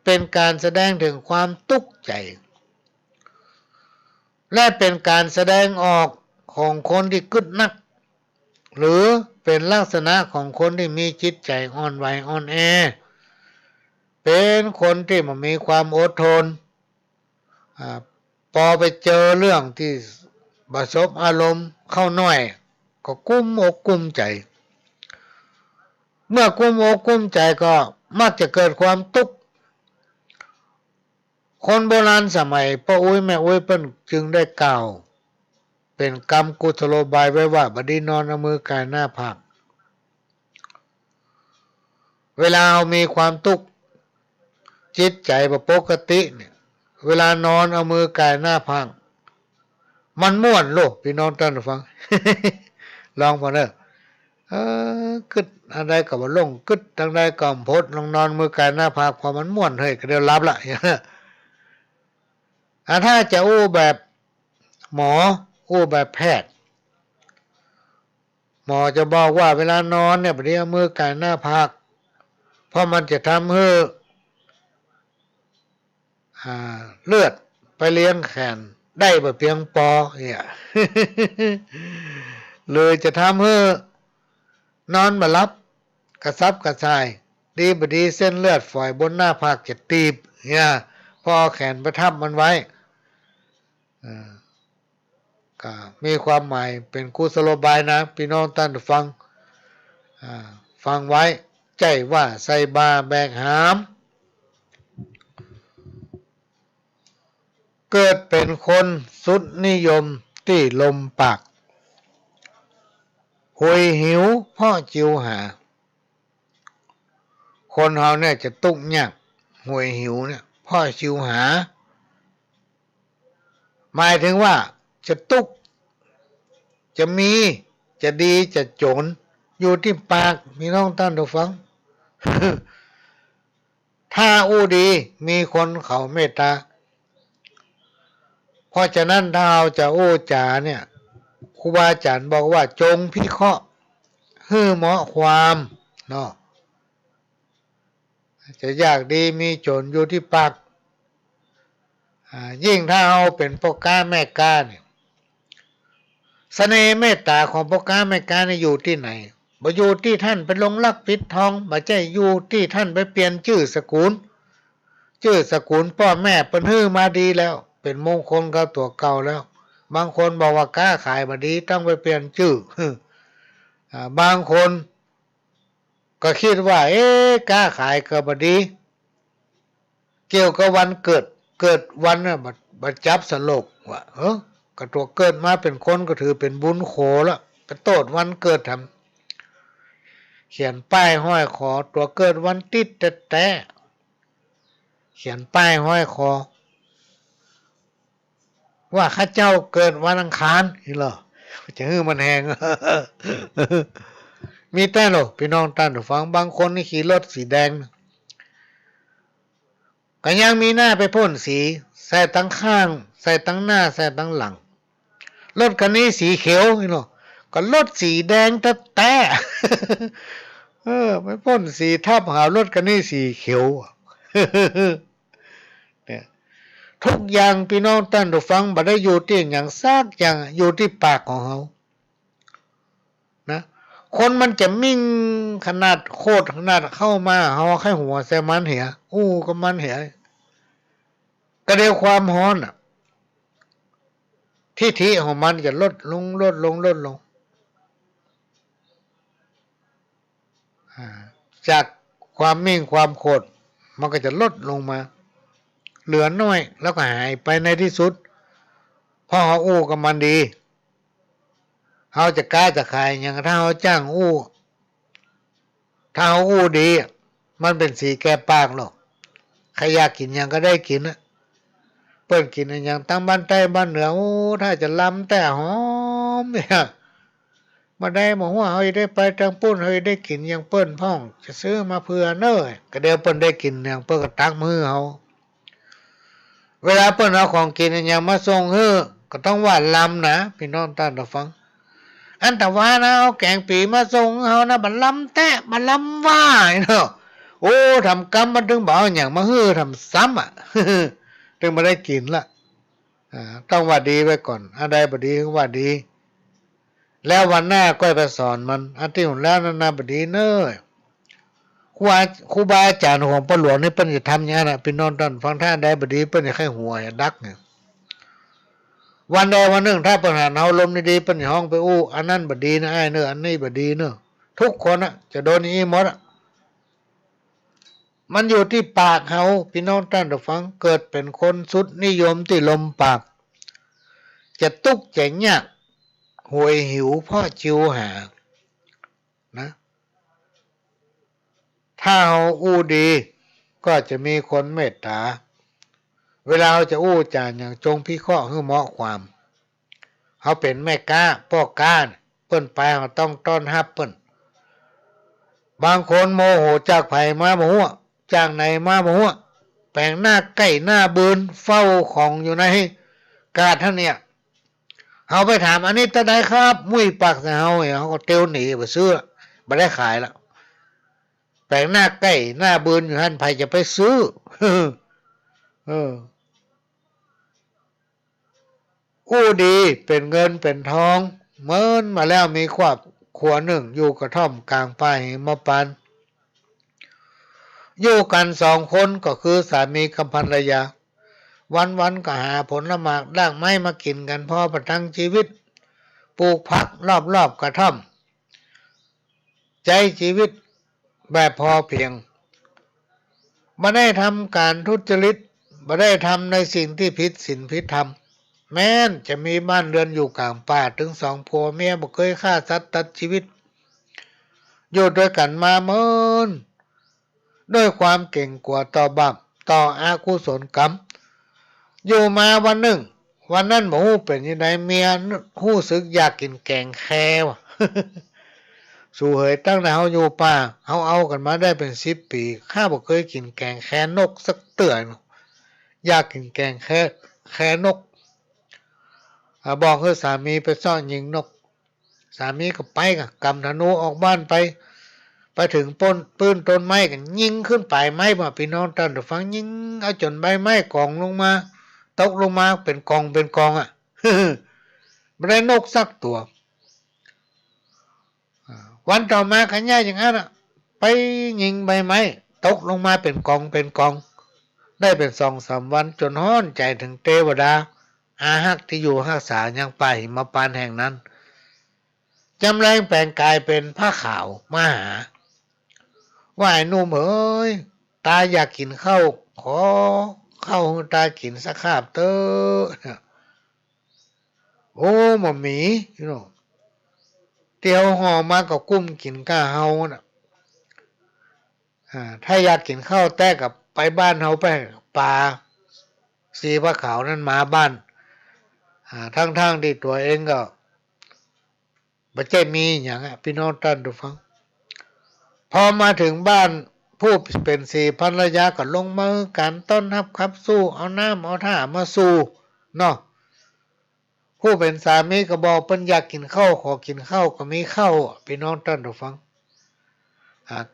เป็นการแสดงถึงความทุกข์ใจและเป็นการแสดงออกของคนที่กึดนักหรือเป็นลักษณะของคนที่มีจิตใจอ่อนไหวอ่อนแอเป็นคนที่มันมีความอดทนพอไปเจอเรื่องที่ประสบอารมณ์เข้าน้อยก็กุ้มอกกุ้มใจเมื่อกุ้มอกกุ้มใจก็มักจะเกิดความทุกข์คนโบราณสมัยพ่ออุ้ยแม่อุ้ยเพิ่นจึงได้กล่าวเป็นกรรมกุศโลบายไว้ว่าบดีนอนเอามือกายหน้าผากเวลาเรามีความทุกข์จิตใจบ่ปกติเนี่ยเวลานอนเอามือกายหน้าผากมันม่วนโลกพี่น้องท่านฟัง ลองพอเด้อกึดอะไรก็บ่ลงกึดทางใดก็พดลองนอนมือกายหน้าผากพอมันม่วนเฮ้ยก็เดี๋ยวรับละถ้าจะอู้แบบหมออู้แบบแพทย์หมอจะบอกว่าเวลานอนเนี่ยบดีเอามือกายหน้าผากเพราะมันจะทำให้เลือดไปเลี้ยงแขนได้บ่เพียงพอเนี่ย เลยจะทำให้นอนบ่หลับกระซับกระส่ายดีบ่ดีเส้นเลือดฝอยบนหน้าผากจะตีบเนี่ยพอแขนไปทับมันไว้ก็มีความหมายเป็นกุศโลบายนะพี่น้องท่านฟังฟังไว้ใจว่าใส่บาแบกหามเกิดเป็นคนสุดนิยมที่ลมปากหวยหิวพ่อจิวหาคนเฮาเนี่ยจะตุกยากหวยหิวเนี่ยพ่อจิวหาหมายถึงว่าจะตุกจะมีจะดีจะจนอยู่ที่ปากพี่น้องท่านผู้ฟัง ถ้าอู้ดีมีคนเขาเมตตาเพราะฉะนั้นถ้าเราจะอู้จาเนี่ยครูบาอาจารย์บอกว่าจงพิเคราะห์ให้เหมาะความเนาะจะยากดีมีจนอยู่ที่ปากยิ่งถ้าเราเป็นพ่อค้าแม่ค้าเนี่ยเสน่ห์เมตตาของพ่อค้าแม่ค้าเนี่ยอยู่ที่ไหนบ่อยู่ที่ท่านไปลงลักปิดทองบ่ใช่อยู่ที่ท่านไปเปลี่ยนชื่อสกุลพ่อแม่เปิ้นฮื้อมาดีแล้ว เป็นมงคลกับตัวเก่าแล้วบางคนบอกว่าค้าขายบดีต้องไปเปลี่ยนชื่อบางคนก็คิดว่าค้าขายก็บดีเกี่ยวกับวันเกิดวันน่ะบัดจับสลกว่าก็ตัวเกิดมาเป็นคนก็ถือเป็นบุญโขแล้วไปโตดวันเกิดทำเขียนป้ายห้อยคอตัวเกิดวันติดแต่เขียนป้ายห้อยคอว่าข้าเจ้าเกิดวันอังคารนี่เหรอจะฮื้อมันแหง มีแต่หรอพี่น้องท่านผู้ฟังบางคนนี่ขี่รถสีแดงก็ยังมีหน้าไปพ่นสีใส่ตั้งข้างใส่ตั้งหน้าใส่ตั้งหลังรถคันนี้สีเขียวนี่เหรอก็รถสีแดงแต่ ไปพ่นสีทับหารถคันนี้สีเขียว เนี่ยทุกอย่างพี่น้องท่านผู้ฟังบ่ได้อยู่ที่อย่างซากอย่างอยู่ที่ปากของเขานะคนมันจะมิ่งขนาดโคตรขนาดเข้ามาเขาแค่หัวแซมันเหียก็มันเหียก็เดียวความฮ้อนทิฐิของมันจะลดลงจากความมิ่งความโคตรมันก็จะลดลงมาเหลือน้อยแล้วก็หายไปในที่สุดเพราะเขากับมันดีเขาจะกล้าจะขายอย่างถ้าเขาจ้างถ้าเขาดีมันเป็นสีแก่ปากหรอกใครอยากกินอย่างก็ได้กินนะเปิ้นกินอย่างตั้งบ้านใต้บ้านเหนือถ้าจะล้ำแต่หอมเนี่ยมาได้บอกว่าเฮ้ยได้ไปทางปุ้นเฮ้ยได้กินอย่างเปิ้นพ่องจะซื้อมาเพื่อเน้อก็เดี๋ยวเปิ้นได้กินอย่างเปิ้นก็ตักมือเขาเวลาเปิ้นเอาของกินอย่างมาส่งก็ต้องว่าลำนะพี่น้องท่านผู้ฟังอันแต่ว่านะเอาแกงปีมาส่งเขานะบัดลำแตะบัดลำว่าเนาะทำกรรมมันถึงบอกอย่างมาทำซ้ำถึงมาได้กินละต้องว่าดีไว้ก่อนอะไรบดีก็ว่าดีแล้ววันหน้าก็ไปสอนมันอันที่หุ่นแล้วนาบดีเน้อครูบาอาจารย์ของพ่อหลวงนี่เปิ้นจะทำอย่างนั้นพี่น้องท่านฟังท่านได้บดีเปิ้นจะให้หัวดักเนี่ยวันใดวันหนึ่งถ้าปัญหาเอาลมดีๆเป็นห้องไปอันนั้นบดีนะไอ้เนอะอันนี้บดีเนอะทุกคนจะโดนอีหมดมันอยู่ที่ปากเขาพี่น้องท่านผู้ฟังเกิดเป็นคนสุดนิยมที่ลมปากจะตุกจะยากหวยหิวพ่อชิวหานะถ้าเขาดีก็จะมีคนเมตตาเวลาเขาจะจานอย่างจงพิเคราะห์ให้เหมาะความเขาเป็นแม่ก้าพ่อก้าเปิ้นไปเขาต้องต้อนรับเปิ้นบางคนโมโหจากไผมาบ่ฮู้จากไหนมาบ่ฮู้แปลงหน้าใกล้หน้าบืนเฝ้าของอยู่ในกาดท่านเนี่ยเขาไปถามอันนี้ตะไดครับมุ้ยปากใส่เขาก็เตียวหนีไปซื้อบ่ได้ขายแล้วแปลงหน้าใกล้หน้าบืนอยู่หั่นไผจะไปซื้อดีเป็นเงินเป็นทองเมินมาแล้วมีครอบครัวหนึ่งอยู่กระท่อมกลางป่าหิมพานต์อยู่กัน2 คนก็คือสามีกับภรรยาวันก็หาผลหมากด่างไม้มากินกันพอประทังชีวิตปลูกผักรอบกระท่อมใจชีวิตแบบพอเพียงไม่ได้ทำการทุจริตไม่ได้ทำในสิ่งที่ผิดศีลผิดธรรมแม้นจะมีบ้านเรือนอยู่กลางป่าถึง2 ผัวเมียบ่เคยฆ่าสัตว์ตัดชีวิตอยู่ด้วยกันมาเมินด้วยความเก่งกว่าต่อบาปต่ออากุศลกรรมอยู่มาวันหนึ่งวันนั้นบ่ฮู้เป็นยังไงเมียฮู้สึกอยากกินแกงแควะ สู่เหยตั้งแต่เฮาอยู่ป่าเฮาเอากันมาได้เป็น10 ปีข้าบ่เคยกินแกงแคนกสักเตื่อยอยากกินแกงแคนกบอกให้สามีไปซ่อนยิงนกสามีก็ไปกำธนูออกบ้านไปถึงปืนต้นไม้กันยิงขึ้นไปไม้มาพี่น้องท่านผู้ฟังยิงเอาจนใบไม้กองลงมาตกลงมาเป็นกองไม่ได้นกสักตัววันต่อมาขันย่าอย่างนั้นไปยิงใบไม้ตกลงมาเป็นกอง ได้เป็น2-3 วันจนห้อนใจถึงเทวดาอาฮักที่อยู่รักษายังป่าหิมพานต์แห่งนั้นจำแรงแปลงกายเป็นผ้าขาวมาหาว่าไอ้หนุ่มเอ้ยตาอยากกินข้าวขอข้าวให้ตากินสักคาบเตอโอ้หม่อมหมีเตียวห่อมากับกุ้มกินก้าเฮาน่ะถ้าอยากกินข้าวแต้กับไปบ้านเฮาไปป่าสีผ้าขาวนั้นมาบ้านทั้งที่ตัวเองก็บ่ใช่มีอย่างพี่น้องท่านผู้ฟังพอมาถึงบ้านผู้เป็นสีภรรยาก็ลงมือกันต้อนรับขับสู้เอาน้ำเอาท่ามาสู้เนาะผู้เป็นสามีก็บอกเพิ่นอยากกินข้าวขอกินข้าวก็มีข้าวพี่น้องท่านผู้ฟัง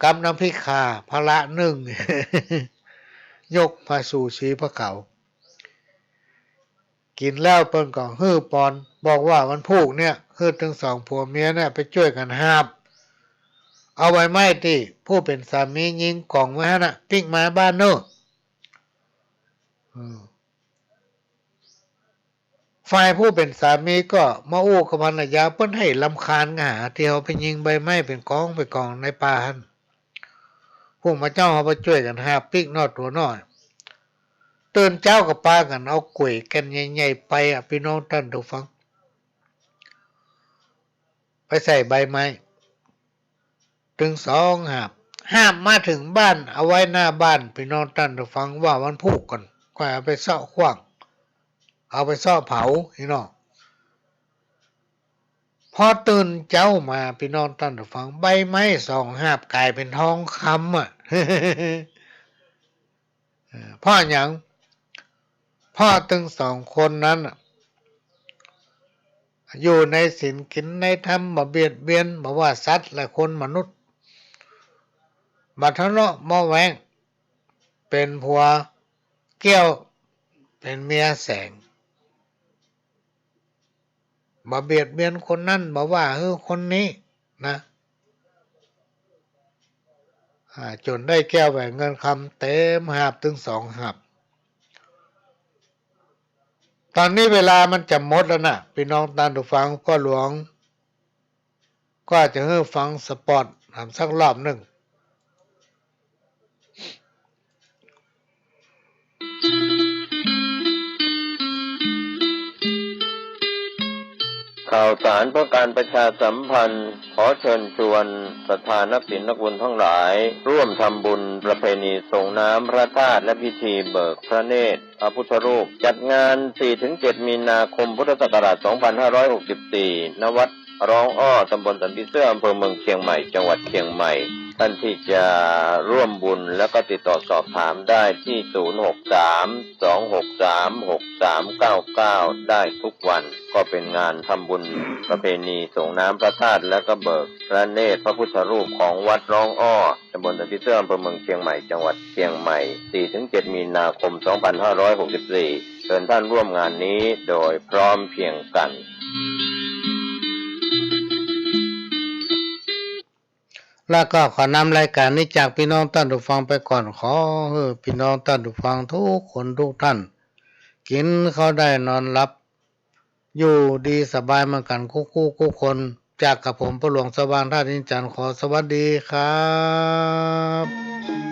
กำน้ำพริกข่าพระหนึ่ง ยกมาสู่สีพระเขากินแล้วเปิ้นก็ฮื้อปอนบอกว่าวันพุกเนี่ยฮื้อทั้ง2ผัวเมียเนี่ยไปช่วยกันหาบเอาไว้ไม้ที่ผู้เป็นสามียิงกล่องไว้น่ะปิ้งมาบ้านเนอะฝ่ายผู้เป็นสามีก็มาอู้กับภรรยาเปิ้นให้รำคาญงาที่เขาไปยิงใบไม้เป็นกองในป่าหั่นพวกมาเจ้าเขาไปช่วยกันหาปิ้งนอดตัวน้อยตื่นเจ้ากับป้ากันเอาก๋วยกันใหญ่ๆไปพี่น้องท่านผู้ฟังไปใส่ใบไม้ถึง2ห้ามมาถึงบ้านเอาไว้หน้าบ้านพี่น้องท่านผู้ฟังว่าวันพุกก่อนก็เอาไปเซาะขว้างเอาไปซ่อเผาพี่น้องพอตื่นเจ้ามาพี่น้องท่านผู้ฟังใบไม้2 หาบกลายเป็นทองคำเพราะหยังพ่อทั้ง2คนนั้นอยู่ในศีลกินในธรรมบ่เบียดเบียนบ่ว่าสัตว์และคนมนุษย์บ่ทะเลาะบ่แว้งเป็นผัวเกี้ยวเป็นเมียแสงบ่เบียดเบียนคนนั้นบ่ว่าคนนี้นะจนได้แก้วแหวนเงินคำเต็มหาบถึง2 หาบตอนนี้เวลามันจะหมดแล้วนะพี่น้องท่านผู้ฟังก็หลวงก็จะให้ฟังสปอตทำสักรอบหนึ่ง ข่าวสารเพื่อการประชาสัมพันธ์ขอเชิญชวนศรัทธานักศิลนักบุญทั้งหลายร่วมทำบุญประเพณีส่งน้ำพระธาตุและพิธีเบิกพระเนตรพระพุทธรูปจัดงาน 4-7 มีนาคมพุทธศักราช 2564 ณ วัดร้องอ้อตำบลสันติเสื้ออำเภอเมืองเชียงใหม่จังหวัดเชียงใหม่ท่านที่จะร่วมบุญแล้วก็ติดต่อสอบถามได้ที่ 063-263-6399 ได้ทุกวันก็เป็นงานทำบุญประเพณีส่งน้ำพระธาตุและก็เบิกพระเนตรพระพุทธรูปของวัดร้องอ้อตำบลสันติเสื้ออำเภอเมืองเชียงใหม่จังหวัดเชียงใหม่ 4-7 มีนาคม 2564 เชิญท่านร่วมงานนี้โดยพร้อมเพรียงกันแล้วก็ขอนำรายการนี้จากพี่น้องท่านผู้ฟังไปก่อนขอให้พี่น้องท่านผู้ฟังทุกคนทุกท่านกินเขาได้นอนหลับอยู่ดีสบายเหมือนกันคู่คนจากกับผมพระหลวงสว่างท่านินจันทร์ขอสวัสดีครับ